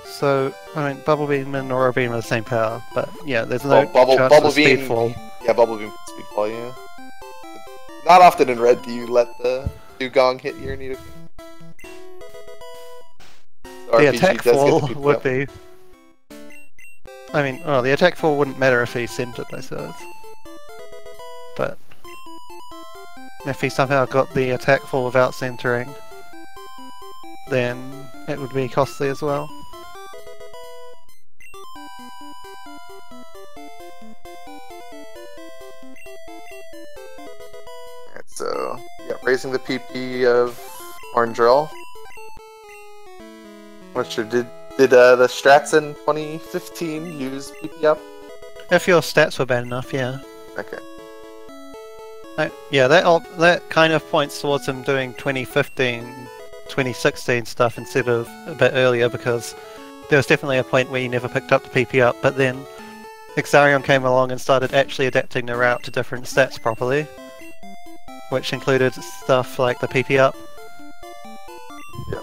So, I mean, Bubble Beam and Aurora Beam are the same power, but yeah, there's no chance Bubble of Beam, Speedfall. Yeah, Bubble Beam can Speedfall, yeah. Not often in red do you let the Dugong hit your Nidoking. So The RPG attack does fall get to would be... I mean, well, the attack fall wouldn't matter if he centered, I suppose. But... if he somehow got the attack fall without centering, then it would be costly as well. Alright, so yeah, raising the PP of Orangerill. Not sure, did the strats in 2015 use PP up? If your stats were bad enough, yeah. Okay. Yeah, that kind of points towards him doing 2015, 2016 stuff instead of a bit earlier, because there was definitely a point where he never picked up the PP up, but then Exarion came along and started actually adapting the route to different stats properly, which included stuff like the PP up. Yeah.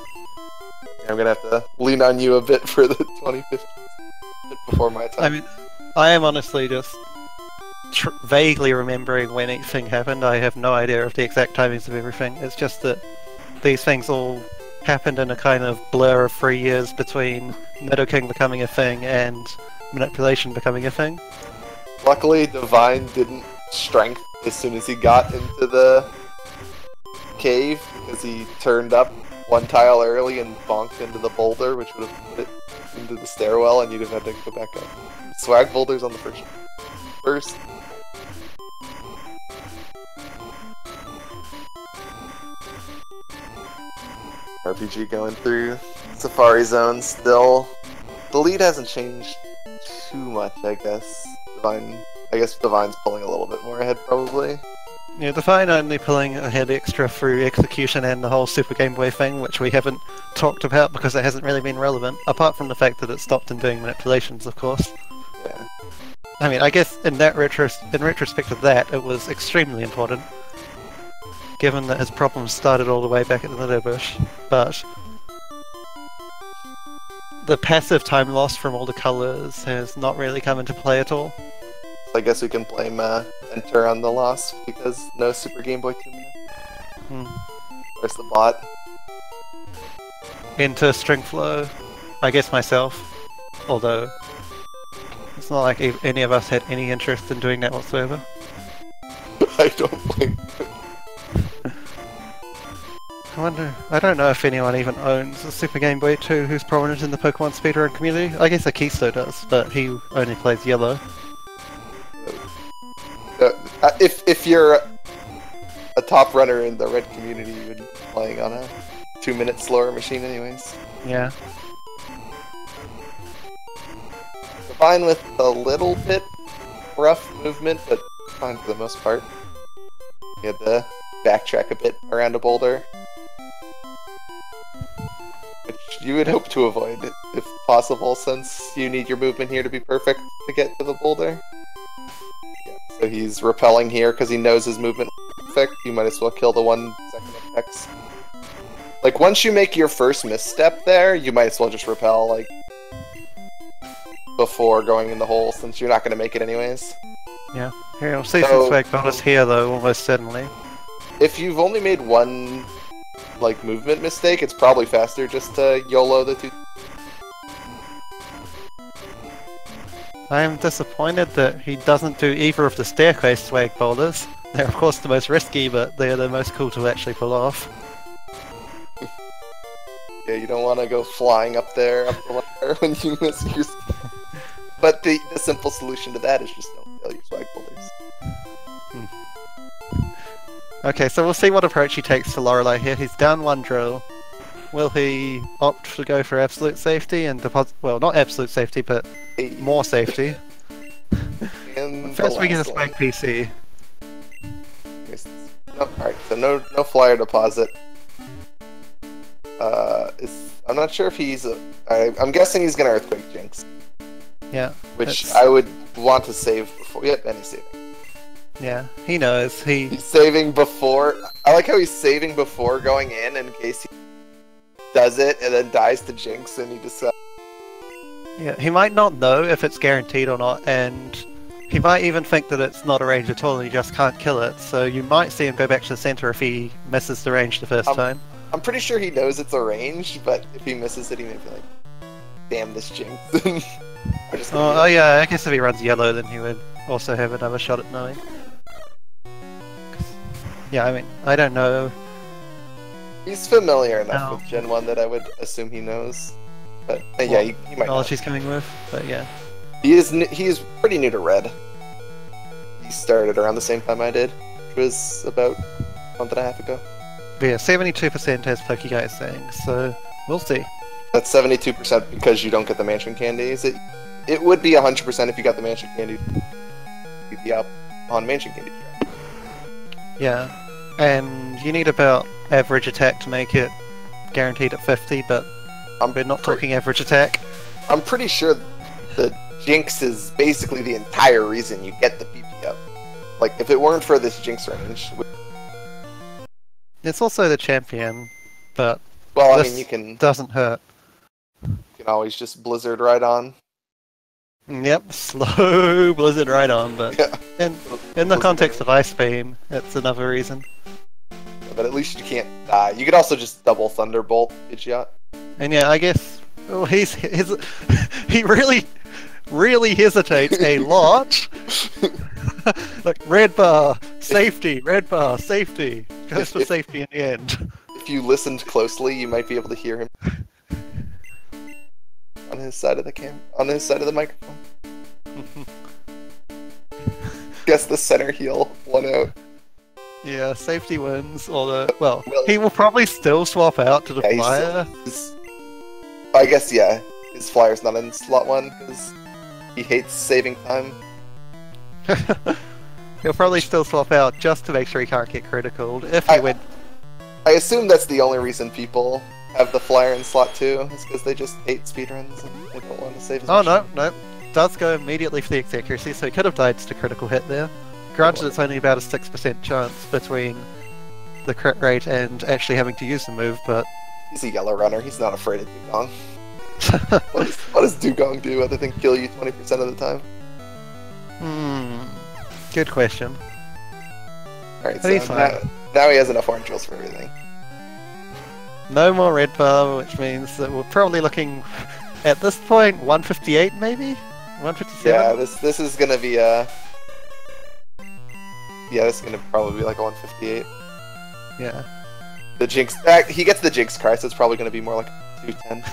I'm gonna have to lean on you a bit for the 2015 bit before my time. I mean, I am honestly just vaguely remembering when each thing happened. I have no idea of the exact timings of everything. It's just that these things all happened in a kind of blur of 3 years between Nidoking becoming a thing and manipulation becoming a thing. Luckily, Divine didn't strength as soon as he got into the cave, because he turned up one tile early and bonked into the boulder, which would have put it into the stairwell, and you'd have had to go back up. Swag boulders on the first. RPG going through Safari Zone still. The lead hasn't changed too much, I guess. Divine's pulling a little bit more ahead, probably. Yeah, Divine only pulling ahead extra through execution and the whole Super Game Boy thing, which we haven't talked about because it hasn't really been relevant, apart from the fact that it stopped him doing manipulations, of course. Yeah. I mean, I guess in retrospect of that, it was extremely important, given that his problems started all the way back at the Nido Bush, but the passive time loss from all the colours has not really come into play at all. I guess we can blame Enter on the loss, because no Super Game Boy 2 minutes. Where's the bot? Enter String Flow, I guess myself, although it's not like any of us had any interest in doing that whatsoever. I don't blame I don't know if anyone even owns a Super Game Boy 2 who's prominent in the Pokemon speedrun community. I guess Akisto does, but he only plays yellow. If you're a top runner in the red community, you would be playing on a 2-minute slower machine anyways. Yeah. Fine with a little bit rough movement, but fine for the most part. You had to backtrack a bit around a boulder, which you would hope to avoid if possible, since you need your movement here to be perfect to get to the boulder. Yeah, so he's repelling here because he knows his movement is perfect. You might as well kill the 1 second effects. Like, once you make your first misstep there, you might as well just repel, like, before going in the hole, since you're not going to make it anyways. Yeah. Here, we'll see some swag bonus here, though, almost certainly. If you've only made one, like, movement mistake, it's probably faster just to YOLO the 2. I am disappointed that he doesn't do either of the staircase swag boulders. They're of course the most risky, but they're the most cool to actually pull off. Yeah, you don't want to go flying up the ladder when you miss your... But the simple solution to that is just don't fail your swag boulders. Okay, so we'll see what approach he takes to Lorelei here. He's down 1 drill. will he opt to go for absolute safety and deposit? Well, not absolute safety, but more safety. And first, we get a spike PC. Alright, so no flyer deposit. I'm not sure if he's. I'm guessing he's gonna Earthquake Jinx. Yeah. Which I would want to save before. Yep, and he's saving. Yeah, he knows. He's saving before. I like how he's saving before going in case he does it and then dies to Jinx and he decides. Yeah, he might not know if it's guaranteed or not, and he might even think that it's not a range at all and he just can't kill it, so you might see him go back to the center if he misses the range the first time. I'm pretty sure he knows it's a range, but if he misses it, he may be like, damn this Jinx. Oh yeah, I guess if he runs yellow, then he would also have another shot at knowing. Yeah, I mean, I don't know. He's familiar enough with Gen 1 that I would assume he knows. But yeah, he might knowledge he's coming with, but yeah. He is pretty new to Red. He started around the same time I did, which was about a month and a half ago. But yeah, 72% as PokeGuy is saying, so we'll see. That's 72% because you don't get the mansion candies. It would be 100% if you got the mansion candy. You'd be up on mansion candy. Yeah, and you need about average attack to make it guaranteed at 50, but we're not talking average attack. I'm pretty sure the Jinx is basically the entire reason you get the PP up. Like, if it weren't for this Jinx range... It's also the champion, but well, I mean, you can... doesn't hurt. You can always just Blizzard right on. Yep, slow Blizzard right on, but yeah. in the context of Ice Beam, it's another reason. But at least you can't die. You could also just double Thunderbolt Pidgeot. And yeah, I guess he really hesitates a lot. Like, red bar, safety, red bar, safety. Goes for safety in the end. If you listened closely, you might be able to hear him on his side of the microphone. Guess the center heel won out. Yeah, safety wins, although, well, he will probably still swap out to the flyer. I guess, yeah, his flyer's not in slot 1 because he hates saving time. He'll probably still swap out just to make sure he can't get criticaled if he went. I assume that's the only reason people have the flyer in slot 2, is because they just hate speedruns and they don't want to save as much. Oh, no. Does go immediately for the accuracy, so he could have died to critical hit there. Granted, it's only about a 6% chance between the crit rate and actually having to use the move, but... He's a yellow runner, he's not afraid of Dugong. What does Dugong do other than kill you 20% of the time? Good question. Alright, so now he has enough orange drills for everything. No more red bar, which means that we're probably looking, at this point, 158 maybe? 157? Yeah, this is gonna be a... Yeah, this is gonna probably be like a 158. Yeah. The Jinx... he gets the Jinx cry, so it's probably gonna be more like 210.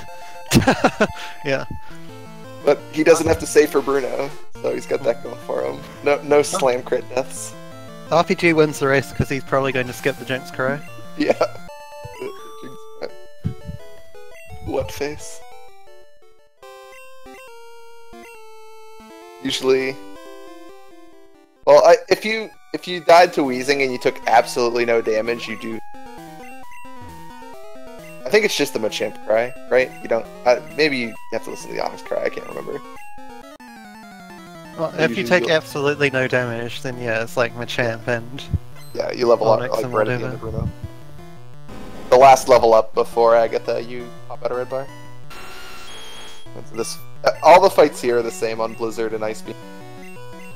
Yeah. But he doesn't have to save for Bruno, so he's got that going for him. No slam crit deaths. RPG wins the race because he's probably going to skip the Jinx cry. Yeah. The Jinx cry. What face? Usually... Well, if you died to Wheezing and you took absolutely no damage, you do... I think it's just the Machamp cry, right? You don't... maybe you have to listen to the Onyx cry, I can't remember. Well, if you take absolutely no damage, then yeah, it's like Machamp and... Yeah, you level up like right at the end of Bruno. The last level up before Agatha, you pop out a red bar. All the fights here are the same on Blizzard and Ice Beam.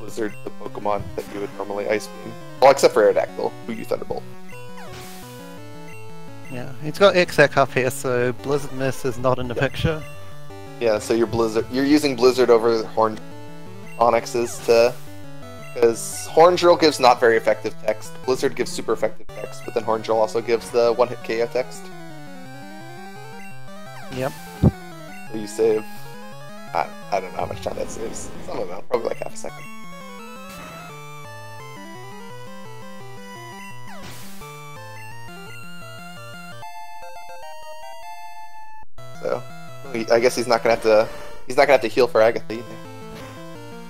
Blizzard, the Pokemon that you would normally Ice Beam. Well, except for Aerodactyl, who you Thunderbolt. Yeah, he's got Exec up here, so Blizzard Miss is not in the picture. Yeah, so you're using Blizzard over Horn Onyxes to... Because Horn Drill gives not very effective text, Blizzard gives super effective text, but then Horn Drill also gives the one-hit KO text. Yep. So you save... I don't know how much time that saves. Some amount, probably like half a second. I guess he's not gonna have to. He's not gonna have to heal for Agatha either.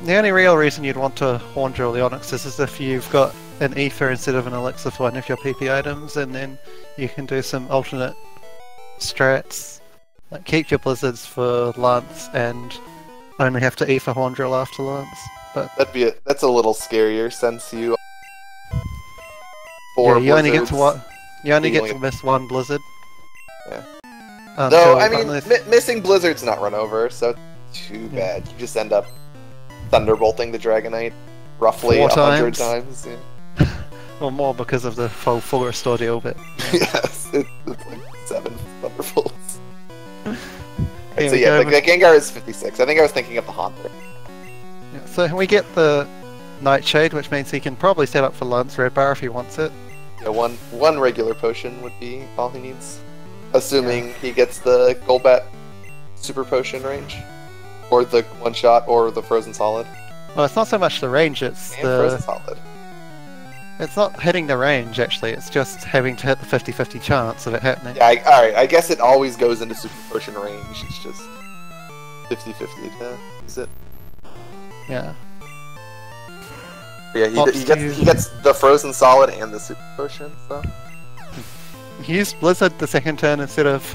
The only real reason you'd want to Horn Drill the Onyxes is if you've got an Ether instead of an Elixir for one of your PP items, and then you can do some alternate strats, like keep your Blizzards for Lance and only have to Ether Horn Drill after Lance. But that's a little scarier since you. You only get to miss one Blizzard. Yeah. Though I mean, missing Blizzard's not run over, so too bad. You just end up thunderbolting the Dragonite roughly 100 times. Yeah. Or more because of the full forest ordeal, but yes, it's like 7 thunderbolts. Right, so yeah, the Gengar is 56. I think I was thinking of the Haunter. Yeah, so we get the Nightshade, which means he can probably set up for Lance Red Bar if he wants it. Yeah, one regular potion would be all he needs. Assuming he gets the Golbat Super Potion range. Or the one-shot, or the Frozen Solid. Well, it's not so much the range, it's the... Frozen Solid. It's not hitting the range, actually, it's just having to hit the 50-50 chance of it happening. Yeah, alright, I guess it always goes into Super Potion range, it's just 50-50 to use it. Yeah. Yeah, he gets the Frozen Solid and the Super Potion, so... He used Blizzard the second turn instead of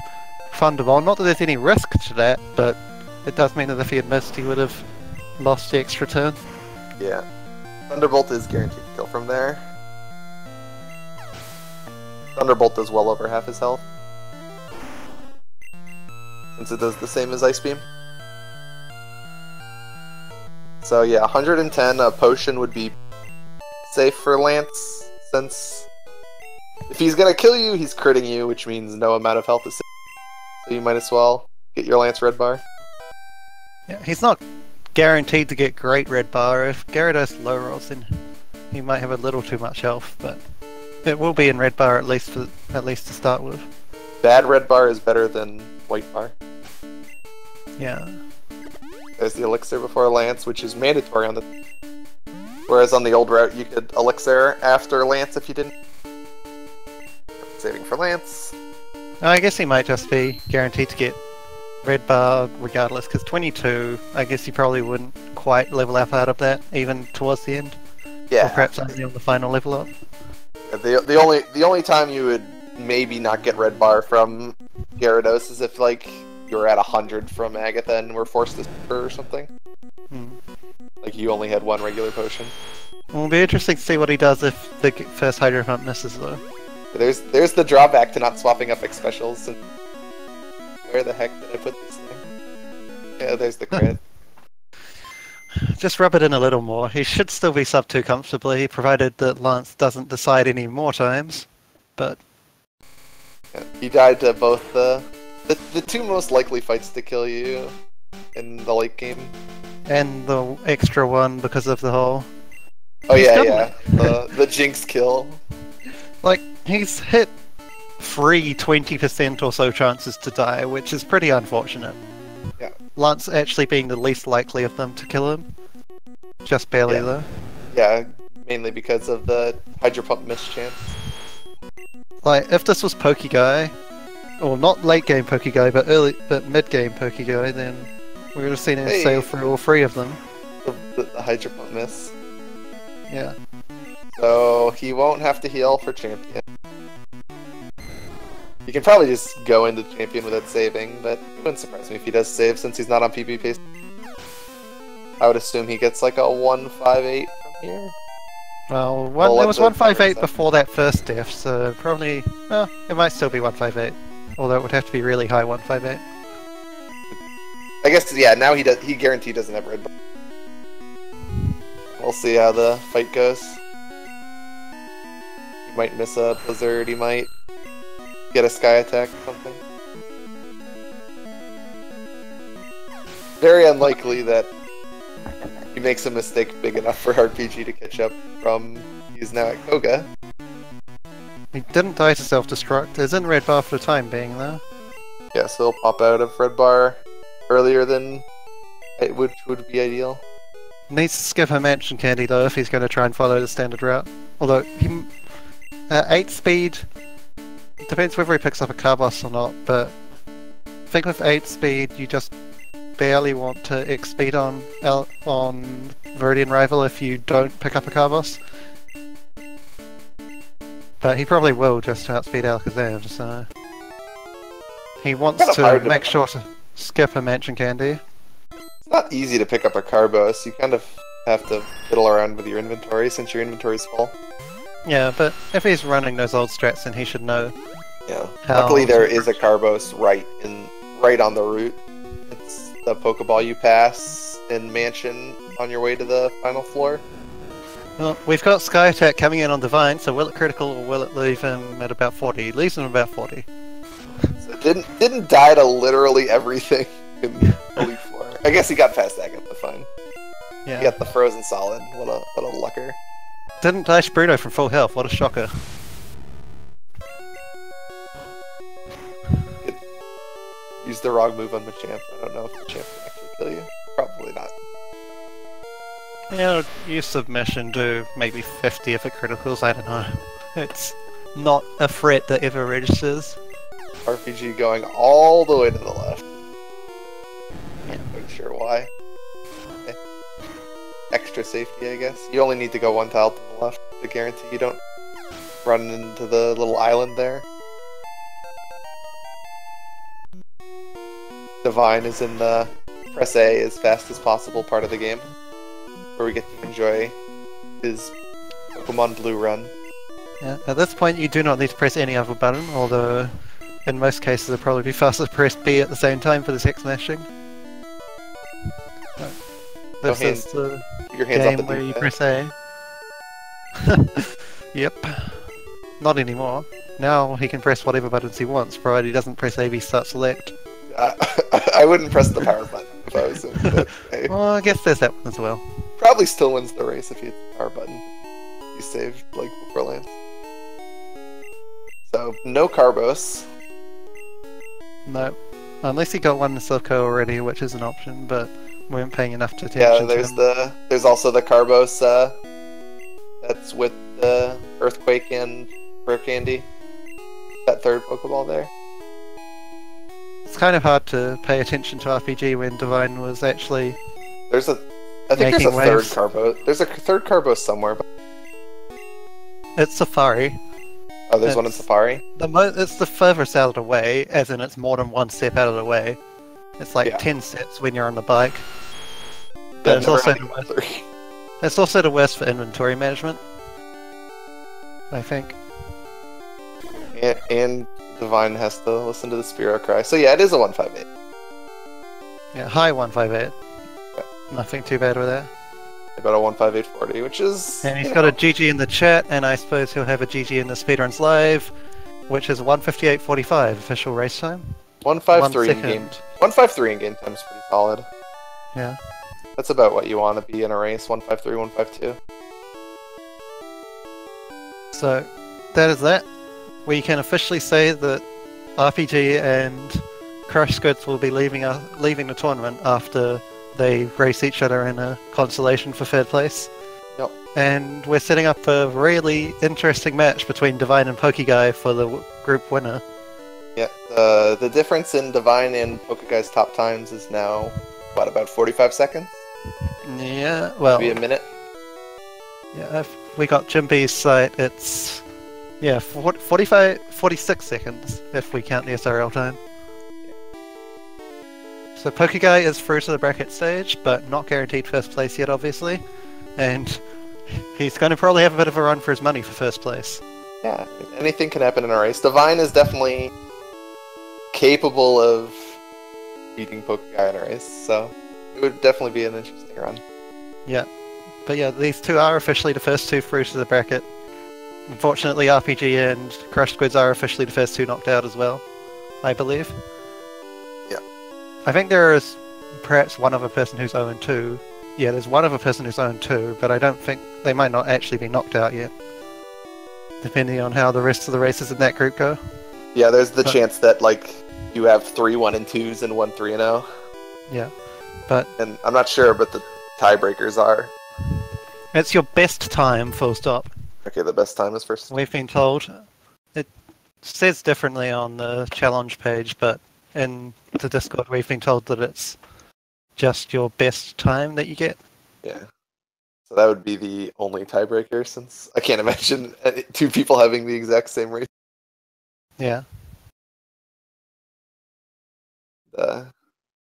Thunderbolt. Not that there's any risk to that, but it does mean that if he had missed, he would have lost the extra turn. Yeah. Thunderbolt is guaranteed to kill from there. Thunderbolt does well over half his health. Since it does the same as Ice Beam. So yeah, 110, a potion would be safe for Lance, since if he's gonna kill you, he's critting you, which means no amount of health is safe. So you might as well get your Lance Red Bar. Yeah, he's not guaranteed to get great Red Bar. If Gyarados low rolls, then he might have a little too much health, but it will be in Red Bar at least to start with. Bad Red Bar is better than White Bar. Yeah. There's the Elixir before Lance, which is mandatory on the... Whereas on the old route, you could Elixir after Lance if you didn't. Saving for Lance. I guess he might just be guaranteed to get Red Bar regardless, because 22, I guess he probably wouldn't quite level up out of that, even towards the end. Yeah. Or perhaps only on the final level up. Yeah, the only time you would maybe not get Red Bar from Gyarados is if, like, you were at 100 from Agatha and were forced to super or something. Like you only had one regular potion. It'll be interesting to see what he does if the first Hydro Pump misses though. There's the drawback to not swapping up X specials. And where the heck did I put this thing? Yeah, there's the crit. Just rub it in a little more. He should still be sub 2 comfortably, provided that Lance doesn't decide any more times. But yeah, he died to both the two most likely fights to kill you in the late game. And the extra one because of the whole... Oh yeah. The Jinx kill. Like, he's hit 20% or so chances to die, which is pretty unfortunate. Yeah. Lance actually being the least likely of them to kill him. Just barely though. Yeah, mainly because of the Hydro Pump miss chance. Like, if this was Pokeguy, or not late game Pokeguy, but mid game Pokeguy, then we would have seen him sail through all 3 of them. The Hydro Pump miss. Yeah. So he won't have to heal for Champion. You can probably just go into Champion without saving, but it wouldn't surprise me if he does save since he's not on PvP. I would assume he gets like a 158 from here. Well, it was 158 before that first death, so probably... Well, it might still be 158. Although it would have to be really high 158. I guess, yeah, now he guaranteed doesn't have Red Bar. We'll see how the fight goes. He might miss a Blizzard, he might get a Sky Attack or something. Very unlikely that he makes a mistake big enough for RPG to catch up from he's now at Koga. He didn't die to self-destruct. It's in Red Bar for the time being, though. Yeah, so he'll pop out of Red Bar earlier than it would be ideal. Needs to skip a Mansion Candy, though, if he's going to try and follow the standard route. Although, 8 speed... Depends whether he picks up a Carbos or not, but think with 8 speed, you just barely want to X speed on Viridian Rival if you don't pick up a car boss. But he probably will just to outspeed Alakazam, so... He wants to make sure to skip a Mansion Candy. It's not easy to pick up a Carbos. You kind of have to fiddle around with your inventory since your inventory's full. Yeah, but if he's running those old strats, then he should know. Yeah. Luckily, there is a Carbos right on the route. It's the Pokeball you pass in Mansion on your way to the final floor. Well, we've got Sky Attack coming in on Divine, so will it critical or will it leave him at about 40? It leaves him about 40. So it didn't die to literally everything in Elite Four. I guess he got past that at the fine. Yeah. He got the Frozen Solid. What a lucker. Didn't die Bruno from full health. What a shocker. Use the wrong move on Machamp. I don't know if Machamp can actually kill you. Probably not. Yeah, use Submission, do maybe 50 if it criticals, I don't know. It's not a threat that ever registers. RPG going all the way to the left. Not quite sure why. Okay. Extra safety, I guess. You only need to go one tile to the left to guarantee you don't run into the little island there. Divine is in the press A as fast as possible part of the game, where we get to enjoy his Pokemon Blue run. Yeah, at this point you do not need to press any other button, although in most cases it'll probably be faster to press B at the same time for the Hex Smashing. This is the game where you press A. Yep. Not anymore. Now he can press whatever buttons he wants, provided he doesn't press A, B, start, select. I wouldn't press the power button if I was in that way. Well, I guess there's that one as well. Probably still wins the race if you hit the power button. You saved, like, before Lance. So, no Carbos. No. Unless he got one in Silco already, which is an option, but we weren't paying enough attention to him. There's also the Carbos, that's with the Earthquake and Rare Candy. That third Pokeball there. It's kind of hard to pay attention to RPG when Divine was actually I think there's a third Carbos. There's a third Carbos somewhere. But... It's Safari. Oh, there's one in Safari? It's the furthest out of the way, as in it's more than one step out of the way. It's like 10 steps when you're on the bike. But it's also the worst for inventory management, I think. And Divine has to listen to the Spearow cry. So yeah, it is a 158. Yeah, high 158. Okay. Nothing too bad with that. About a 15840, which is... And he's got a GG in the chat, and I suppose he'll have a GG in the Speedruns Live, which is 158.45 official race time. 153 in game. 153 in game time is pretty solid. Yeah. That's about what you want to be in a race. 153, 152. So that is that. We can officially say that RPG and Crush Squids will be leaving the tournament after they race each other in a consolation for third place. Yep. And we're setting up a really interesting match between Divine and Pokeguy for the group winner. Yeah, the difference in Divine and Pokeguy's top times is now, what, about 45 seconds? Yeah, well... Maybe a minute? Yeah, if we got Jimby's site, it's... Yeah, 46 seconds, if we count the SRL time. So Pokeguy is through to the bracket stage, but not guaranteed first place yet, obviously. And he's going to probably have a bit of a run for his money for first place. Yeah, anything can happen in a race. Divine is definitely capable of beating Pokeguy in a race, so it would definitely be an interesting run. Yeah, but yeah, these two are officially the first two through to the bracket. Unfortunately, RPG and Crush Squids are officially the first two knocked out as well, I believe. Yeah. I think there is perhaps one other person who's 0-2. Yeah, there's one other person who's 0-2, but I don't think they might not actually be knocked out yet. Depending on how the rest of the races in that group go. Yeah, there's the chance that, like, you have 3 1-2s and 1 3-0. Yeah, but... And I'm not sure, but the tiebreakers are... It's your best time, full stop. Okay, the best time is first. We've been told. It says differently on the challenge page, but in the Discord we've been told that it's just your best time that you get. Yeah. So that would be the only tiebreaker, since I can't imagine two people having the exact same race. Yeah.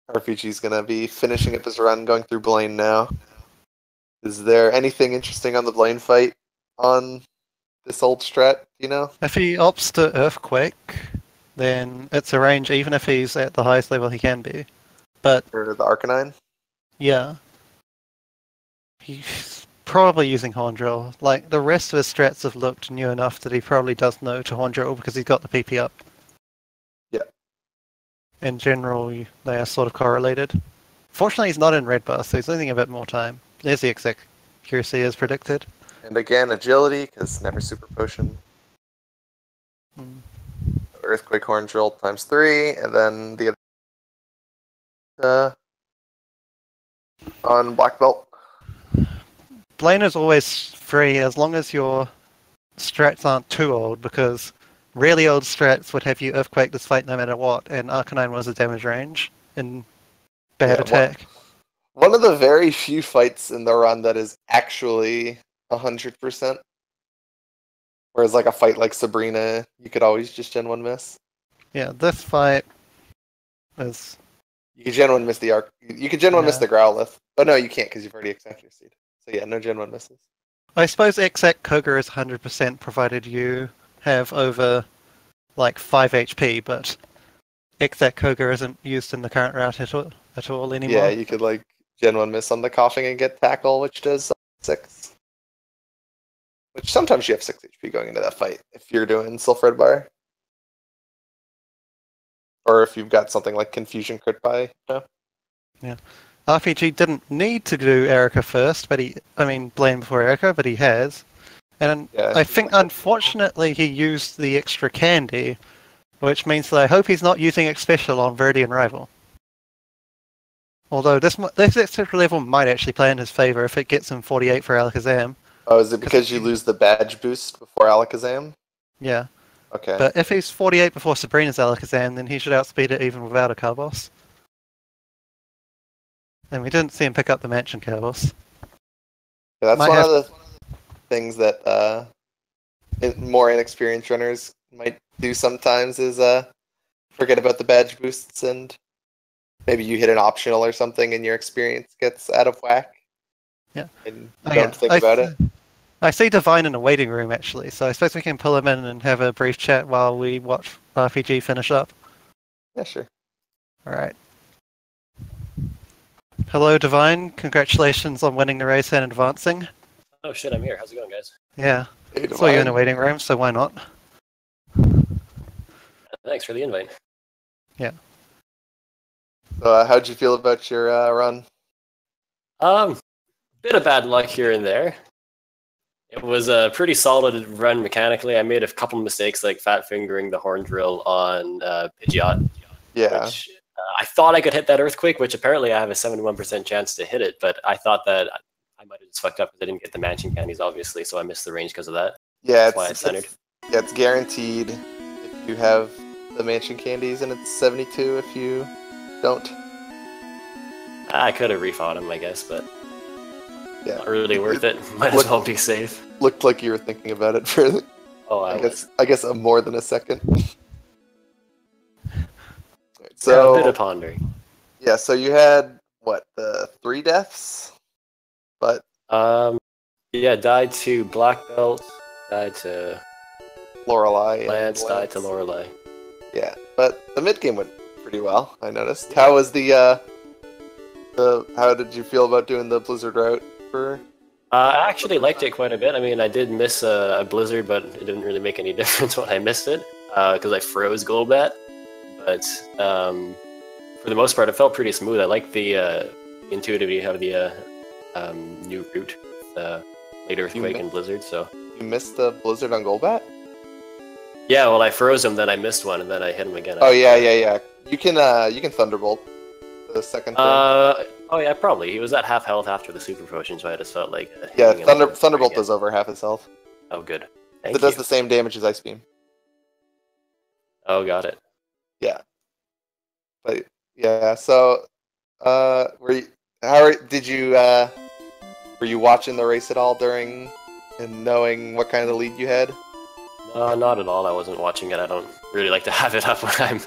RPG's gonna be finishing up his run, going through Blaine now. Is there anything interesting on the Blaine fight on this old strat, you know? If he opts to Earthquake, then it's a range even if he's at the highest level he can be. But Or the Arcanine? yeah. He's probably using Horn Drill. Like, the rest of his strats have looked new enough that he probably does know to Horn Drill because he's got the PP up. Yeah. In general, they are sort of correlated. Fortunately, he's not in red bar, so he's losing a bit more time. There's the exact accuracy as predicted. And again, agility, because never super potion. Earthquake Horn Drill times 3, and then the other on Black Belt. Blaine is always free as long as your strats aren't too old, because really old strats would have you Earthquake this fight no matter what, and Arcanine was a damage range in bad attack. One of the very few fights in the run that is actually 100%. Whereas like a fight like Sabrina, you could always just Gen 1 miss. Yeah, this fight is... You could Gen 1 miss the Arc. You could Gen 1 miss the Growlithe. Oh no, you can't because you've already accepted your seed. So yeah, no Gen 1 misses. I suppose exact Koga is 100% provided you have over like 5 HP, but exact Koga isn't used in the current route at all anymore. Yeah, you could like Gen 1 miss on the Coughing and get Tackle, which does 6. Which sometimes you have 6 HP going into that fight if you're doing Sulfred Bar. Or if you've got something like Confusion Crit Buy. Yeah. RPG didn't need to do Erica first, but Blaine before Erica, but he has. And I think, unfortunately, he used the extra candy, which means that I hope he's not using X Special on Viridian Rival. Although this extra level might actually play in his favor if it gets him 48 for Alakazam. Oh, is it because you lose the badge boost before Alakazam? Yeah. Okay. But if he's 48 before Sabrina's Alakazam, then he should outspeed it even without a Carbos. And we didn't see him pick up the Mansion Carbos. Yeah, that's one of the things that more inexperienced runners might do sometimes is forget about the badge boosts, and maybe you hit an optional or something and your experience gets out of whack. Yeah. And you don't think about it. I see Divine in a waiting room, actually, so I suppose we can pull him in and have a brief chat while we watch RPG finish up. Yeah, sure. Alright. Hello, Divine. Congratulations on winning the race and advancing. Oh shit, I'm here. How's it going, guys? Yeah. Hey, saw you in a waiting room, so why not? Thanks for the invite. Yeah. How'd you feel about your run? Bit of bad luck here and there. It was a pretty solid run mechanically. I made a couple mistakes, like fat fingering the Horn Drill on Pidgeot. Yeah. Which, I thought I could hit that Earthquake, which apparently I have a 71% chance to hit it, but I thought that I might have just fucked up because I didn't get the Mansion Candies, obviously, so I missed the range because of that. Yeah, That's why I centered. It's guaranteed if you have the Mansion Candies, and it's 72 if you don't. I could have refought him, I guess, but yeah, not really worth it. Might as well be safe. Looked like you were thinking about it for I guess more than a second. So a bit of pondering. Yeah, so you had what, the 3 deaths? But yeah, died to Black Belt, died to Lorelei, Lance, died to Lorelei. Yeah, but the mid game went pretty well, I noticed. How was how did you feel about doing the Blizzard route for? I actually liked it quite a bit. I mean, I did miss a Blizzard, but it didn't really make any difference when I missed it, because I froze Golbat. But for the most part, it felt pretty smooth. I like the intuitivity of the new route, late Earthquake and Blizzard. So you missed the Blizzard on Golbat? Yeah, well, I froze him, then I missed one, and then I hit him again. Oh yeah. You can Thunderbolt the second turn. Oh yeah, probably. He was at half health after the Super Potion, so I just felt like... Thunderbolt does over half his health. Oh, good. It does the same damage as Ice Beam. Oh, got it. Yeah. But yeah, so did you were you watching the race at all during and knowing what kind of lead you had? Not at all. I wasn't watching it. I don't really like to have it up when I'm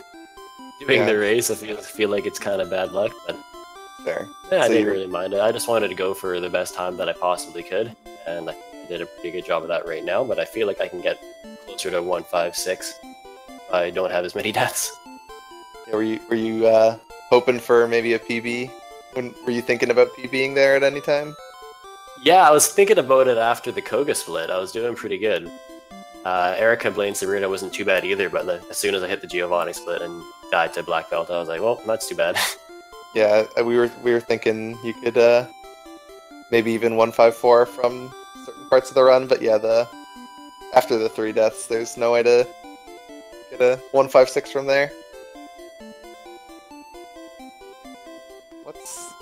doing the race. I feel like it's kind of bad luck, but fair. Yeah, I didn't really mind it. I just wanted to go for the best time that I possibly could, and I think I did a pretty good job of that right now. But I feel like I can get closer to 156 if I don't have as many deaths. Yeah, were you hoping for maybe a PB? Were you thinking about PBing there at any time? Yeah, I was thinking about it after the Koga split. I was doing pretty good. Erica Blaine Sabrina wasn't too bad either, but as soon as I hit the Giovanni split and died to black belt, I was like, well, that's too bad. Yeah, we were thinking you could maybe even 154 from certain parts of the run, but yeah, after the 3 deaths, there's no way to get a 156 from there.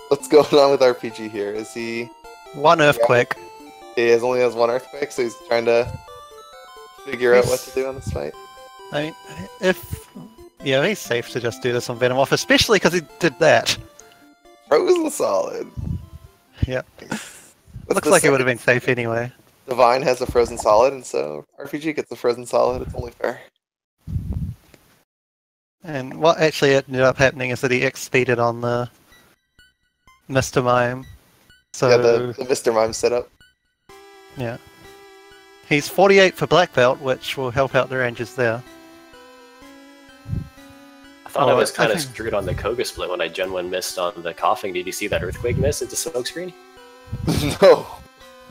What's going on with RPG here? Is he... One earthquake. He only has 1 earthquake, so he's trying to figure out what to do on this fight. I mean, he's safe to just do this on Venomoth, especially because he did that. Frozen solid. Yeah. Looks like it would have been safe anyway. Divine has a frozen solid, and so RPG gets a frozen solid. It's only fair. And what actually ended up happening is that he X-speeded on the Mr. Mime. So yeah, the Mr. Mime setup. Yeah. He's 48 for black belt, which will help out the ranges there. I thought I was kind of screwed on the Koga split when I Gen 1 missed on the coughing. Did you see that earthquake miss into smokescreen? No.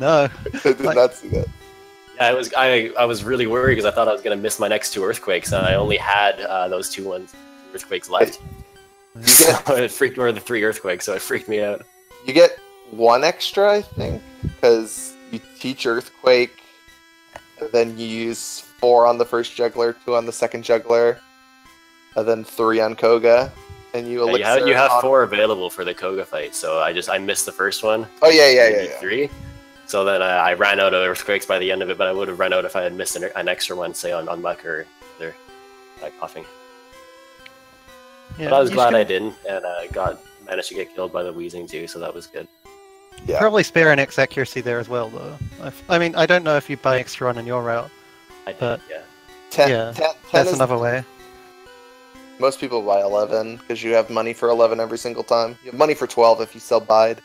I did not see that. Yeah, I was really worried because I thought I was going to miss my next 2 earthquakes, and I only had those 2 earthquakes left. It freaked me, or the 3 earthquakes, so it freaked me out. You get 1 extra, I think, because you teach earthquake, and then you use 4 on the first juggler, 2 on the second juggler, and then 3 on Koga, and you elixir. You have 4 available for the Koga fight, so I missed the first one. Oh yeah. 3. So then I ran out of earthquakes by the end of it, but I would have run out if I had missed an extra one, say on Muck or other coughing. Yeah, but I was glad I didn't, and managed to get killed by the wheezing too, so that was good. Yeah. Probably spare an X accuracy there as well, though. I mean, I don't know if you buy extra run in your route. I did, but yeah. 10 that's another way. Most people buy 11 because you have money for 11 every single time. You have money for 12 if you sell bide.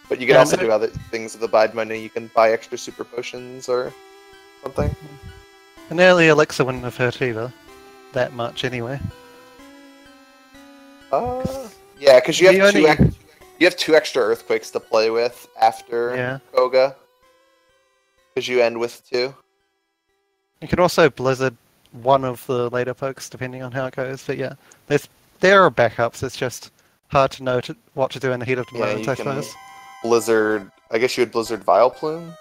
But you can also do other things with the bide money. You can buy extra super potions or something. An early elixir wouldn't have hurt either. That much, anyway. Yeah, because you have 2 extra earthquakes to play with after Koga. Because you end with 2. You could also blizzard one of the later pokes, depending on how it goes. But yeah, there are backups. It's just hard to know what to do in the heat of the moment, I suppose. Blizzard. I guess you would Blizzard Vileplume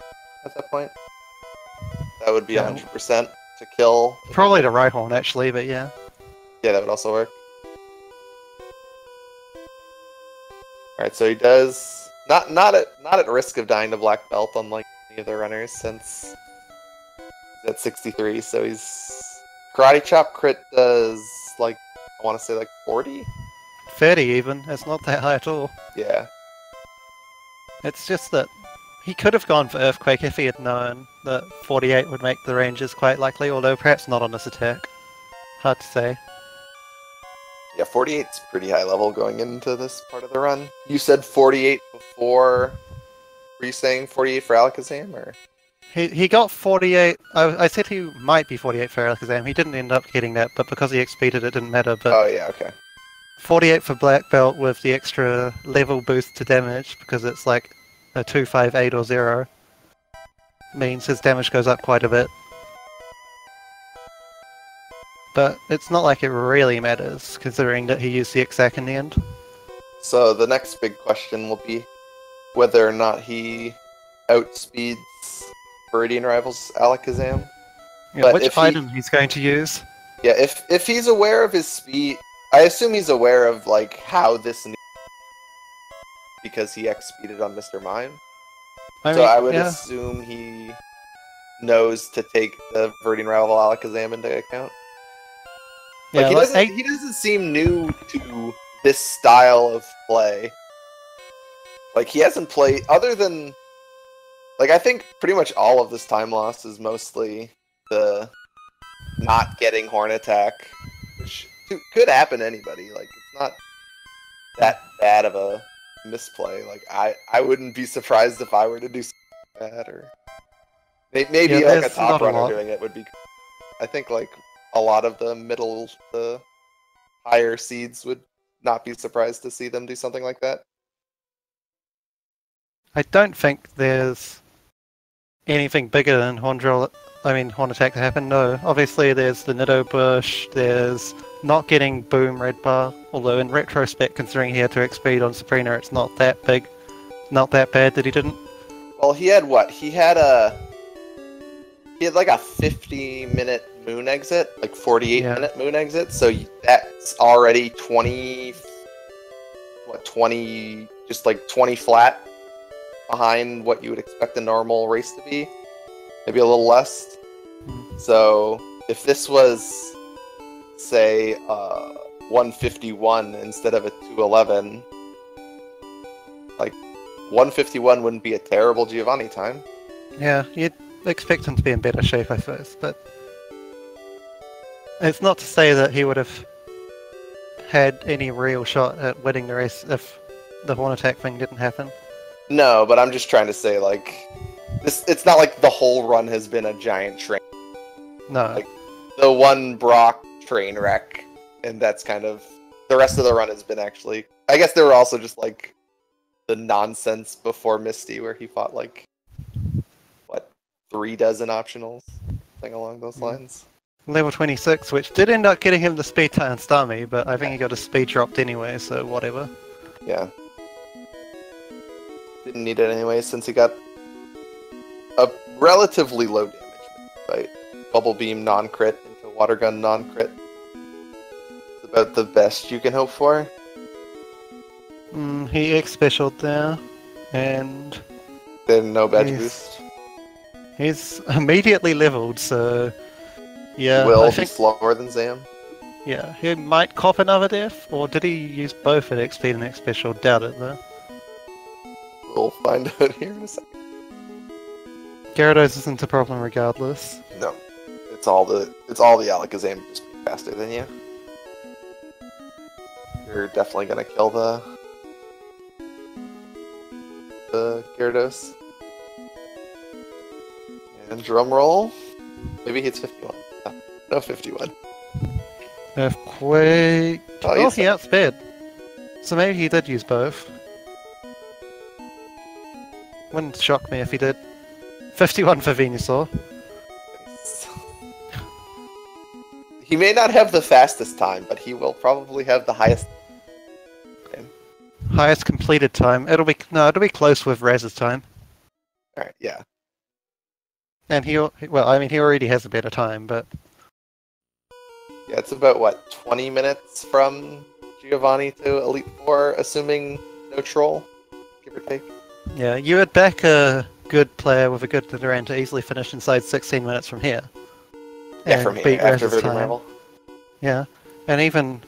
at that point. That would be 100% to kill. Probably the Rhyhorn, actually, but yeah. Yeah, that would also work. Alright, so he does not at risk of dying to black belt, unlike any of the runners, since he's at 63. So he's Karate Chop crit does I want to say 40, 30 even. It's not that high at all. Yeah. It's just that he could have gone for Earthquake if he had known that 48 would make the ranges quite likely, although perhaps not on this attack. Hard to say. Yeah, 48's pretty high level going into this part of the run. You said 48 before. Were you saying 48 for Alakazam, or? He got 48. I said he might be 48 for Alakazam. He didn't end up getting that, but because he expeded it didn't matter. But oh yeah, okay. 48 for Black Belt with the extra level boost to damage, because it's like a 2, 5, 8 or 0, means his damage goes up quite a bit. But it's not like it really matters, considering that he used the exact in the end. So the next big question will be whether or not he outspeeds Viridian Rivals Alakazam. Yeah, which item he's going to use. Yeah, if he's aware of his speed, I assume he's aware of how this because he X-speeded on Mr. Mime. I would assume he knows to take the Viridian Rival Alakazam into account. Like, he doesn't seem new to this style of play. Like, he hasn't played, other than, like, I think pretty much all of this time loss is mostly the not getting horn attack, which could happen to anybody. Like, it's not that bad of a misplay. Like, I wouldn't be surprised if I were to do something like that, or maybe like a top runner doing it would be. I think like a lot of the higher seeds would not be surprised to see them do something like that. I don't think there's anything bigger than horn attack to happen. No, obviously there's the Nido Bush, there's not getting Boom Red Bar, although in retrospect, considering he had to XP on Sabrina, it's not that big, not that bad that he didn't. Well, he had what? He had like a 50-minute moon exit, like 48-minute moon exit, so that's already 20 flat behind what you would expect a normal race to be. Maybe a little less. So if this was, say, 151 instead of a 211, like 151 wouldn't be a terrible Giovanni time. Yeah, you'd expect him to be in better shape, I suppose, but it's not to say that he would have had any real shot at winning the race if the horn attack thing didn't happen. No, but I'm just trying to say, like, it's not like the whole run has been a giant train. No. Like, the one Brock train wreck, and that's kind of... The rest of the run has been actually... I guess there were also just, like, the nonsense before Misty, where he fought, like, 3 dozen optionals? Something along those lines. Level 26, which did end up getting him the speed tie on Starmie, but I think he got his speed dropped anyway, so whatever. Yeah. Didn't need it anyway, since he got a relatively low damage fight. Bubble Beam non-crit into Water Gun non-crit. It's about the best you can hope for. He X-specialed there, and... Then no badge boost. He's immediately leveled, so... Yeah, I think slower than Zam. Yeah, he might cop another death, or did he use both at XP and X-special? Doubt it, though. We'll find out here in a second. Gyarados isn't a problem regardless. No. It's all the Alakazam just being faster than you. You're definitely gonna kill the Gyarados. And drum roll. Maybe he hits 51. No, 51. Earthquake. Oh, he outsped. So maybe he did use both. Wouldn't shock me if he did. 51 for Venusaur. He may not have the fastest time, but he will probably have the highest time. Highest completed time. It'll be close with Raz's time. Alright, yeah. And he already has a better time, but... Yeah, it's about, what, 20 minutes from Giovanni to Elite Four, assuming no troll, give or take. Yeah, you would back a good player with a good Nidoran to easily finish inside 16 minutes from here. Yeah, from here, after Verdant Marvel. Yeah, and even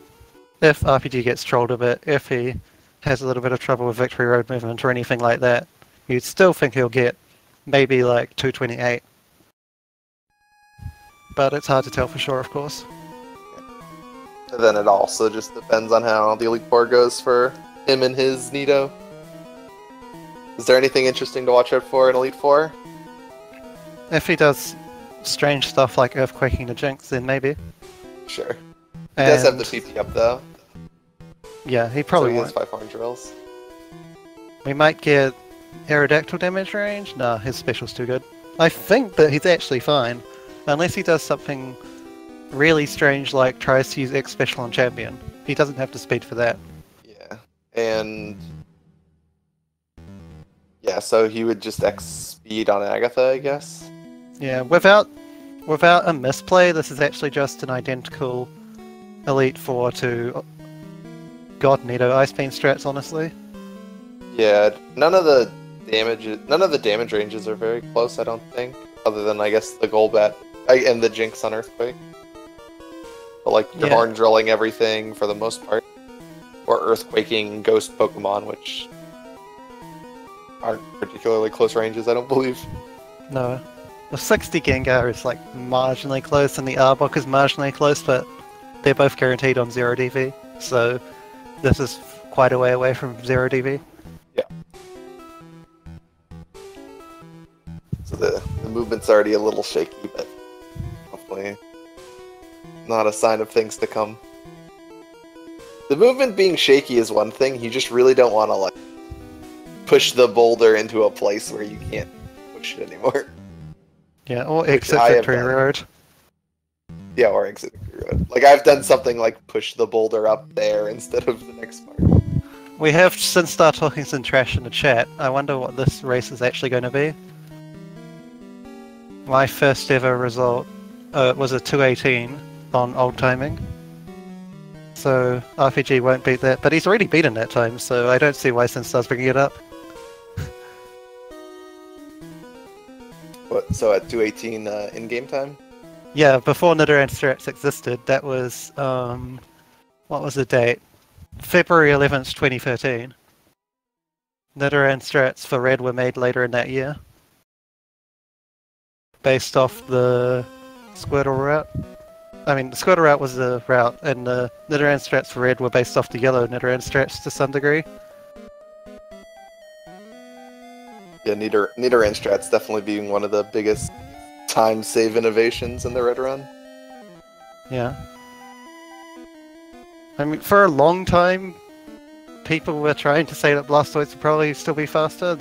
if RPG gets trolled a bit, if he has a little bit of trouble with Victory Road movement or anything like that, you'd still think he'll get maybe like 228. But it's hard to tell for sure, of course. And then it also just depends on how the Elite Four goes for him and his Nido. Is there anything interesting to watch out for in Elite Four? If he does strange stuff like Earthquaking the Jinx, then maybe. Sure. He does have the PP up, though. Yeah, he probably has 5 horn drills. We might get Aerodactyl damage range? Nah, his special's too good. I think that he's actually fine. Unless he does something really strange like tries to use X special on Champion. He doesn't have the speed for that. Yeah, and... Yeah, so he would just X speed on Agatha, I guess? Yeah, without a misplay, this is actually just an identical Elite Four to God Nido Ice Beam strats, honestly. Yeah, none of the damage ranges are very close, I don't think. Other than, I guess, the Golbat and the Jinx on Earthquake. But like your horn drilling everything for the most part, or earthquaking ghost Pokemon, which aren't particularly close ranges, I don't believe. No. The 60 Gengar is like marginally close and the Arbok is marginally close, but they're both guaranteed on 0 DV, so this is quite a way away from 0 DV. Yeah. So the movement's already a little shaky, but hopefully not a sign of things to come. The movement being shaky is one thing, you just really don't want to like push the boulder into a place where you can't push it anymore. Yeah, or exit Victory Road. Yeah, or exit Victory Road. Like, I've done something like push the boulder up there instead of the next part. We have since started talking some trash in the chat. I wonder what this race is actually going to be. My first ever result was a 218 on old timing. So RPG won't beat that, but he's already beaten that time, so I don't see why Sinstar's bringing it up. What, so at 218 in-game time? Yeah, before Nidoran Strats existed, that was, what was the date? February 11th, 2013. Nidoran Strats for Red were made later in that year. Based off the Squirtle route. I mean, the Squirtle route was the route, and the Nidoran Strats for Red were based off the yellow Nidoran Strats to some degree. Yeah, Nidoran Strats definitely being one of the biggest time save innovations in the Red Run. Yeah. I mean, for a long time, people were trying to say that Blastoise would probably still be faster.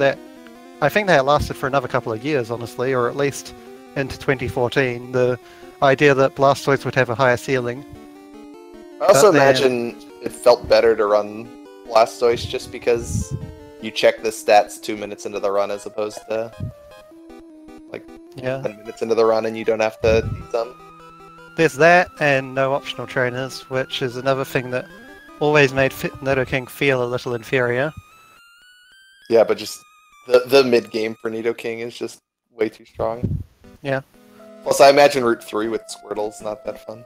I think that lasted for another couple of years, honestly, or at least into 2014. The idea that Blastoise would have a higher ceiling. I also imagine it felt better to run Blastoise just because you check the stats 2 minutes into the run as opposed to like 10 minutes into the run and you don't have to beat them. There's that, and no optional trainers, which is another thing that always made Nidoking feel a little inferior. Yeah, but just the mid-game for Nidoking is just way too strong. Yeah. Plus, I imagine Route 3 with Squirtle's not that fun.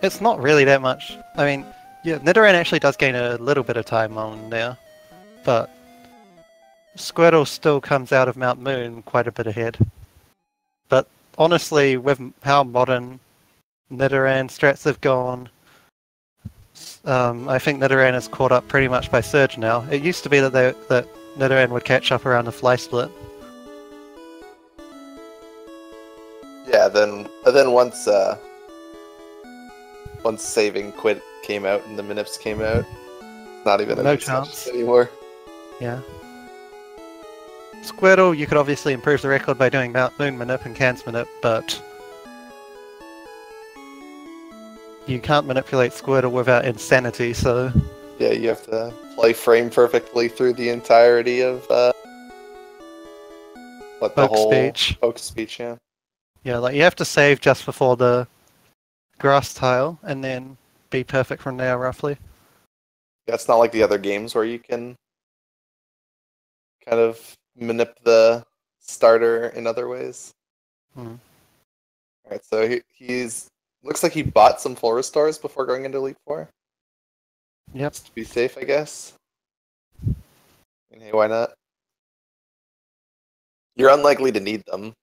It's not really that much. I mean, yeah, Nidoran actually does gain a little bit of time on there, but Squirtle still comes out of Mount Moon quite a bit ahead. But honestly, with how modern Nidoran strats have gone, I think Nidoran is caught up pretty much by Surge now. It used to be that Nidoran would catch up around the Fly Split. Yeah, then once Saving Quit came out and the Minips came out, not even no chance anymore. Yeah. Squirtle, you could obviously improve the record by doing Mount Moon Minip and Cans Minip, but you can't manipulate Squirtle without insanity, so... Yeah, you have to play frame perfectly through the entirety of Focus Speech, yeah. Yeah, like you have to save just before the grass tile, and then be perfect from there, roughly. Yeah, it's not like the other games where you can kind of manip the starter in other ways. Alright, so he's... Looks like he bought some full restores before going into Elite Four. Yep. Just to be safe, I guess. And hey, why not? You're unlikely to need them.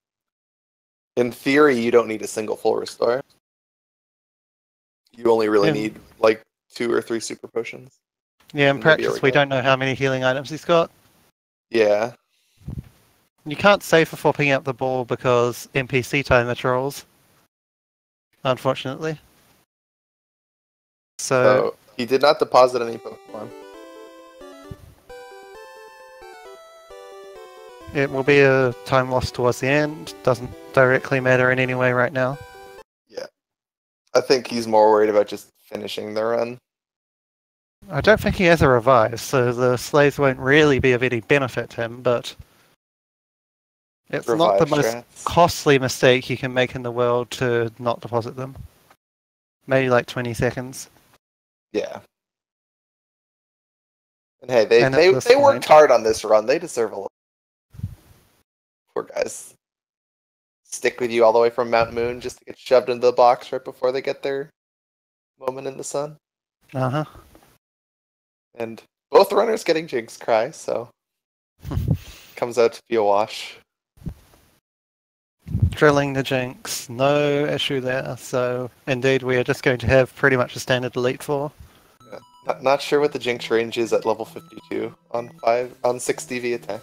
In theory, you don't need a single full restore. You only really need, like, 2 or 3 super potions. Yeah, in practice, we don't know how many healing items he's got. Yeah. You can't save before picking up the ball because NPC timer trolls. Unfortunately. So he did not deposit any Pokemon. It will be a time loss towards the end. Doesn't directly matter in any way right now. Yeah. I think he's more worried about just finishing the run. I don't think he has a revive, so the slaves won't really be of any benefit to him, but it's not the most costly mistake you can make in the world to not deposit them. Maybe like 20 seconds. Yeah. And hey, they worked hard on this run. They deserve a little. Poor guys. Stick with you all the way from Mount Moon just to get shoved into the box right before they get their moment in the sun. Uh-huh. And both runners getting Jinx Cry, so comes out to be a wash. Drilling the Jinx, no issue there. So indeed, we are just going to have pretty much a standard Elite 4. Yeah. Not sure what the Jinx range is at level 52 on 6 DV attack.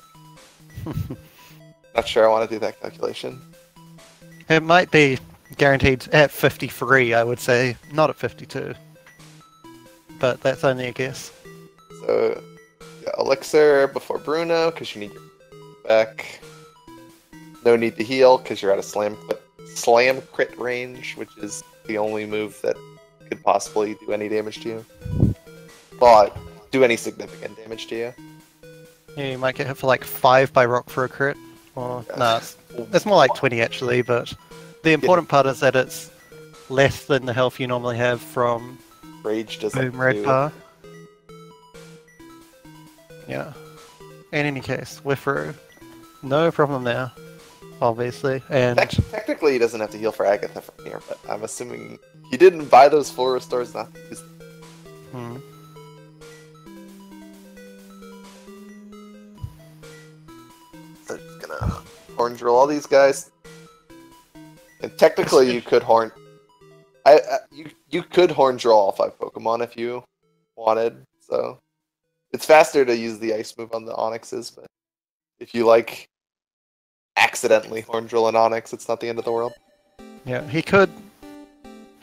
Not sure I want to do that calculation. It might be guaranteed at 53, I would say, not at 52. But that's only a guess. So, yeah, Elixir before Bruno, because you need your back. No need to heal, because you're at a slam crit range, which is the only move that could possibly do any damage to you. Well, do any significant damage to you. Yeah, you might get hit for like 5 by rock for a crit. Or, Yeah. nah, it's more like 20 actually, but the important part is that it's less than the health you normally have from Rage does Boom Red Bar. Yeah. In any case, we're through. No problem there, obviously. And Technically, he doesn't have to heal for Agatha from here, but I'm assuming he didn't buy those full restores not to use them. So just gonna horn drill all these guys. And technically, you could horn. You could horn drill all 5 Pokemon if you wanted. So it's faster to use the ice move on the Onyxes, but if you like accidentally horn drill an Onyx, it's not the end of the world. yeah, he could.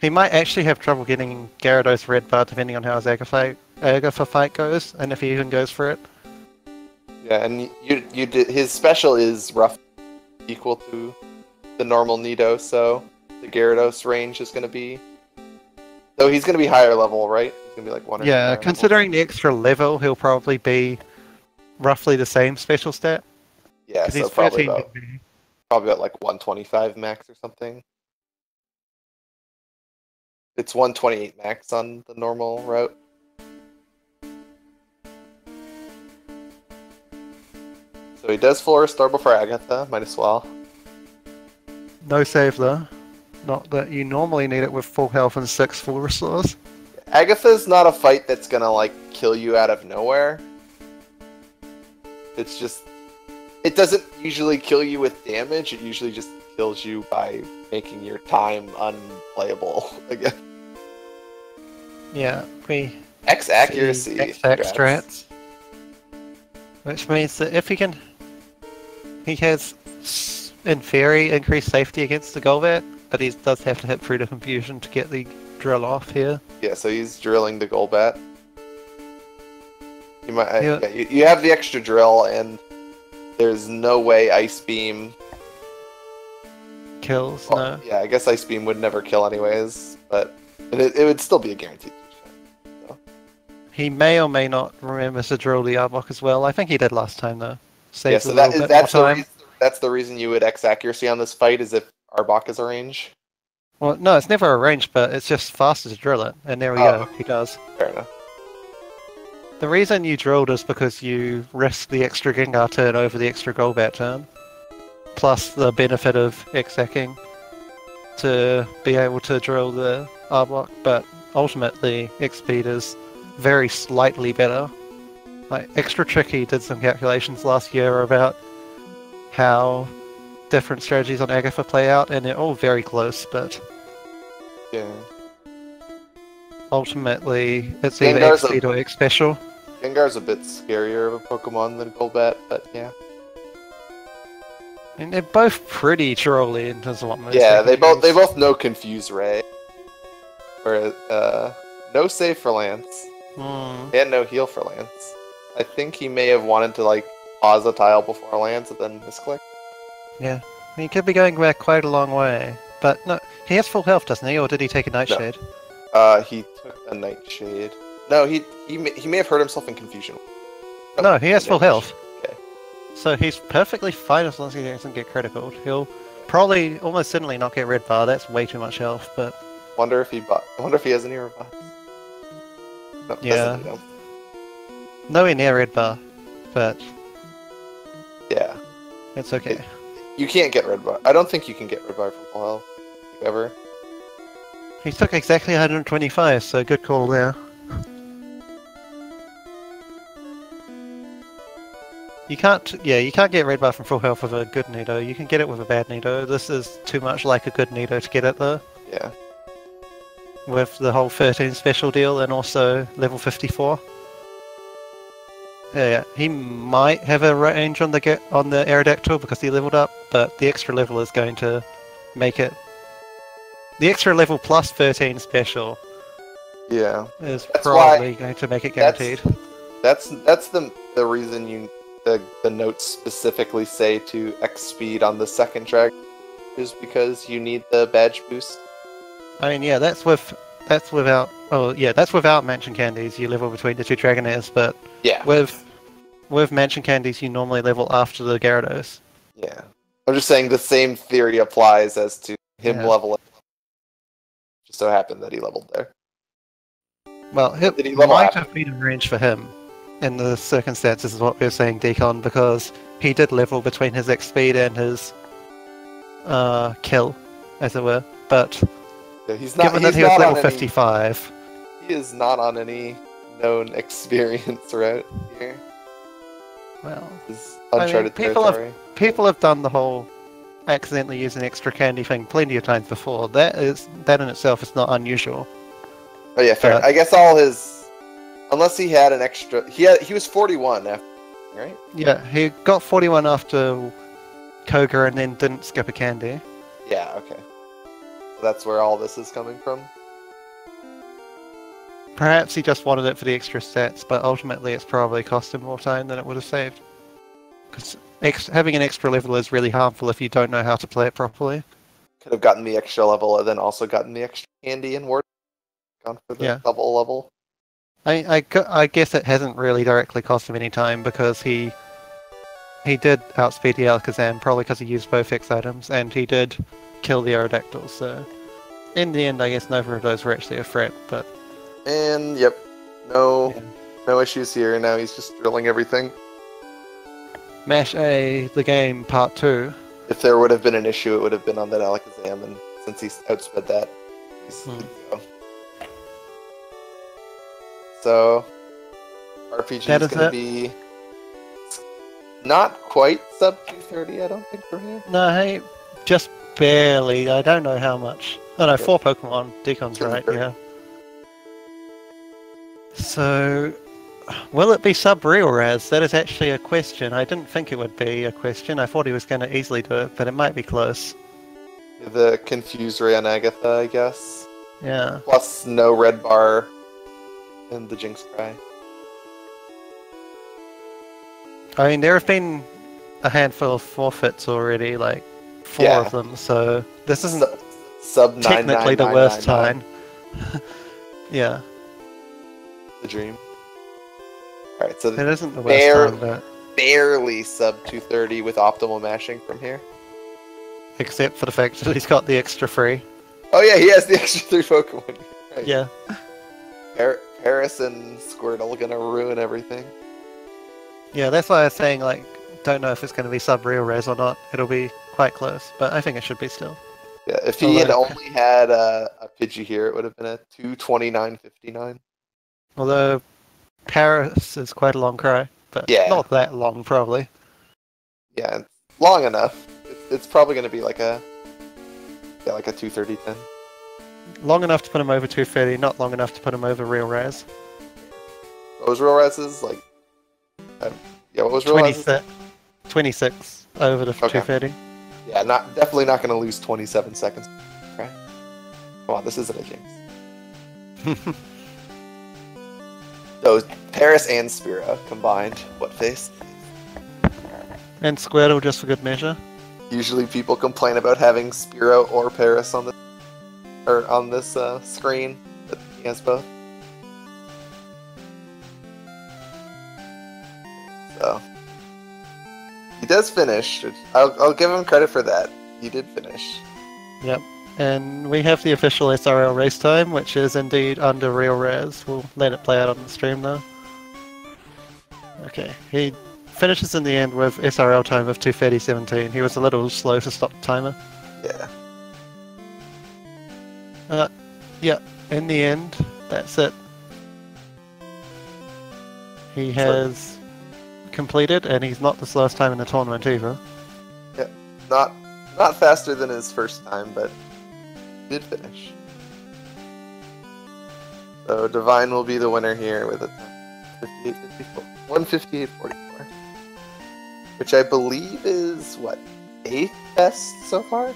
He might actually have trouble getting Gyarados Red Bar depending on how his Agatha fight goes, and if he even goes for it. Yeah, and you did his special is rough equal to the normal Nido, so the Gyarados range is going to be. So he's going to be higher level, right? He's going to be like 1 or 2 Yeah, higher considering the extra level, he'll probably be roughly the same special stat. Yeah, 'Cause so he's probably 13 about like 125 max or something. It's 128 max on the normal route. So he does full restore before Agatha, might as well. No save though. Not that you normally need it with full health and 6 full restores. Agatha's not a fight that's gonna like kill you out of nowhere. It's just it doesn't usually kill you with damage, it usually just kills you by making your time unplayable again. Yeah, we X accuracy. X strats. Which means that if he can, he has in theory increased safety against the Golbat, but he does have to hit through the confusion to get the drill off here. Yeah, so he's drilling the Golbat. You might, Yeah. yeah, you have the extra drill, and there's no way Ice Beam Kills, well, no. Yeah, I guess Ice Beam would never kill anyways, but it would still be a guaranteed two-shot. So. He may or may not remember to drill the Arbok as well. I think he did last time though. Yeah, Saves so a little bit more time. that's the reason you would X accuracy on this fight is if Arbok is a range. Well, no, it's never arranged, but it's just faster to drill it. And there we go, he does. Fair enough. The reason you drilled is because you risk the extra Gengar turn over the extra Golbat turn. Plus the benefit of X-Hacking to be able to drill the Arbok, but ultimately X-Speed is very slightly better. Like, Extra Tricky did some calculations last year about how different strategies on Agatha play out, and they're all very close, but Yeah. ultimately it's either Gengar's X-Speed or X-Special. Gengar's a bit scarier of a Pokemon than Golbat, but yeah. And they're both pretty trolly in terms of what moves Yeah, they can use. both know Confuse Ray. Or no save for Lance. And no heal for Lance. I think he may have wanted to like pause a tile before Lance and then misclick. Yeah, he could be going back quite a long way. But no, he has full health, doesn't he? Or did he take a Nightshade? He took a Nightshade. No, he may have hurt himself in confusion. No, he has full health. Okay. So he's perfectly fine as long as he doesn't get critical. He'll probably almost certainly not get red bar. That's way too much health. But I wonder if he has any revives. No, yeah, no. nowhere near red bar. But yeah, it's okay. You can't get red bar. I don't think you can get red bar from full health ever. He took exactly 125, so good call there. You can't get red bar from full health with a good Nido. You can get it with a bad Nido. This is too much like a good Nido to get it though. Yeah. With the whole 13 special deal and also level 54. Yeah, he might have a range on the Aerodactyl because he leveled up, but the extra level is going to make it. The extra level plus 13 special. Yeah. Is probably going to make it guaranteed. That's the reason the notes specifically say to X speed on the second dragon is because you need the badge boost. I mean, yeah, that's without mansion candies. You level between the two Dragonairs, but yeah, with mansion candies, you normally level after the Gyarados. Yeah, I'm just saying the same theory applies as to him leveling. Just so happened that he leveled there. Well, it might have been a range for him in the circumstances, is what we were saying, Decon, because he did level between his X speed and his kill, as it were. But yeah, given that he was level 55, he is not on any known experience right here. Well, it's uncharted territory. People have done the whole accidentally using extra candy thing plenty of times before. That in itself is not unusual. Oh yeah, fair. I guess all his, unless he had an extra, he was 41 after, right? Yeah, he got 41 after Koga and then didn't skip a candy. Yeah, okay. So that's where all this is coming from. Perhaps he just wanted it for the extra stats, but ultimately it's probably cost him more time than it would have saved. Because having an extra level is really harmful if you don't know how to play it properly. Could have gotten the extra level and then also gotten the extra candy and ward. Gone for the double level. I guess it hasn't really directly cost him any time because he did outspeed the Alakazam, probably because he used both X items, and he did kill the Aerodactyl, so in the end I guess neither of those were actually a threat, but... And, yep, no issues here, now he's just drilling everything. Mash A, the game, part 2. If there would have been an issue, it would have been on that Alakazam, and since he's outsped that, he's good to go. So, RPG is going to be not quite sub 230, I don't think, for here. No, hey, just barely. I don't know how much. Oh no, 4 Pokemon. Decon's right, yeah. So, will it be sub-real Raz? That is actually a question. I didn't think it would be a question. I thought he was going to easily do it, but it might be close. The Confused Ray on Agatha, I guess. Yeah. Plus no red bar and the Jinx Cry. I mean, there have been a handful of forfeits already, like 4 of them, so this isn't sub technically the worst time. Yeah. The dream. Alright, so it isn't the worst time, but... barely sub 230 with optimal mashing from here. Except for the fact that he's got the extra 3. Oh yeah, he has the extra 3 Pokemon. Right. Yeah. Paris and Squirtle are gonna ruin everything. Yeah, that's why I was saying, like, don't know if it's going to be sub-real res or not. It'll be quite close, but I think it should be still. Yeah, if he had only had a Pidgey here, it would have been a 229.59. Although Paris is quite a long cry, but not that long, probably. Yeah, it's long enough. It's probably going to be like a 230-10. Long enough to put him over 230, not long enough to put him over real res. What was real res's? Like, what was real res's? 26 over the 230. Yeah, definitely not going to lose 27 seconds. Okay. Come on, this isn't a jinx. So, Paris and Spira combined. What face? And Squirtle just for good measure. Usually people complain about having Spiro or Paris on this screen, but he has both. So he does finish. I'll give him credit for that. He did finish. Yep. And we have the official SRL race time, which is indeed under real res. We'll let it play out on the stream though. Okay, he finishes in the end with SRL time of 2:30.17. He was a little slow to stop the timer. Yeah. Yeah, in the end, that's it. He has completed, and he's not the slowest time in the tournament either. Yeah, not faster than his first time, but did finish. So Divine will be the winner here with a 158.44, which I believe is what, 8th best so far?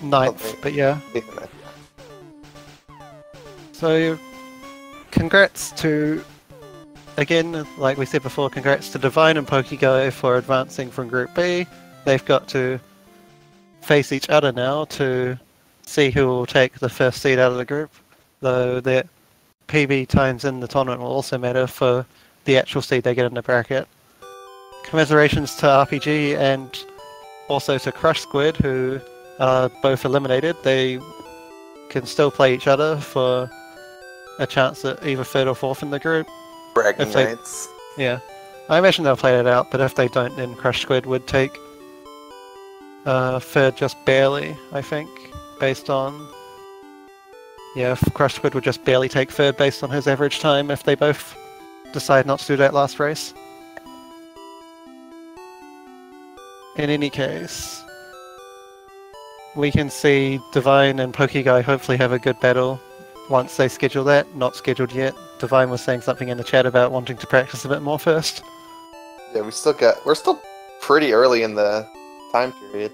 9th, but yeah. 8th and 9th, yeah. So, congrats to, again, like we said before, congrats to Divine and PokeGo for advancing from Group B. They've got to face each other now to see who will take the first seed out of the group, though their PB times in the tournament will also matter for the actual seed they get in the bracket. Commiserations to RPG and also to Crush Squid, who are both eliminated. They can still play each other for a chance at either 3rd or 4th in the group. Bragging rights. Yeah. I imagine they'll play it out, but if they don't, then Crush Squid would take 3rd just barely, I think, based on... Yeah, Crush Squid would just barely take 3rd based on his average time if they both decide not to do that last race. In any case, we can see Divine and Pokeguy hopefully have a good battle once they schedule that. Not scheduled yet. Divine was saying something in the chat about wanting to practice a bit more first. Yeah, we're still pretty early in the time period.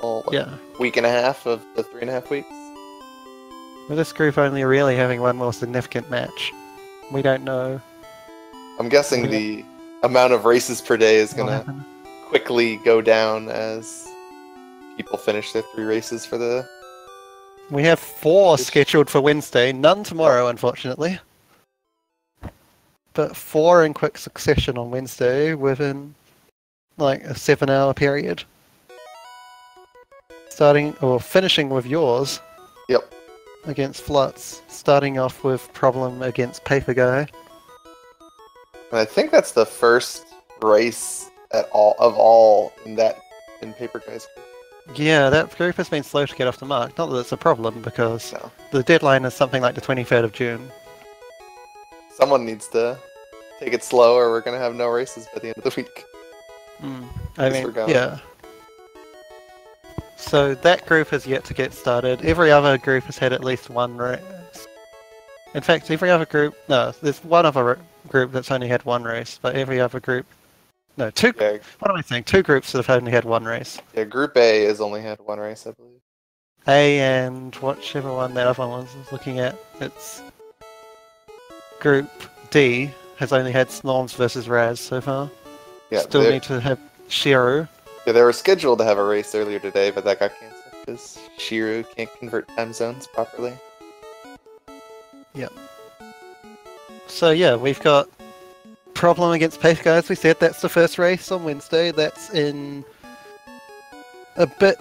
We're still a week and a half of the 3.5 weeks. With this group only really having one more significant match, we don't know. I'm guessing the amount of races per day is going to quickly go down as people finish their 3 races for the... We have 4 scheduled for Wednesday, none tomorrow unfortunately. But 4 in quick succession on Wednesday within like a 7-hour period. Finishing with yours. Yep. Against Flutz, starting off with Problem against Paper Guy. And I think that's the first race of all in Paper Guy's group. Yeah, that group has been slow to get off the mark. Not that it's a problem, because the deadline is something like the 23rd of June. Someone needs to take it slow, or we're going to have no races by the end of the week. I mean, yeah. So that group has yet to get started. Every other group has had at least one race. In fact, every other group... No, there's one other group that's only had one race, but every other group... No, 2... Yeah. What am I saying? 2 groups that have only had one race. Yeah, Group A has only had one race, I believe. A and whichever one that other one was looking at. It's... Group D has only had Snorms versus Raz so far. Yeah, still need to have Shiru. Yeah, they were scheduled to have a race earlier today, but that got cancelled because Shiru can't convert time zones properly. Yep. So yeah, we've got Problem against Pace Guy, as we said. That's the first race on Wednesday. That's in a bit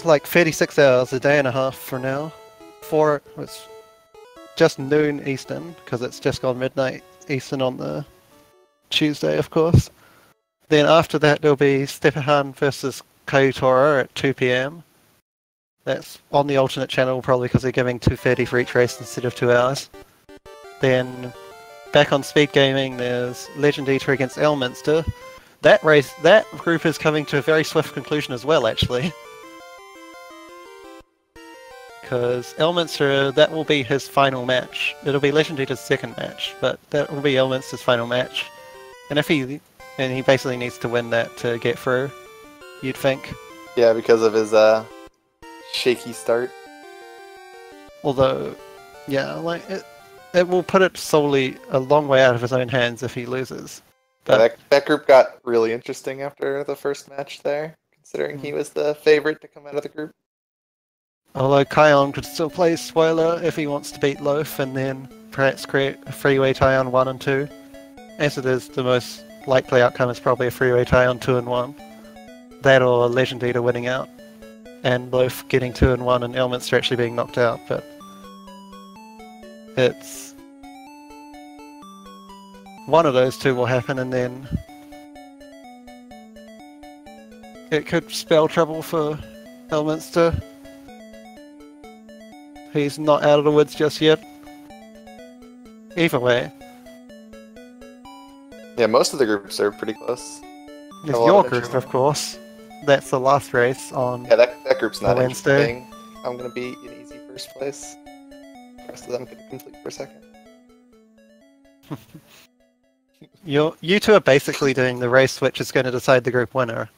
like 36 hours, a day and a half from now. It's just noon Eastern, because it's just gone midnight Eastern on the Tuesday, of course. Then after that, there'll be Stepahan versus Kayutora at 2 PM. That's on the alternate channel, probably because they're giving 2:30 for each race instead of 2 hours. Then back on Speed Gaming, there's Legend Eater against Elminster. That group is coming to a very swift conclusion as well, actually. Because Elminster, that will be his final match. It'll be Legend Eater's second match, but that will be Elminster's final match. And he basically needs to win that to get through, you'd think. Yeah, because of his shaky start. Although, yeah, like it will put it solely a long way out of his own hands if he loses. But yeah, that group got really interesting after the first match there, considering he was the favorite to come out of the group. Although Kion could still play Spoiler if he wants to beat Loaf, and then perhaps create a freeway tie on 1 and 2. As it is, the most likely outcome is probably a freeway tie on 2 and 1. That or Legend Eater winning out, and Loaf getting 2 and 1 and Elminster actually being knocked out, but it's one of those two will happen, and then it could spell trouble for Elminster. he's not out of the woods just yet. Either way. Yeah, most of the groups are pretty close. There's your group, of course. That's the last race on Yeah, that group's not Wednesday. interesting. I'm gonna be in easy first place. The rest of them could complete for second. You two are basically doing the race which is going to decide the group winner.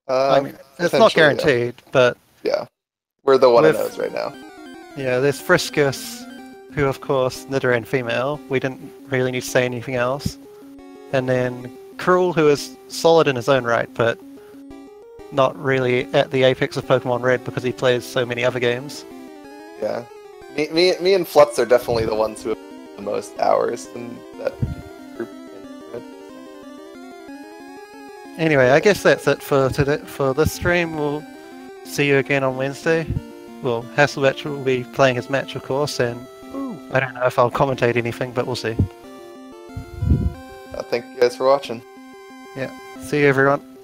I mean, it's not guaranteed, but... Yeah. We're the 1-0s right now. Yeah, there's Friskus, who of course, Nidoran female. We didn't really need to say anything else. And then Cruel, who is solid in his own right, but not really at the apex of Pokemon Red because he plays so many other games. Yeah. Me and Flutz are definitely the ones who have the most hours in that group. Anyway, I guess that's it for today. For this stream, we'll see you again on Wednesday. Well, Hasselbatch will be playing his match, of course, and I don't know if I'll commentate anything, but we'll see. Thank you guys for watching. Yeah. See you, everyone.